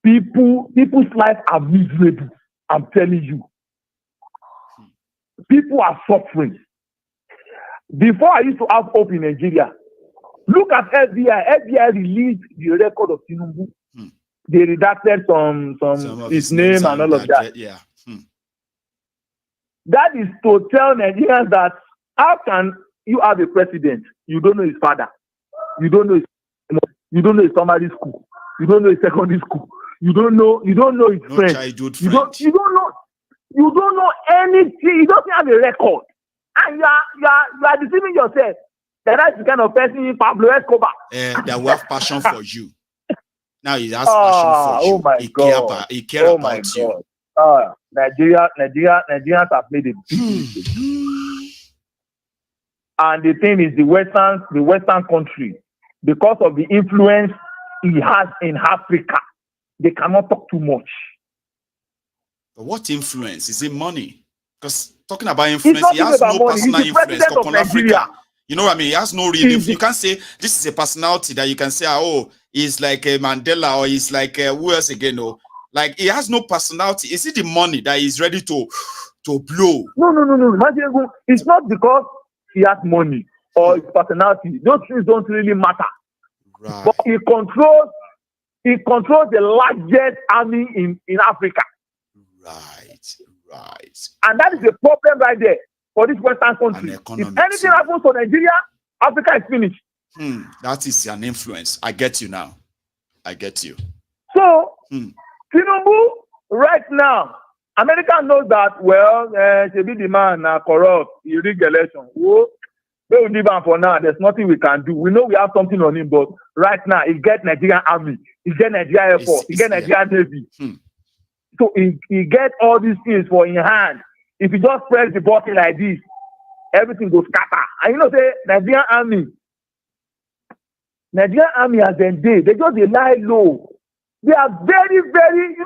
People's lives are miserable. I'm telling you. People are suffering. Before I used to have hope in Nigeria. Look at FBI. FBI released the record of Tinubu. They redacted some of his name and all of that. Yeah. That is to tell Nigerians that how can you have a president? You don't know his father. You don't know his primary school. You don't know his secondary school. You don't know his friends. You don't know anything. You don't have a record. And you are deceiving yourself. That's the kind of person Pablo Escobar. That will have passion for you. Now he has passion for you. Oh my God. He cares about you. Nigerians have made a big mistake. And the thing is, the Western country, because of the influence he has in Africa, they cannot talk too much. But what influence? Is it money? Because talking about influence, he has no money. personal influence upon Africa. You know what I mean? He has no real influence. You can't say this is a personality that you can say, he's like a Mandela or he's like who else again? Or like he has no personality. Is it the money that he's ready to blow? No. It's not because he has money or his personality. Those things don't really matter. Right. But he controls He controls the largest army in Africa. Right. And that is the problem right there for this Western country. If anything happens to Nigeria, Africa is finished. That is an influence. I get you now. I get you. So, Tinubu, right now, America knows that, well, should be the man corrupt, he rigged election. Whoa, they will leave him for now. There's nothing we can do. We know we have something on him, but right now, he get Nigerian Army, he get Nigerian Air Force, he get Nigerian Navy. So he get all these things for in hand. If you just press the button like this, everything goes scatter. And you know, say Nigerian Army as they just lie low. They are very, very,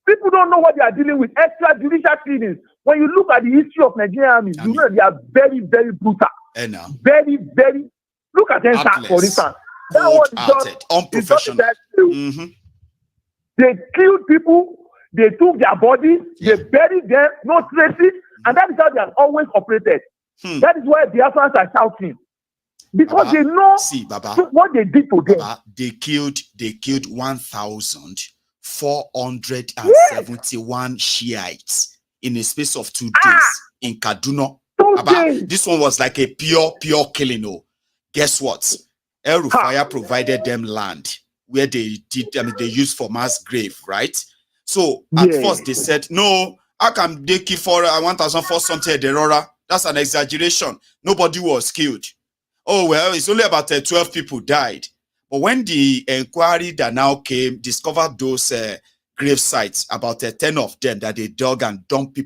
people don't know what they are dealing with. Extrajudicial killings. When you look at the history of Nigerian Army, you know they are very, very brutal. Very, very. Look at N5b, for instance. That one is just unprofessional. They killed people. They took their bodies. They buried them. No traces. And that is how they have always operated. That is why the Afghans are shouting. Because Baba, they know what they did to them. Baba, they killed 1,471 Shiites in a space of 2 days in Kaduna. Baba, this one was like a pure killing. Oh, guess what? El Rufaya provided them land where they used for mass grave, right? So at first they said, no, how can they kill for 1,004 something at Derora? That's an exaggeration. Nobody was killed. Oh, well, it's only about 12 people died. But when the inquiry that now came, discovered those grave sites, about 10 of them that they dug and dumped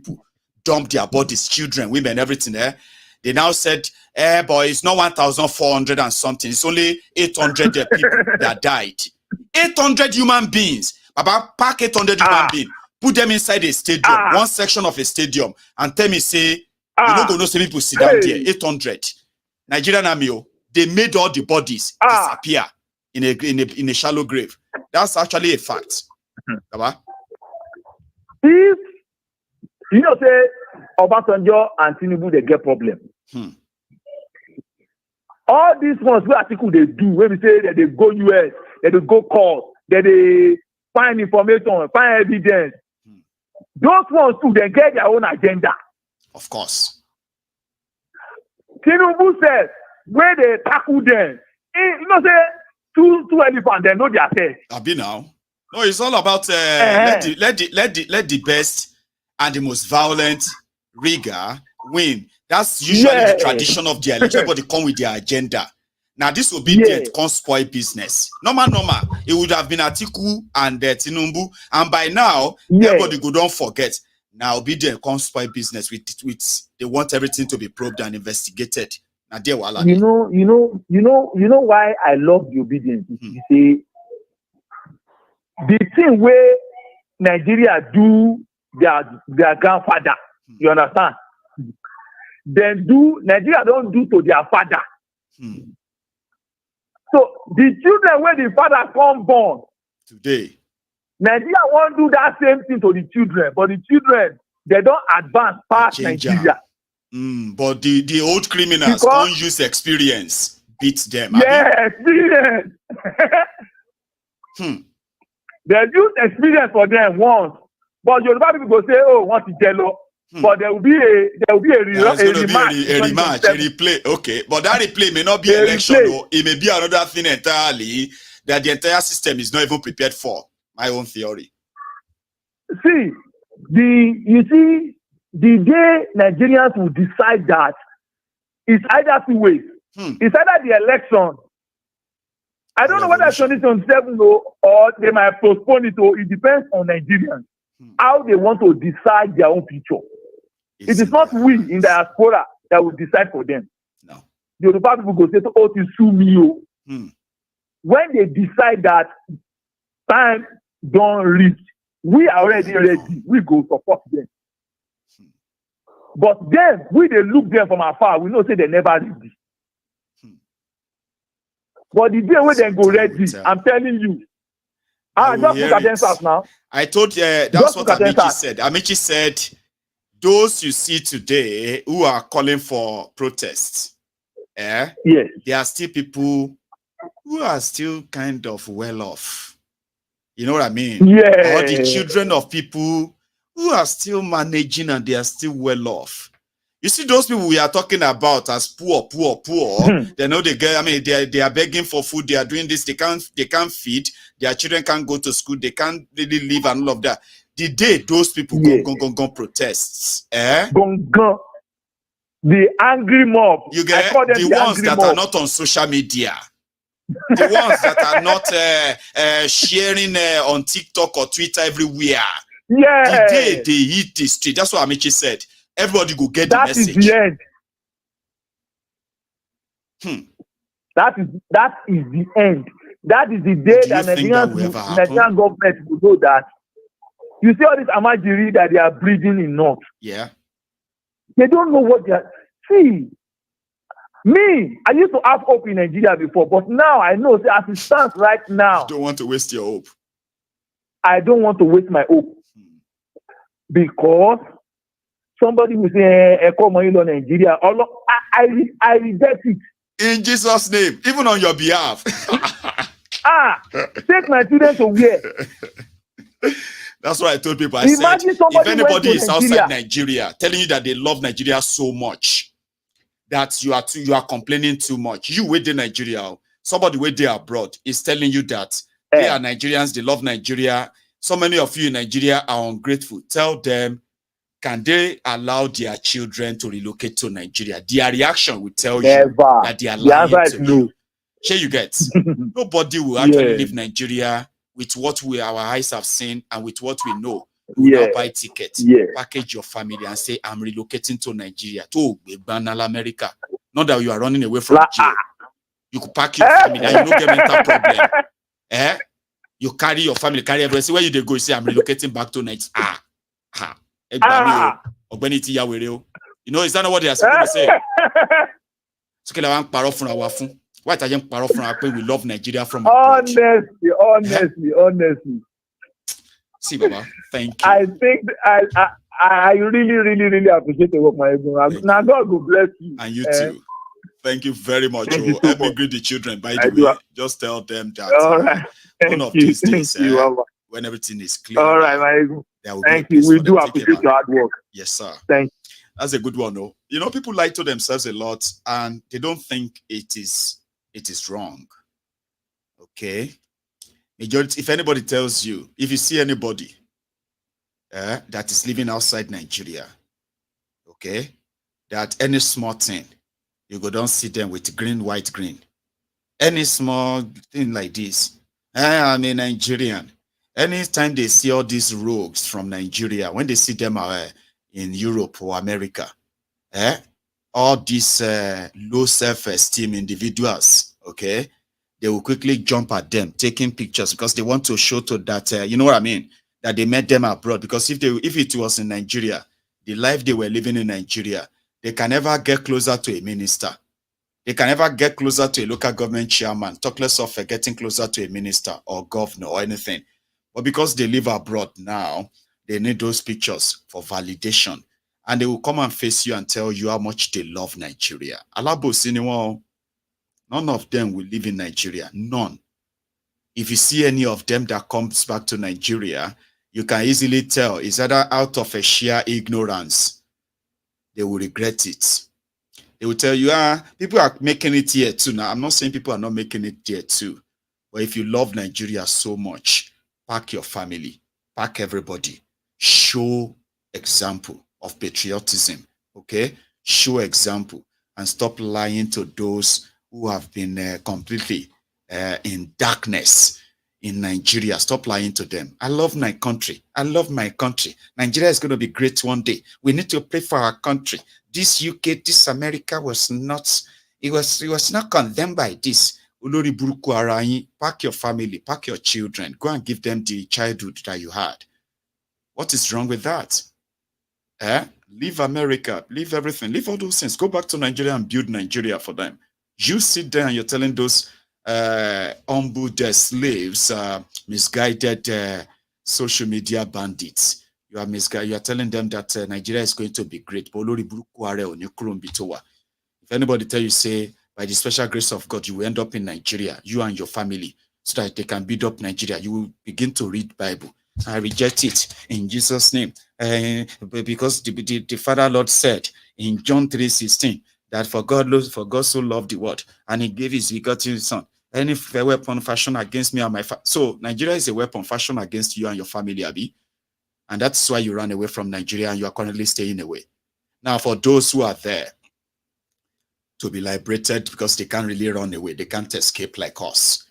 their bodies, children, women, everything there. They now said, but it's not 1,400 and something. It's only 800 people that died. 800 human beings. About pack 800 human beings. Put them inside a stadium, one section of a stadium, and tell me, say, you don't go no see people sit down there. 800. Nigerian Army, they made all the bodies disappear in a shallow grave. That's actually a fact. If say Obasanjo and Tinubu they get problem. All these ones where article they do, when we say that they go US, that they go court, that they find information, find evidence. Those ones too, they get their own agenda. Of course. Tinubu says where they tackle them, say two elephants, they know their face. Abi now. No, it's all about let the best and the most violent rigger win. That's usually the tradition of the election. Everybody come with their agenda. Now this will be the can't spoil business. Normal. It would have been Atiku and Tinubu, and by now everybody go don't forget. Now be there can't spoil business with they want everything to be probed and investigated. Now they you know why I love the obedience. You see, the thing where Nigeria do their grandfather, you understand? Then Nigeria don't do to their father. So the children where the father come born today, Nigeria won't do that same thing to the children, but the children they don't advance past Nigeria. But the old criminals don't use experience, beat them. Experience. They use experience for them once, but Yoruba people go say, "Oh, want to jello." But there will be a rematch, a replay. Okay, but that replay may not be election, or it may be another thing entirely that the entire system is not even prepared for. My own theory. See, the day Nigerians will decide that it's either two ways. It's either the election. I don't know whether it's 2027 or they might postpone it. It depends on Nigerians how they want to decide their own future. It is not we in the diaspora that will decide for them. No. The Yoruba people go say, "Oh, to sue me." When they decide that time don't reach, we are already ready. We go support them. But then we they look them from afar. We know say they never ready. But the day when they go ready, I'm telling you. Just look at themselves now. I told you that's what Amici said. Amici said, those you see today who are calling for protests, yes, there are still people who are still kind of well off. You know what I mean? Yeah. Or the children of people who are still managing and they are still well off. You see those people we are talking about as poor. They know they get. I mean, they are begging for food. They are doing this. They can't feed. Their children can't go to school. They can't really live and all of that. The day those people go protests, the angry mob. You get the ones that are not on social media. The ones that are not sharing on TikTok or Twitter everywhere. Yeah. The day they hit the street. That's what Amici said. Everybody go get the message. That is the end. That is the end. That is the day that Nigerian government will know that. You see all this Amajiri that they are breeding in North. Yeah. They don't know what they are. See, me, I used to have hope in Nigeria before, but now I know, see, as it stands right now. You don't want to waste your hope. I don't want to waste my hope. Because somebody will say, come on, Nigeria. I reject it. In Jesus' name, even on your behalf. Take my children to where? That's what I told people. I said, if anybody is outside Nigeria telling you that they love Nigeria so much, that you are complaining too much. You wait in Nigeria, somebody wait there abroad is telling you that they are Nigerians, they love Nigeria. So many of you in Nigeria are ungrateful. Tell them, can they allow their children to relocate to Nigeria? Their reaction will tell you that they are lying to you. Sure you get. Nobody will actually leave Nigeria with what our eyes have seen and with what we know. You now buy tickets, package your family and say, I'm relocating to Nigeria, to America. Not that you are running away from jail. You could pack your family and you don't get mental problem. You carry your family, carry everyone. See where you they go, you say, I'm relocating back to Nigeria. You know, is that not what they are supposed to say? Why are you we love Nigeria from abroad? Honestly. See, Baba, thank you. I think I really appreciate the work, Maiyegun. Now God will bless you. And you too. Thank you very much. Help me greet the children. By the way, just tell them that one of these days, when everything is clear, all right, Maiyegun. Thank you. We do appreciate your hard work. Yes, sir. Thank you. That's a good one, though. You know, people lie to themselves a lot, and they don't think it is wrong. Okay. Majority, if anybody tells you, if you see anybody that is living outside Nigeria, okay, that any small thing, you go down see them with green, white, green. Any small thing like this, I'm a Nigerian. Anytime they see all these rogues from Nigeria, when they see them in Europe or America, all these low self-esteem individuals, okay, they will quickly jump at them, taking pictures because they want to show to that, you know what I mean, that they met them abroad. Because if it was in Nigeria, the life they were living in Nigeria, they can never get closer to a minister. They can never get closer to a local government chairman, talk less of getting closer to a minister or governor or anything. But because they live abroad now, they need those pictures for validation. And they will come and face you and tell you how much they love Nigeria. Alabos, anyone, none of them will live in Nigeria. None. If you see any of them that comes back to Nigeria, you can easily tell it's either out of a sheer ignorance. They will regret it. They will tell you, people are making it here too. Now, I'm not saying people are not making it here too. But if you love Nigeria so much, pack your family, pack everybody, show example of patriotism, okay? Show example and stop lying to those who have been completely in darkness in Nigeria. Stop lying to them. I love my country. I love my country. Nigeria is going to be great one day. We need to pray for our country. This UK, this America was not, it was not condemned by this. Ulori buruku arayin, pack your family, pack your children, go and give them the childhood that you had. What is wrong with that? Leave America, leave everything, leave all those things. Go back to Nigeria and build Nigeria for them. You sit there and you're telling those humbled slaves, misguided social media bandits. You are misguided. You are telling them that Nigeria is going to be great. If anybody tell you, say, by the special grace of God, you will end up in Nigeria, you and your family, so that they can build up Nigeria. You will begin to read Bible. I reject it in Jesus' name. Because the Father Lord said in John 3:16 that for God so loved the world, and he gave his begotten son. Any weapon fashioned against me and my so Nigeria is a weapon fashioned against you and your family, Abi. And that's why you ran away from Nigeria and you are currently staying away. Now, for those who are there to be liberated because they can't really run away, they can't escape like us,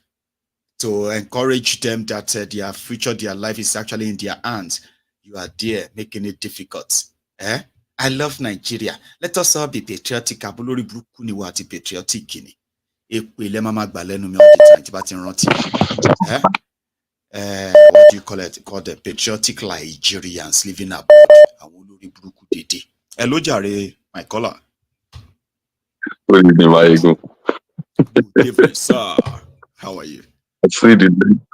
to encourage them that their future, their life is actually in their hands. You are there making it difficult. I love Nigeria. Let us all be patriotic. Abulori Brukuni wati patriotic kini. What do you call it? Called the patriotic Nigerians living abroad. Hello, Jare, my caller. Good evening, Maiyegun. Good evening, sir. How are you?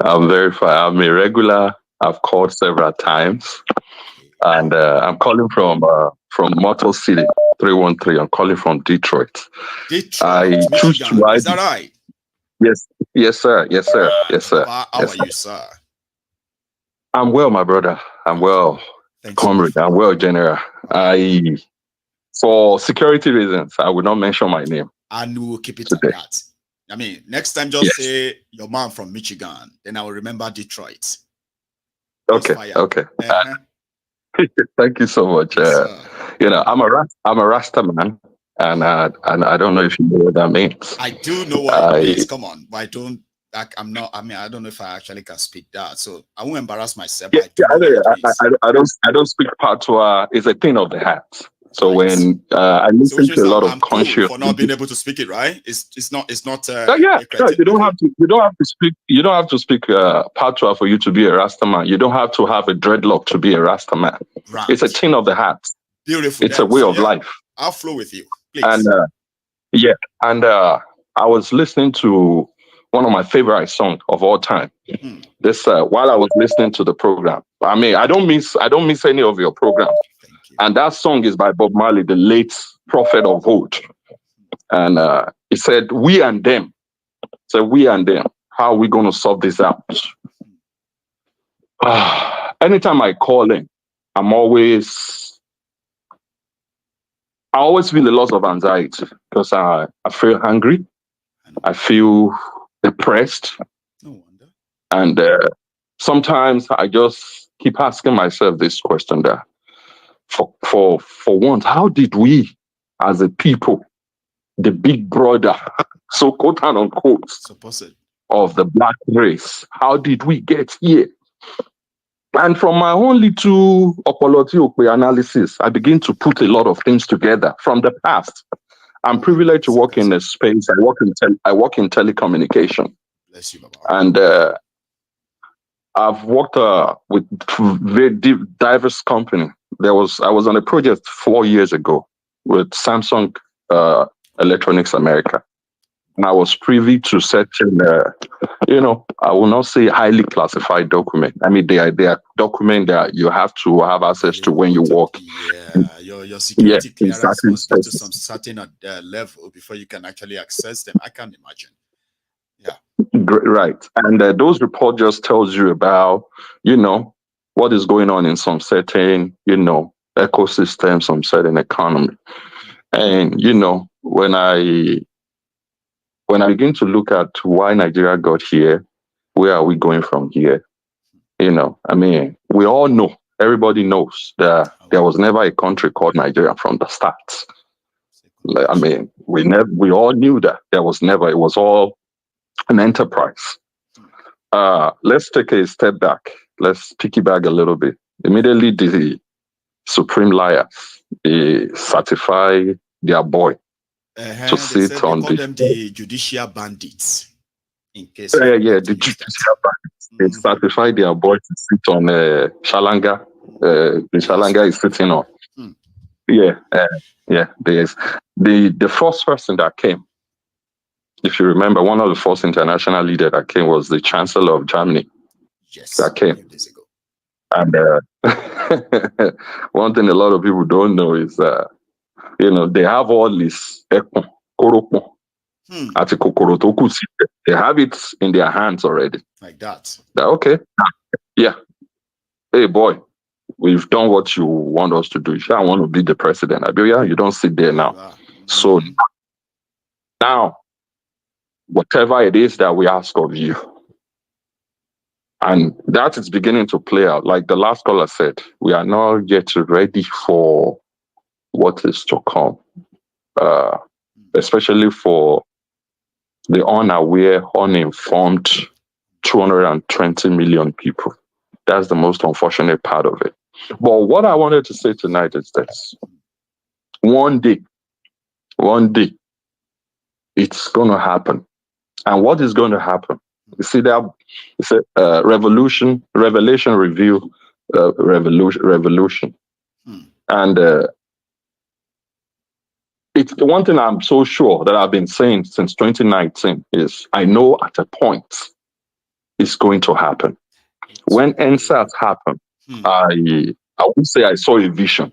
I'm very fine. I'm a regular. I've called several times, and I'm calling from Motor City 313. I'm calling from Detroit. I choose to Is that right? Yes, sir. How are you, sir? I'm well, my brother. I'm well, comrade. I'm well, General. For security reasons, I will not mention my name. And we will keep it today. At that. I mean, next time, just say your man from Michigan. Then I will remember Detroit. Okay. Thank you so much. I'm a Rasta man, and I don't know if you know what that means. I do know what it means. Come on, but I don't. I don't know if I actually can speak that, so I won't embarrass myself. I don't speak patois. It's a thing of the heart. So when I listen to a lot of conscious cool for not being able to speak it, right? It's not. You don't have to speak patois for you to be a Rasta man. You don't have to have a dreadlock to be a Rasta man. Right. It's a thing of the heart. Beautiful. It's a way of life. I'll flow with you, please. And I was listening to one of my favorite songs of all time. This while I was listening to the program. I mean, I don't miss any of your programs. And that song is by Bob Marley, the late prophet of old. And he said, we and them. So we and them. How are we going to solve this out? Anytime I call in, I always feel a lot of anxiety because I feel hungry. I feel depressed. No wonder. And sometimes I just keep asking myself this question there. For once, how did we as a people, the big brother, so quote and unquote, of the black race, how did we get here? And from my own little Opolotiope analysis, I begin to put a lot of things together from the past. I'm privileged to work in a space. I work in telecommunication. Bless you, Baba. And I've worked with very diverse companies. I was on a project 4 years ago with Samsung Electronics America. And I was privy to certain, I will not say highly classified document. I mean, they are document that you have to have access to when you work. Yeah, your security clearance must be to some certain level before you can actually access them. I can't imagine. Yeah. Right. And those reports just tells you about, what is going on in some certain, ecosystem, some certain economy. And, when I begin to look at why Nigeria got here, where are we going from here? We all know, everybody knows that there was never a country called Nigeria from the start. We all knew that there was never, it was all an enterprise. Let's take a step back. Let's piggyback a little bit. Immediately, the supreme liars, they certify their boy to sit on the judicial bandits. In case the judicial bandits. They certify their boy to sit on Shalanga. The Shalanga is sitting on. There's the first person that came. If you remember, one of the first international leaders that came was the Chancellor of Germany. Yes, that came. And one thing a lot of people don't know is, they have all this At Kokorotoku, they have it in their hands already. Like that. Okay. Yeah. Hey, boy, we've done what you want us to do. If I want to be the president, yeah, you don't sit there now. So now, whatever it is that we ask of you, and that is beginning to play out. Like the last caller said, we are not yet ready for what is to come, especially for the unaware, uninformed 220 million people. That's the most unfortunate part of it. But what I wanted to say tonight is this. One day, it's going to happen. And what is going to happen? You see that it's a revelation review, revolution. And it's the one thing I'm so sure that I've been saying since 2019 is I know at a point it's going to happen. When NSAS happened, I would say I saw a vision.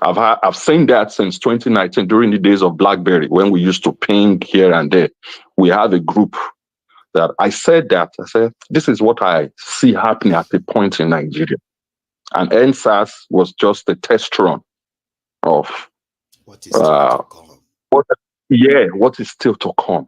I've seen that since 2019 during the days of BlackBerry when we used to ping here and there. We have a group that I said, this is what I see happening at the point in Nigeria. And NSAS was just a test run of what is still to come. What is still to come.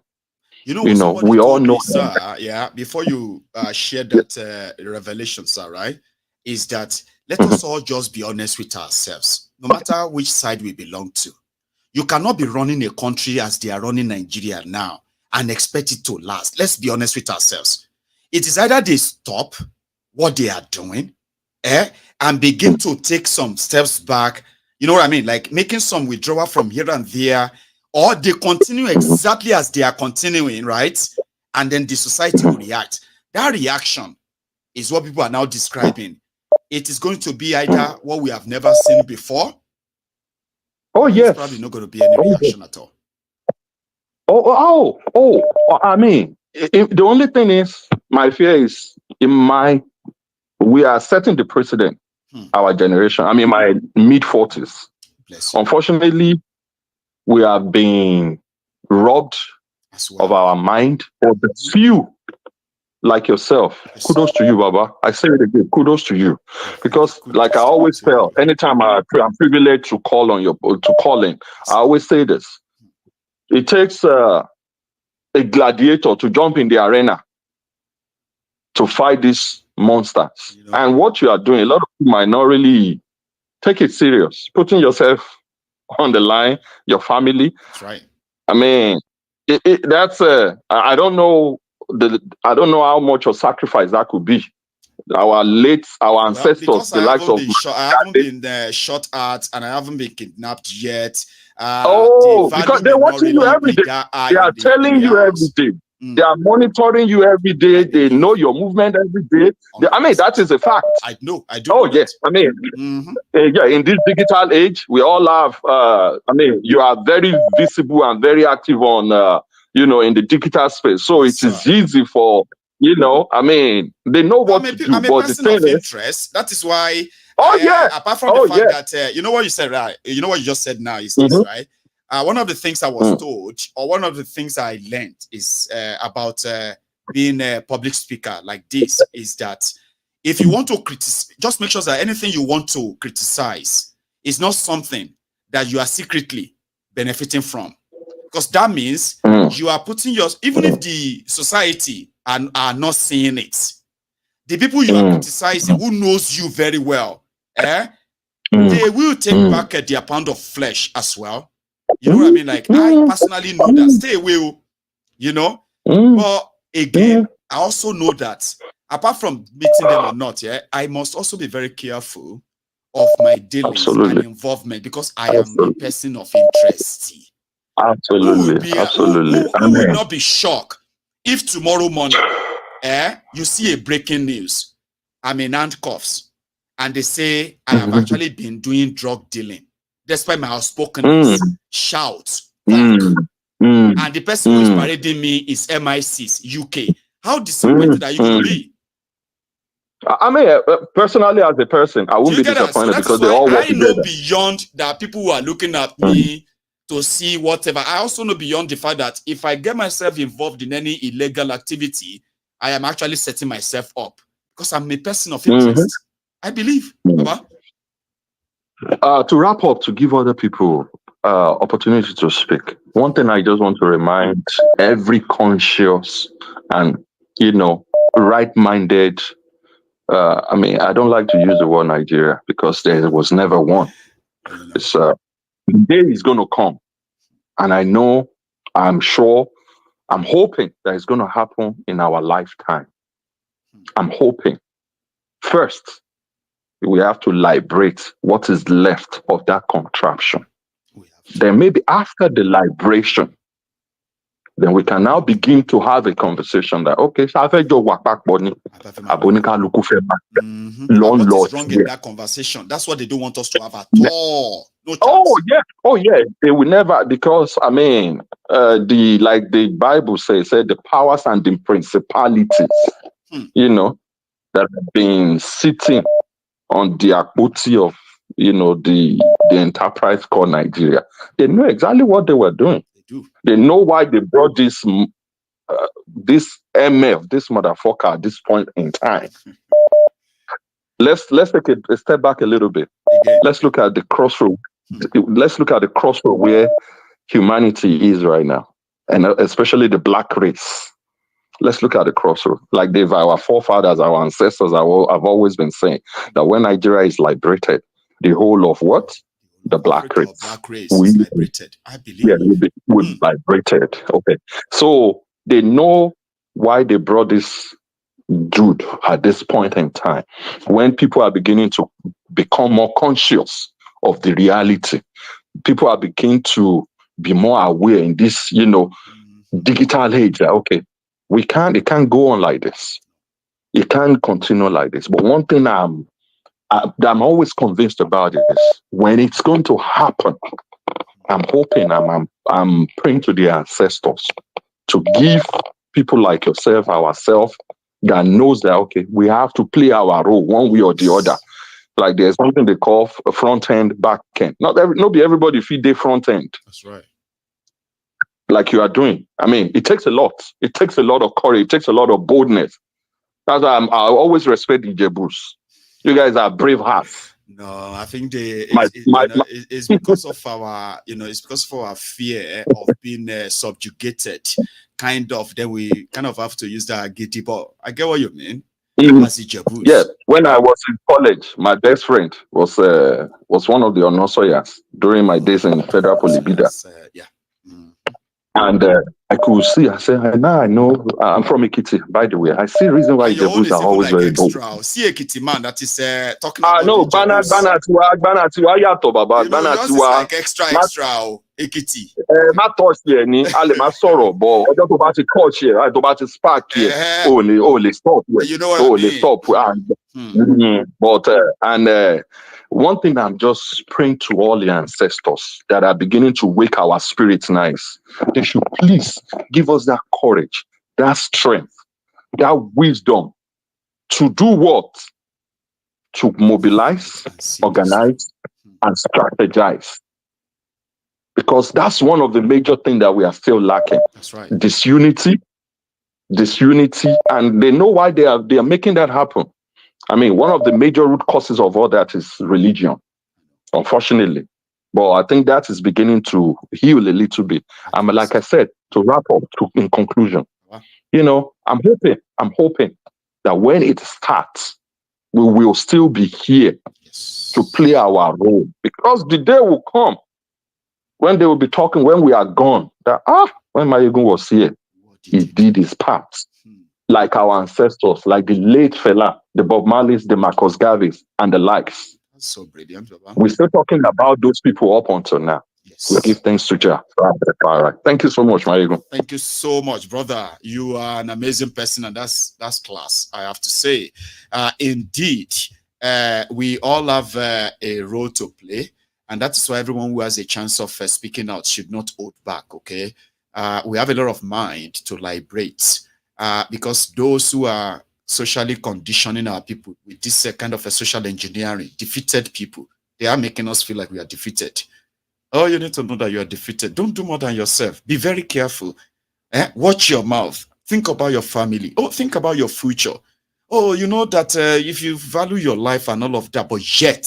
We all know. Sir, before you share that revelation, sir, right, is that let us all just be honest with ourselves, no matter which side we belong to. You cannot be running a country as they are running Nigeria now and expect it to last. Let's be honest with ourselves. It is either they stop what they are doing and begin to take some steps back, you know what I mean, like making some withdrawal from here and there, or they continue exactly as they are continuing, right? And then the society will react. That reaction is what people are now describing. It is going to be either what we have never seen before. Yes. Probably not going to be any reaction at all. I mean, the only thing is, my fear is, we are setting the precedent, our generation. I mean, my mid-40s. Unfortunately, we are being robbed of our mind, or the few like yourself. Kudos to you, Baba. I say it again, kudos to you. Because like I always tell, anytime I'm privileged to call in, I always say this. It takes a gladiator to jump in the arena to fight these monsters. And what you are doing, a lot of people might not really take it serious. Putting yourself on the line, your family. That's right. I mean, that's I don't know how much of sacrifice that could be. Our ancestors, the likes of I haven't been shot at, and I haven't been kidnapped yet. Because they're watching you every day. They are telling you every day. They are monitoring you every day. They know your movement every day. I mean, that is a fact. I do. Yes. I mean, in this digital age, we all have. I mean, you are very visible and very active on, in the digital space. So it is easy for, I mean, they know what to do. I'm a person of interest. That is why. Apart from the fact that you know what you said, right? You know what you just said now is this, right? One of the things I was told, or one of the things I learned, is about being a public speaker like this, is that if you want to criticize, just make sure that anything you want to criticize is not something that you are secretly benefiting from, because that means you are putting even if the society are not seeing it, the people you are criticizing, who knows you very well, they will take back their pound of flesh as well. You know what I mean? Like, I personally know that. Stay away, But again, I also know that apart from meeting them or not, I must also be very careful of my dealings and involvement, because I am a person of interest. Absolutely. Who will not be shocked if tomorrow morning, you see a breaking news, I'm in handcuffs, and they say I have actually been doing drug dealing, despite my outspokenness, shout, and the person who is parading me is MI6 UK. How disappointed are you going to be? I mean, personally, as a person, I won't be disappointed, because they all work together. I know beyond that people who are looking at me to see whatever. I also know beyond the fact that if I get myself involved in any illegal activity, I am actually setting myself up because I'm a person of interest. I believe. Baba. To wrap up, to give other people opportunity to speak, one thing I just want to remind every conscious and, right-minded, I don't like to use the word Nigeria because there was never one. It's the day is going to come. And I'm sure, I'm hoping that it's going to happen in our lifetime. I'm hoping. First, we have to liberate what is left of that contraption. Then maybe after the liberation, then we can now begin to have a conversation that, okay, what is wrong in that conversation? That's what they don't want us to have at all. No chance. Oh yeah. They will never, because the Bible says the powers and the principalities, that have been sitting on the akbuti of the enterprise called Nigeria. They know exactly what they were doing. They do. They know why they brought this MF, this motherfucker, at this point in time. Let's take a step back a little bit. Let's look at the crossroad. Let's look at the crossroad where humanity is right now, and especially the black race. Let's look at the crossroad. Like our forefathers, our ancestors have always been saying that when Nigeria is liberated, the whole of what? The black race. Is liberated. I believe. Yeah, we'll be liberated. Okay. So they know why they brought this dude at this point in time. When people are beginning to become more conscious of the reality, people are beginning to be more aware in this, digital age. Okay. It can't go on like this. It can't continue like this. But one thing I'm always convinced about is when it's going to happen, I'm hoping, I'm praying to the ancestors to give people like yourself, ourselves, that knows that, okay, we have to play our role one way or the other. Like there's something they call a front end, back end. Not everybody feed their front end. That's right. Like you are doing. It takes a lot. It takes a lot of courage. It takes a lot of boldness. That's why I always respect the Jebus. You guys are brave hearts. No, I think it's because of our, it's because of our fear of being subjugated. Then we kind of have to use that giddy, but I get what you mean. Yeah, when I was in college, my best friend was one of the Onosoyas during my days in Federal Polybida. And I could see, I said, now I know, I'm from Ekiti, by the way. I see the reason why Jebus are always very bold. See Ekiti man that is talking about no, Banatiwa, Baba. Banatiwa. Like extra, Ekiti. Not touch here, Ale Masoro, but I don't about to coach here, I don't about to spark here. Only stop. You know what I mean? Stop. But one thing I'm just praying to all the ancestors that are beginning to wake our spirits nice, they should please give us that courage, that strength, that wisdom to do what? To mobilize, organize, and strategize. Because that's one of the major things that we are still lacking. That's right. Disunity, and they know why they are making that happen. One of the major root causes of all that is religion, unfortunately. But I think that is beginning to heal a little bit. Like I said, to wrap up, in conclusion, I'm hoping that when it starts, we will still be here to play our role. Because the day will come when they will be talking, when we are gone, that, when Maiyegun was here, he did his part. Like our ancestors, like the late fella, the Bob Marleys, the Marcus Garveys, and the likes. That's so brilliant, Baba. We're still talking about those people up until now. Yes. We give thanks to Jah. All right. Thank you so much, Maiyegun. Thank you so much, brother. You are an amazing person, and that's class, I have to say. Indeed, we all have a role to play, and that is why everyone who has a chance of speaking out should not hold back, okay? We have a lot of mind to liberate. Because those who are socially conditioning our people with this kind of a social engineering, defeated people, they are making us feel like we are defeated. Oh, you need to know that you are defeated. Don't do more than yourself. Be very careful. Watch your mouth. Think about your family. Oh, think about your future. Oh, you know that if you value your life and all of that, but yet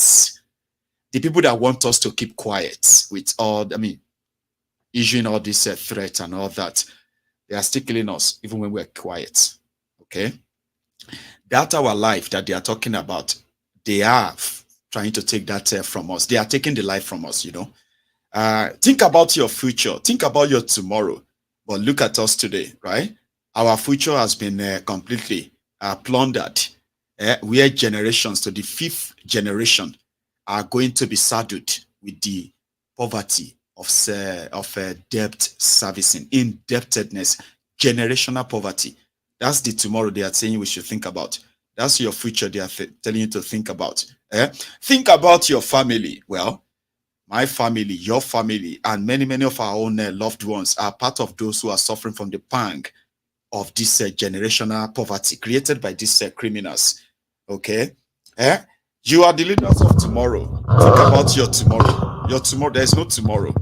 the people that want us to keep quiet with all, issuing all this threat and all that, they are still killing us even when we're quiet. Okay? That our life that they are talking about, they are trying to take that from us. They are taking the life from us, you know. Think about your future. Think about your tomorrow. But look at us today, right? Our future has been completely plundered. Where generations to the 5th generation are going to be saddled with the poverty of debt servicing, indebtedness, generational poverty. That's the tomorrow they are saying we should think about. That's your future they are telling you to think about. Think about your family. Well, my family, your family, and many, many of our own loved ones are part of those who are suffering from the pang of this generational poverty created by these criminals. Okay? You are the leaders of tomorrow. Think about your tomorrow. Your tomorrow, there is no tomorrow.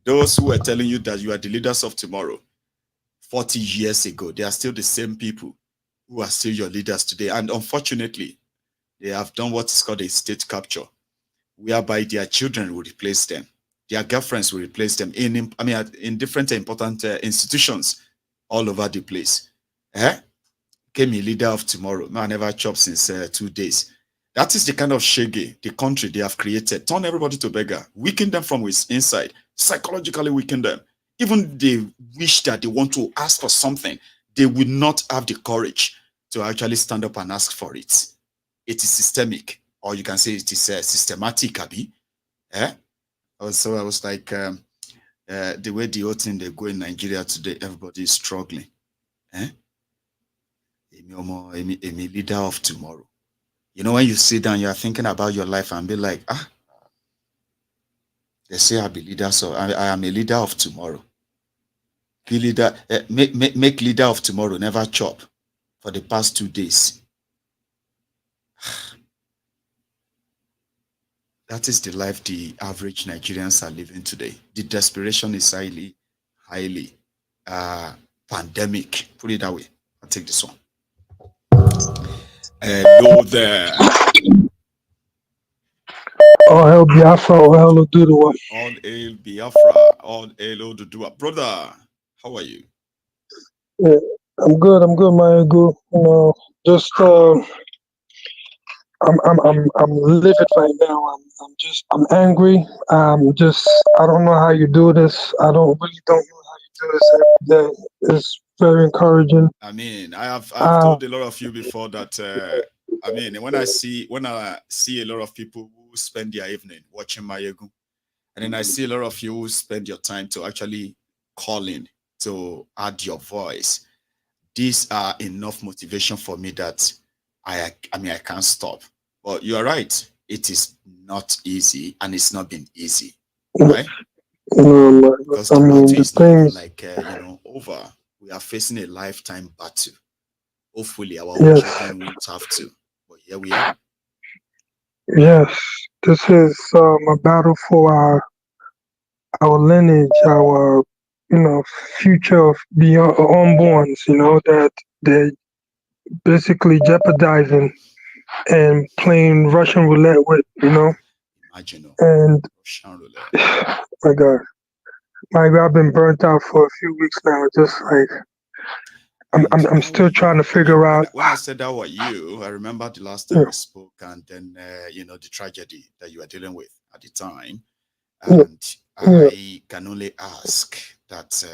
Those who are telling you that you are the leaders of tomorrow 40 years ago, they are still the same people who are still your leaders today. And unfortunately, they have done what is called a state capture, whereby their children will replace them. Their girlfriends will replace them in different important institutions all over the place. Came a leader of tomorrow. No, I never chopped since 2 days. That is the kind of shege the country they have created. Turn everybody to beggar. Weaken them from inside. Psychologically weaken them. Even they wish that they want to ask for something, they will not have the courage to actually stand up and ask for it. It is systemic. Or you can say it is systematic, Abi. Also, I was like, the way the whole thing they go in Nigeria today, everybody is struggling. A leader of tomorrow. You know, when you sit down, you are thinking about your life and be like, they say I'll be leader, so I am a leader of tomorrow. Be leader, make leader of tomorrow, never chop for the past 2 days. That is the life the average Nigerians are living today. The desperation is highly pandemic. Put it that way. I'll take this one. Hello there. All hail Biafra, all hail Oduduwa. All hail Biafra, all hail Oduduwa. Brother, how are you? Yeah, I'm good, Maiyegun. You know, just I'm livid right now. I'm angry. I don't know how you do this. I don't know how you do this every day. It's very encouraging. I mean, I've told a lot of you before that when I see a lot of people who spend their evening watching Maiyegun, and then I see a lot of you who spend your time to actually call in to add your voice. These are enough motivation for me that I can't stop. But you are right. It is not easy, and it's not been easy, right? Because the battle is not even like over. We are facing a lifetime battle. Hopefully, our own children won't have to. But here we are. Yes, this is a battle for our lineage, our future of beyond unborns. That they're basically jeopardizing and playing Russian roulette with. Imagine. And my God, I've been burnt out for a few weeks now. Just like I'm still trying to figure out. When I said that was you, I remember the last time we spoke, and then the tragedy that you were dealing with at the time, and I can only ask that,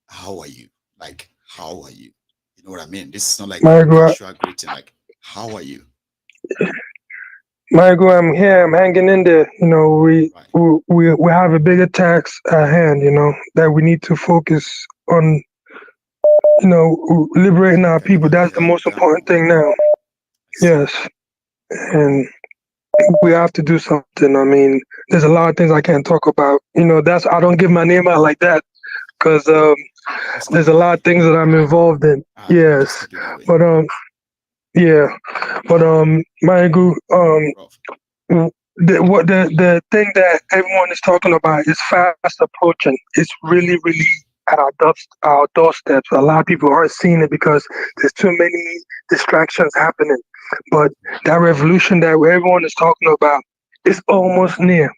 how are you? Like, how are you? You know what I mean? This is not like a casual greeting. Like, how are you? Maiyegun, I'm here. I'm hanging in there. We have a bigger task at hand. That we need to focus on. Liberating our people. That's the most important thing now. Yes, and we have to do something. I mean, there's a lot of things I can't talk about. I don't give my name out like that because there's a lot of things that I'm involved in. Yes, but Maiyegun, the thing that everyone is talking about is fast approaching. It's really, really at our doorsteps. A lot of people aren't seeing it because there's too many distractions happening. But that revolution that everyone is talking about is almost near.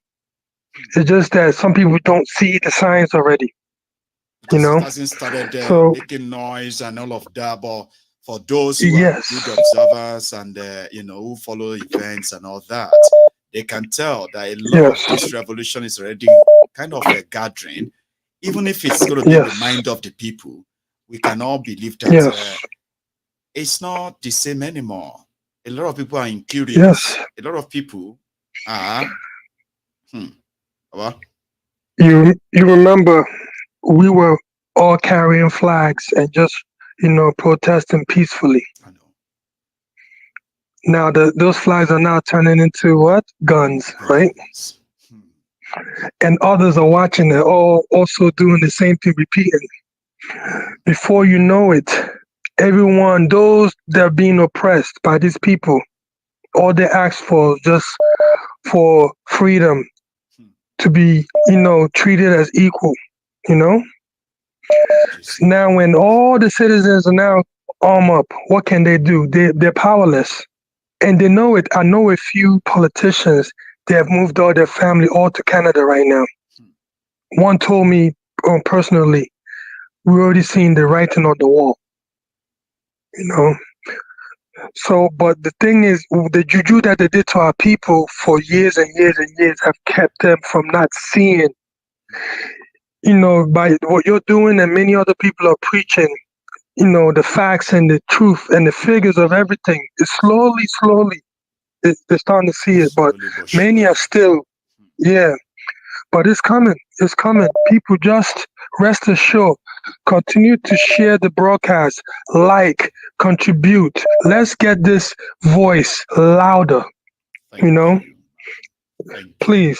It's just that some people don't see the signs already. Because it hasn't started making noise and all of that, but for those who are good observers and who follow events and all that, they can tell that a lot of this revolution is already kind of a gathering. Even if it's going to be in the mind of the people, we can all believe that it's not the same anymore. A lot of people are incurious. A lot of people are. You remember we were all carrying flags and just protesting peacefully. I know. Now those flags are now turning into what? Guns, right? And others are watching it, all also doing the same thing, repeating. Before you know it, everyone, those that are being oppressed by these people, all they ask for is just for freedom to be, treated as equal, Now when all the citizens are now armed up, what can they do? They're powerless. And they know it. I know a few politicians, they have moved all their family all to Canada right now. One told me personally, we already seen the writing on the wall. So, but the thing is, the juju that they did to our people for years and years and years have kept them from not seeing, by what you're doing and many other people are preaching, the facts and the truth and the figures of everything is slowly, they're starting to see it, but many are still, but it's coming. It's coming. People just rest assured. Continue to share the broadcast, contribute. Let's get this voice louder. Please.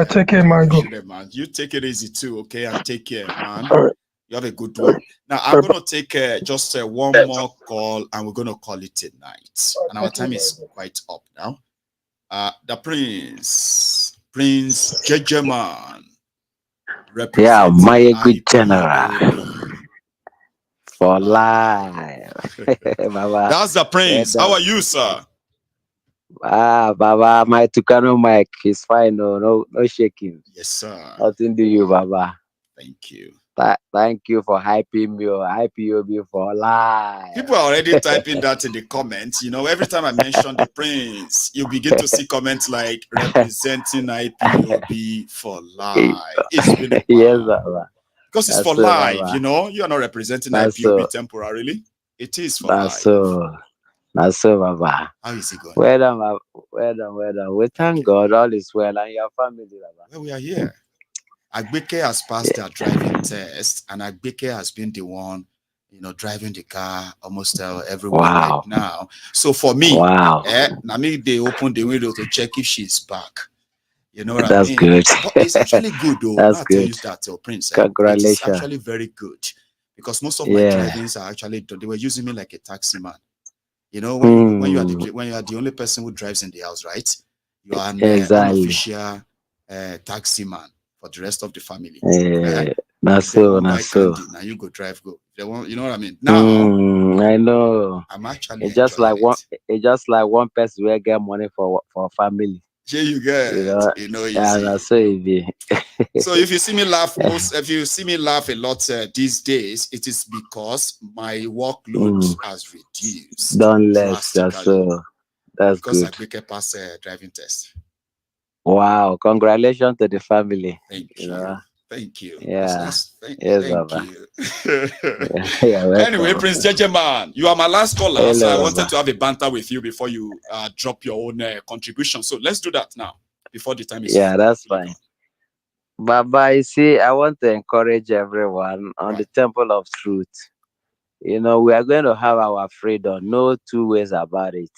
Take care, man. You take it easy too, okay? And take care, man. You have a good one. Now, I'm going to take just one more call and we're going to call it a night. And our time is quite up now. The Prince Jejeman. Yeah, Maiyegun General. For life. Baba. That's the Prince. How are you, sir? Baba, my Tucano mic is fine. No shaking. Yes, sir. Nothing to you, Baba. Thank you. Thank you for hyping me or IPOB for life. People are already typing that in the comments. Every time I mention the Prince, you begin to see comments like representing IPOB for life. It's been a while. Yes, Baba. Because it's for life, Baba. You are not representing IPOB temporarily. It is for life. That's so, Baba. How is it going? Well done. We thank God all is well and your family, Baba. Well, we are here. Agbeke has passed their driving test, and Agbeke has been the one, driving the car almost everywhere right now. So for me, they open the window to check if she's back. You know what I mean? Good. But it's actually good, though. That's good. Prince. Congratulations. It's actually very good because most of my drivings are actually they were using me like a taxi man. When you are the only person who drives in the house, right? You are an unofficial taxi man for the rest of the family. That's so. Now you go drive, go. You know what I mean? Now I know. I'm actually it's just like one person will get money for family. Here you get, that's so easy. So if you see me laugh a lot these days, it is because my workload has reduced. Don't let that's so. That's because good. I can pass a driving test. Wow! Congratulations to the family. Thank you. Thank you. Yeah. Thank Baba. you. Anyway, Prince Jejeman, you are my last caller. Hello, so I Baba. wanted to have a banter with you before you drop your own contribution. So let's do that now before the time is up. That's fine. Baba, you see, I want to encourage everyone on the Temple of Truth. We are going to have our freedom. No two ways about it.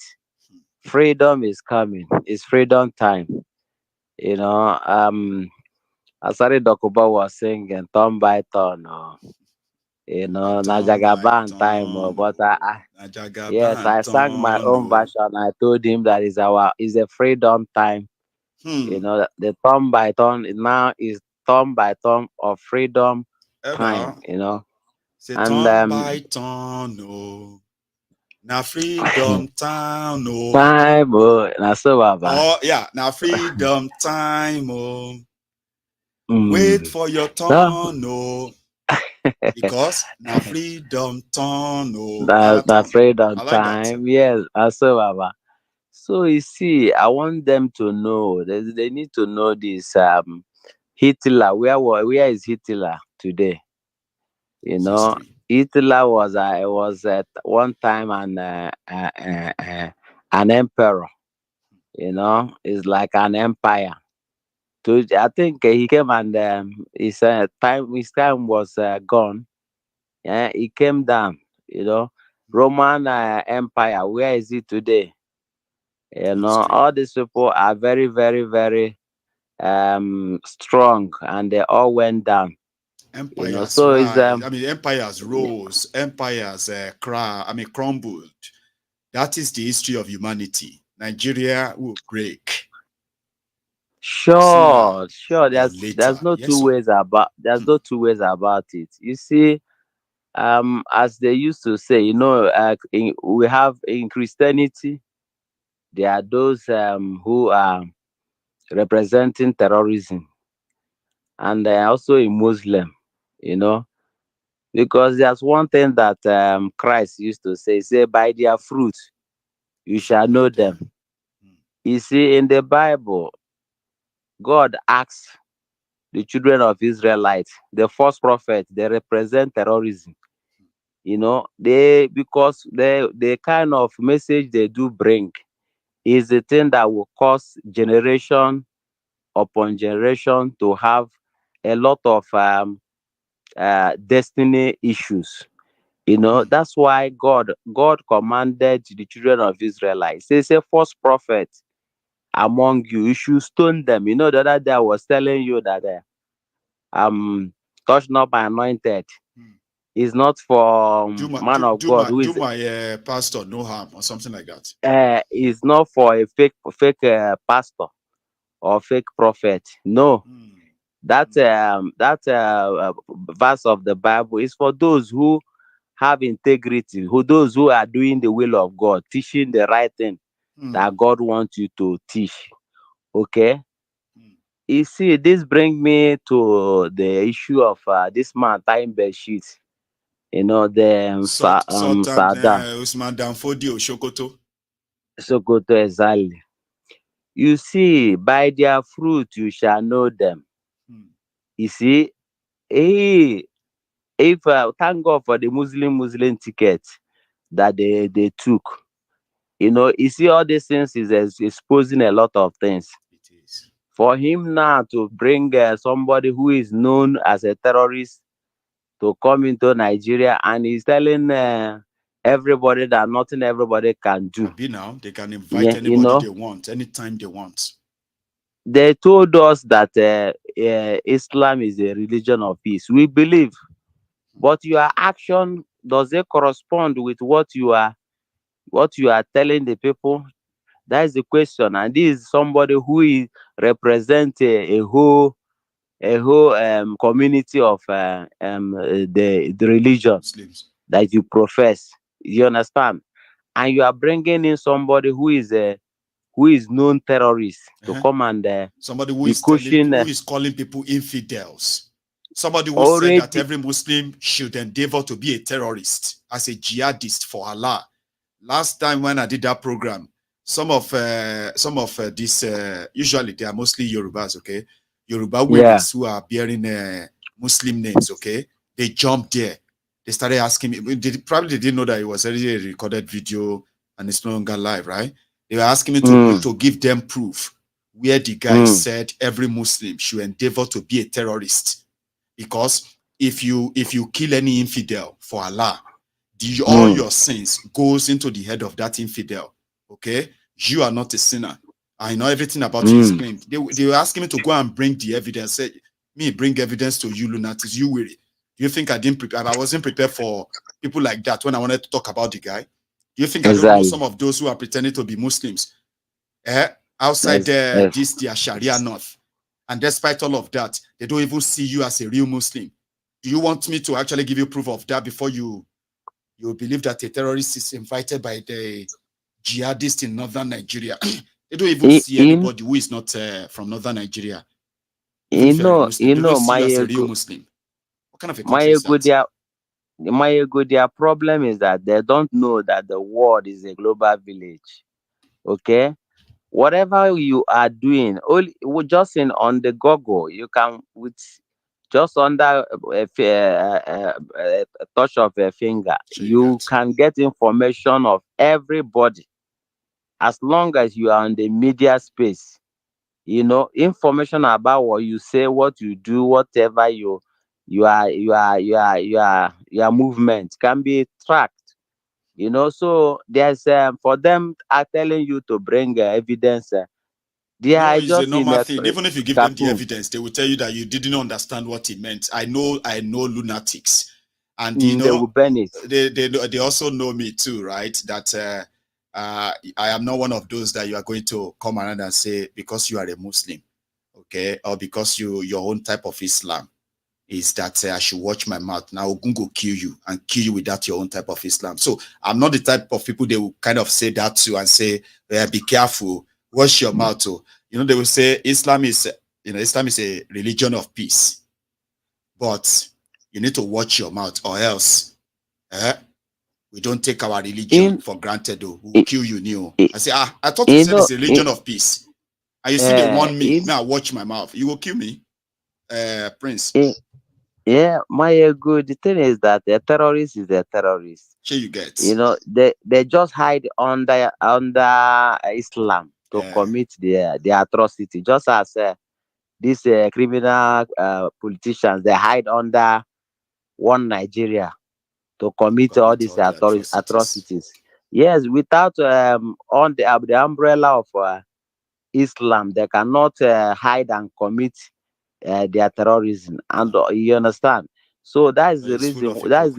Freedom is coming. It's freedom time. I started Dokuba was singing turn by turn. You know, Najagaban time, but yes, I sang my own version. I told him that is a freedom time. You know, the turn by turn now is turn by turn of freedom time. You know, and turn by turn, no. Now freedom time, no. Time, now so baba. Oh yeah, now freedom time, oh. Wait for your turn, no. Because now freedom turn, no. That's freedom like time. that. Yes, now so baba. So you see, I want them to know. They need to know this. Hitler, where is Hitler today? You know, Hitler was at one time an emperor. You know, it's like an empire. I think he came and his time was gone. Yeah, he came down. You know, Roman Empire. Where is it today? You know, all these people are very, very, very strong, and they all went down. Empires, you know, so it's empires rose, empires crumbled. That is the history of humanity. Nigeria will break. Sure. There's no two ways about it. You see, as they used to say, you know, we have in Christianity, there are those who are representing terrorism, and also in Muslim, you know, because there's one thing that Christ used to say, by their fruit you shall know them. You see, in the Bible, God asks the children of Israelites, the first prophet, they represent terrorism. You know, because the kind of message they do bring is the thing that will cause generation upon generation to have a lot of destiny issues. You know, that's why God commanded the children of Israelites. They say, first prophet among you, you should stone them. You know, the other day I was telling you that touch not by anointed is not for man of God who is my pastor no harm or something like that. Is not for a fake pastor or fake prophet. No. That verse of the Bible is for those who have integrity, those who are doing the will of God, teaching the right thing that God wants you to teach. Okay. You see, this brings me to the issue of this man tying bed sheets. You know, the Usman Danfodio Sokoto, exactly. You see, by their fruit you shall know them. You see, if thank God for the Muslim ticket that they took. You know, you see, all these things is exposing a lot of things. It is. For him now to bring somebody who is known as a terrorist to come into Nigeria, and he's telling everybody that nothing everybody can do. Now they can invite anybody they want, anytime they want. They told us that Islam is a religion of peace. We believe, but your action, does it correspond with what you are telling the people? That is the question. And this is somebody who represents a whole community of the religion Muslims that you profess. You understand? And you are bringing in somebody who is known terrorist to come and somebody who is calling people infidels. Somebody who said that every Muslim should endeavor to be a terrorist as a jihadist for Allah. Last time when I did that program, some of these usually they are mostly Yorubas, okay? Yoruba women who are bearing Muslim names, okay? They jumped there. They started asking me. They didn't know that it was already a recorded video and it's no longer live, right? They were asking me to give them proof where the guy said every Muslim should endeavor to be a terrorist, because if you kill any infidel for Allah, all your sins goes into the head of that infidel. Okay, you are not a sinner. I know everything about his claims. They were asking me to go and bring the evidence. Say, me bring evidence to you, lunatics, you will. Do you think I didn't prepare? I wasn't prepared for people like that when I wanted to talk about the guy. Do you think I don't know some of those who are pretending to be Muslims? Outside this their Sharia North. And despite all of that, they don't even see you as a real Muslim. Do you want me to actually give you proof of that before you believe that a terrorist is invited by the jihadists in northern Nigeria? They don't even see anybody who is not from northern Nigeria. Even if you're a Muslim, they don't see you as a real Muslim. What kind of a country is that? Maiyegun, their problem is that they don't know that the world is a global village. Okay? Whatever you are doing, just on the Google, you can just under a touch of a finger, you can get information of everybody. As long as you are in the media space, information about what you say, what you do, whatever your movement can be tracked. So there's for them are telling you to bring evidence. They are it's a just normal thing. Even if you give them the evidence, they will tell you that you didn't understand what it meant. I know lunatics, and they will burn it. They also know me too, right? That I am not one of those that you are going to come around and say because you are a Muslim, okay, or because your own type of Islam is that I should watch my mouth. Now Ogun go kill you and kill you without your own type of Islam. So I'm not the type of people they will kind of say that to and say, be careful, watch your mouth. Too. They will say Islam is a religion of peace, but you need to watch your mouth or else we don't take our religion for granted. We'll kill you, Neo. I say, I thought you said it's a religion of peace. And you see they want me. Now watch my mouth. You will kill me, Prince. Yeah, Maiyegun, the thing is that a terrorist is a terrorist. Sure you get. They just hide under Islam to commit the atrocity. Just as these criminal politicians, they hide under one Nigeria to commit all these atrocities. Yes, without on the umbrella of Islam, they cannot hide and commit their terrorism, and you understand. So that's the reason. That's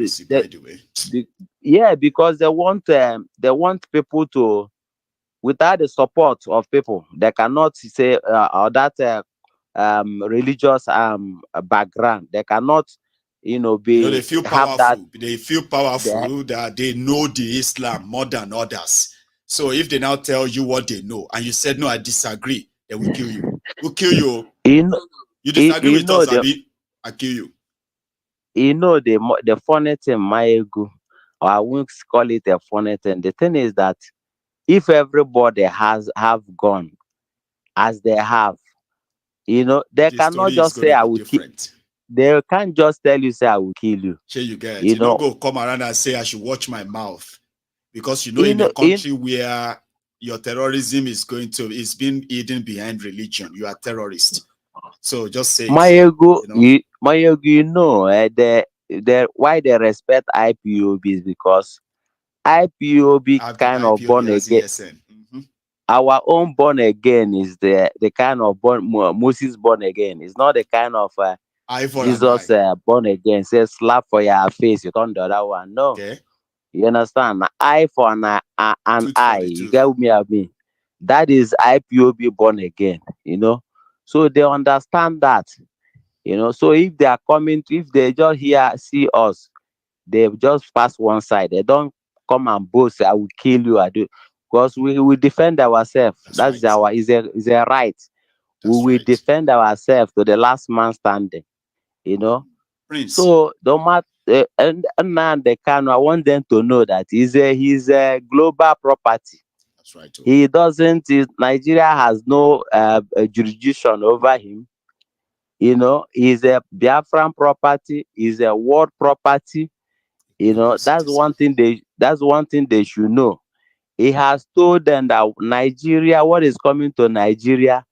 because they want people to, without the support of people, they cannot say or that religious background. They cannot, they feel powerful. They feel powerful that they know the Islam more than others. So if they now tell you what they know, and you said no, I disagree, they will kill you. We'll kill you. You disagree with us, Abi? I kill you. The funny thing, Maiyegun, or I won't call it a funny thing. The thing is that if everybody have gone as they have, they cannot just say I will kill. They can't just tell you say I will kill you. Sure you get. You don't go come around and say I should watch my mouth, because in a country where your terrorism is being hidden behind religion, you are terrorist. So just say Maiyegun, why they respect IPOB is because IPOB kind of born again. Our own born again is the kind of Moses born again. It's not the kind of Jesus born again. Says slap for your face, you turn the other one. No, you understand? Eye for an eye. You get me? I mean, that is IPOB born again. So they understand that. So if they are coming, if they just see us, they just pass one side. They don't come and boast, I will kill you. I do, because we will defend ourselves. That's right. Is a right. We will defend ourselves to the last man standing. Prince. So don't matter. And now I want them to know that he's a global property. That's right. He doesn't. Nigeria has no jurisdiction over him. He's a Biafran property. He's a world property. That's one thing they should know. He has told them that Nigeria, what is coming to Nigeria,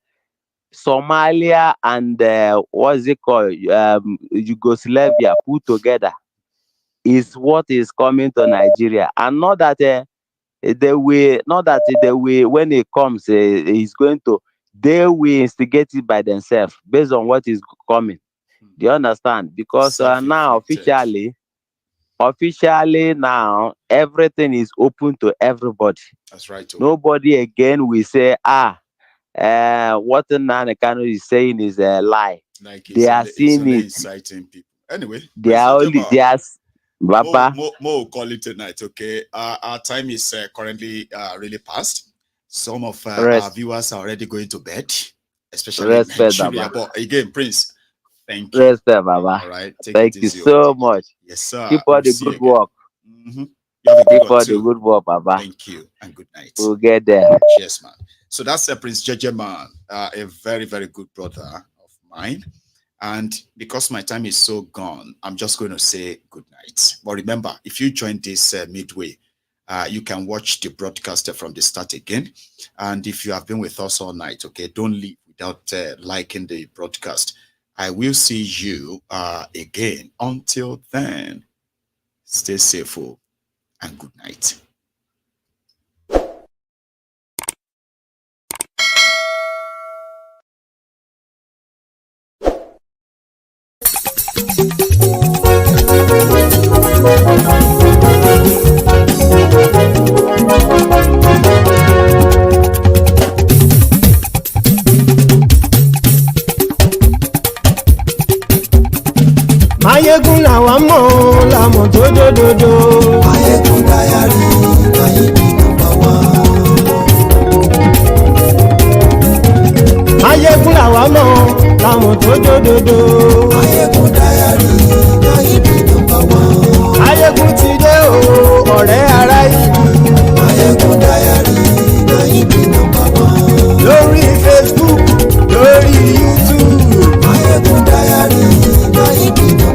Somalia and what is it called, Yugoslavia put together is what is coming to Nigeria, and not that when it comes, he's going to. They will instigate it by themselves based on what is coming. Do you understand? Because now officially now everything is open to everybody. That's right. Nobody again will say, what Nanekano is saying is a lie. Like they are seeing it. Inciting people. Anyway, they are only Baba. More call it tonight, okay? Our time is currently really past. Some of our viewers are already going to bed, especially in Nigeria. But again, Prince, thank you. Respect, Baba. All right. Thank you so much. Yes, sir. Keep on the good work. Keep on the good work, Baba. Thank you and good night. We'll get there. Cheers, man. So that's Prince JJ Man, a very, very good brother of mine. And because my time is so gone, I'm just going to say good night. But remember, if you join this midway, you can watch the broadcast from the start again. And if you have been with us all night, okay, don't leave without liking the broadcast. I will see you again. Until then, stay safe and good night. Maiyegun làwa mọ̀ làmọ̀ tó dòdòdò. Maiyegun Diary, Maiyegun #1. Maiyegun làwa mọ̀ làmọ̀ tó dòdòdò. Maiyegun Diary, Maiyegun #1. Maiyegun ti dé o, ọ̀rẹ́ ará ìlú. Maiyegun Diary, Maiyegun #1. Lórí Facebook, lórí YouTube. Maiyegun Diary, Maiyegun #1.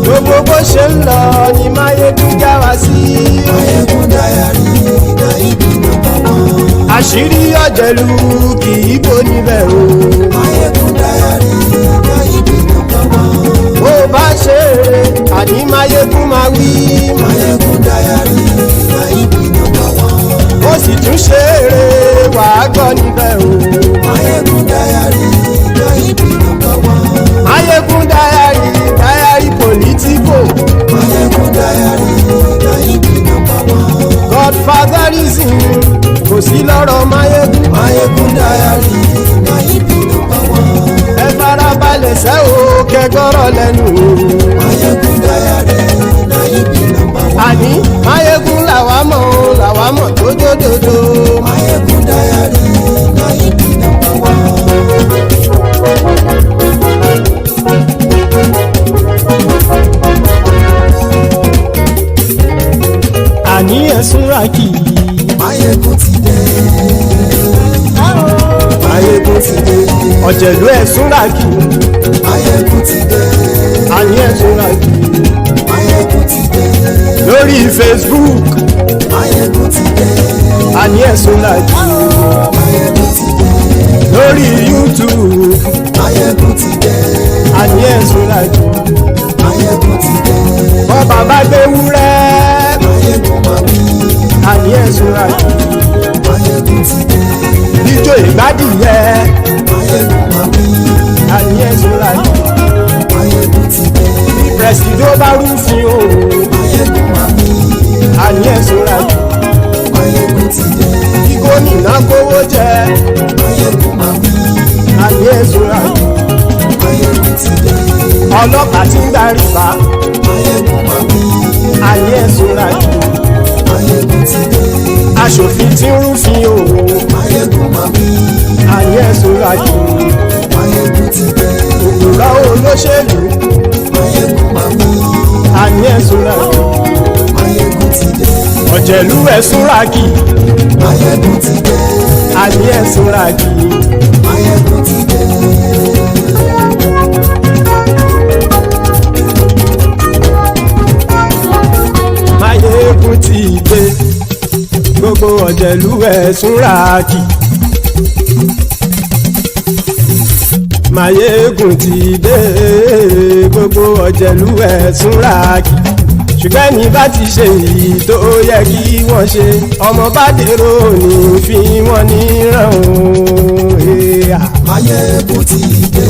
Gbogbo bó ṣe ń lọ ni Maiyegun já wa sí. Maiyegun Diary, Maiyegun #1. Àṣírí ọ̀jẹ̀lú kì í bò níbẹ̀ o. Maiyegun Diary, Maiyegun #1. Bó bá ṣe eré àní Maiyegun máa wí. Maiyegun Diary, Maiyegun #1. Ó sì tún ṣe eré wàá gbọ́ níbẹ̀ o. Maiyegun Diary, Maiyegun #1. Maiyegun Diary, Diary Politico. Maiyegun Diary, Maiyegun #1. Godfatherism kò sí lọ́rọ̀ Maiyegun. Maiyegun Diary, Maiyegun #1. Ẹ farabalẹ̀ sẹ́ o kẹgọ́rọ̀ lẹ́nu o. Maiyegun Diary, Maiyegun #1. Àní Maiyegun làwa mọ̀ tó dòdòdò. Maiyegun Diary, Maiyegun #1. Àní ẹ̀sùn ràkì. Maiyegun ti dé. Maiyegun ti dé. Ọ̀jẹ̀lú ẹ̀sùn ràkì. Maiyegun ti dé. Àní ẹ̀sùn ràkì. Maiyegun ti dé. Lórí Facebook. Maiyegun ti dé. Àní ẹ̀sùn ràkì. Maiyegun ti dé. Lórí YouTube. Maiyegun ti dé. Àní ẹ̀sùn ràkì. Maiyegun ti dé. Bọ́ bàbá gbé wúrẹ́. Maiyegun máa wí. Àní ẹ̀sùn ràkì. Maiyegun ti dé. Ijó ìgbádìyẹ. Maiyegun máa wí. Àní ẹ̀sùn ràkì. Maiyegun ti dé. Presido bá rúfin o. Maiyegun máa wí. Àní ẹ̀sùn ràkì. Maiyegun ti dé. Kí gómìnà kówó jẹ. Maiyegun máa wí. Àní ẹ̀sùn ràkì. Maiyegun ti dé. Ọlọ́pàá tí ń darí bá. Maiyegun máa wí. Àní ẹ̀sùn ràkì. Maiyegun ti dé. Aṣòfin tí ń rúfin o. Maiyegun máa wí. Àní ẹ̀sùn ràkì. Maiyegun ti dé. Òkúra olóṣèlú. Maiyegun máa wí. Àní ẹ̀sùn ràkì. Maiyegun ti dé. Ọ̀jẹ̀lú ẹ̀sùn ràkì. Maiyegun ti dé. Àní ẹ̀sùn ràkì. Maiyegun ti dé. Maiyegun ti dé. Gbogbo ọ̀jẹ̀lú ẹ̀sùn ràkì. Maiyegun ti dé. Gbogbo ọ̀jẹ̀lú ẹ̀sùn ràkì. Ṣùgbọ́n ní bá ti ṣe èyí tó yẹ kí wọ́n ṣe, ọmọ bá dèrò ní fi wọ́n níran o. Maiyegun ti dé.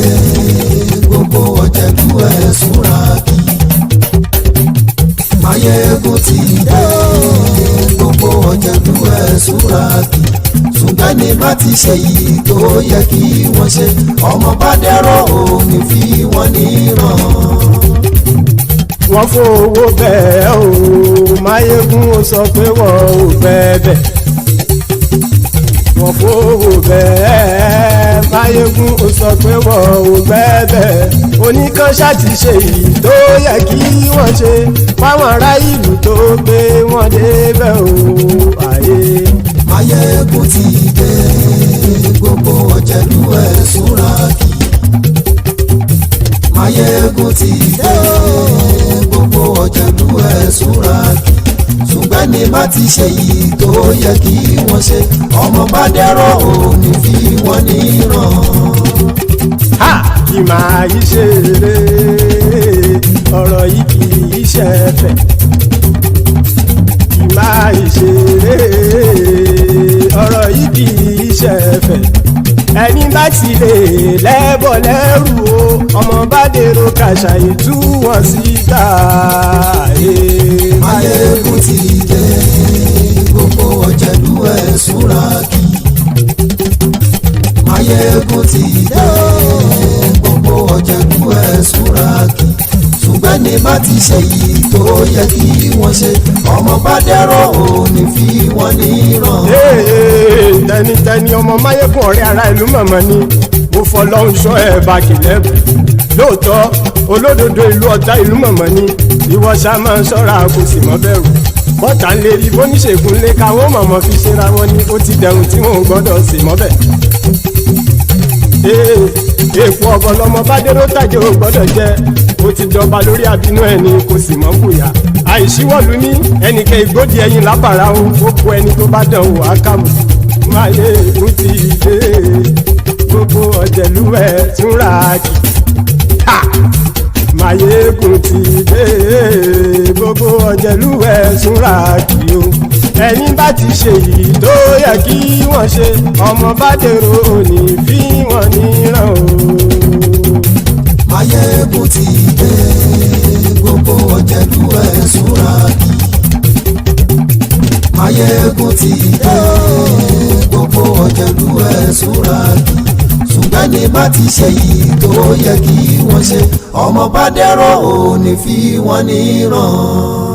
gbogbo ọ̀jẹ̀lú ẹ̀ súnra kí. Maiyegun ti dé gbogbo ọ̀jẹ̀lú ẹ̀ súnra kí. ṣùgbọ́n ní bá ti ṣe yìí tó yẹ kí wọ́n ṣe ọmọ bá dẹ́rọ̀ ò ní fi wọ́n níran. wọ́n fowó bẹ́ẹ̀ o Maiyegun ó sọ pé wọ́n ò bẹ́ẹ̀ wọ́n fowó bẹ́ẹ̀ Maiyegun ó sọ pé wọ́n ò bẹ́ẹ̀ oníkanṣá ti ṣe èyí tó yẹ kí wọ́n ṣe fáwọn ará ìlú tó gbé wọn débẹ̀ o àyè. Maiyegun ti dé gbogbo ọ̀jẹ̀lú ẹ̀ súnra kí. Maiyegun ti dé gbogbo ọ̀jẹ̀lú ẹ̀ súnra kí. ṣùgbọ́n ní bá ti ṣe yìí tó yẹ kí wọ́n ṣe ọmọ bá dẹ́rọ̀ ò ní fi wọ́n níran. kì máa yí ṣeré ọ̀rọ̀ yìí kì í ṣẹ̀fẹ̀ kì máa yí ṣeré ọ̀rọ̀ yìí kì í ṣẹ̀fẹ̀ ẹni bá ti lè lẹ́bọ̀ lẹ́rù o ọmọ bá dèrò kàṣà ìtú wọn síta. Maiyegun ti dé gbogbo ọ̀jẹ̀lú ẹ̀ súnra kí. Maiyegun ti dé gbogbo ọ̀jẹ̀lú ẹ̀ súnra kí. ṣùgbọ́n ní bá ti ṣe yìí tó yẹ kí wọ́n ṣe ọmọ bá dẹ́rọ̀ ò ní fi wọ́n níran. tẹnitẹni ọmọ Maiyegun ọ̀rẹ́ ara ìlú mọ̀mọ́ ni mo fọlọ́hún sọ ẹ̀ bá kìlẹ́bù lóòótọ́ olódodo ìlú ọ̀tá ìlú mọ̀mọ́ ni ìwọ ṣá máa ń ṣọ́ra kò sì mọ́ bẹ̀rù bọ́tà ń lè rí bóníṣègùn lé káwọn mọ̀mọ́ fi ṣera wọn ni ó ti dẹrùn tí wọn ò gbọ́dọ̀ sì mọ́ bẹ̀. èèpo ọ̀gọ̀ lọmọ bá dérò tàjẹ́ ò gbọ́dọ̀ jẹ́ ó ti dọba lórí àbínú ẹni kò sì mọ́ bùyà àìsíwọ̀lú ní ẹnìkẹ́ ìgbódì ẹyin lábàrá o ó kó ẹni tó bá dán o àkàmù. Maiyegun ti dé gbogbo ọ̀jẹ̀lú ẹ̀ túnra kì. Maiyegun ti dé gbogbo ọ̀jẹ̀lú ẹ̀ túnra kì o ẹni bá ti ṣe yìí tó yẹ kí wọ́n ṣe ọmọ bá dèrò òní fi wọ́n níran o. Maiyegun ti dé gbogbo ọ̀jẹ̀lú ẹ̀ súnra kí. Maiyegun ti dé gbogbo ọ̀jẹ̀lú ẹ̀ súnra kí. ṣùgbọ́n ní bá ti ṣe yìí tó yẹ kí wọ́n ṣe ọmọ bá dẹ́rọ̀ ò ní fi wọ́n níran.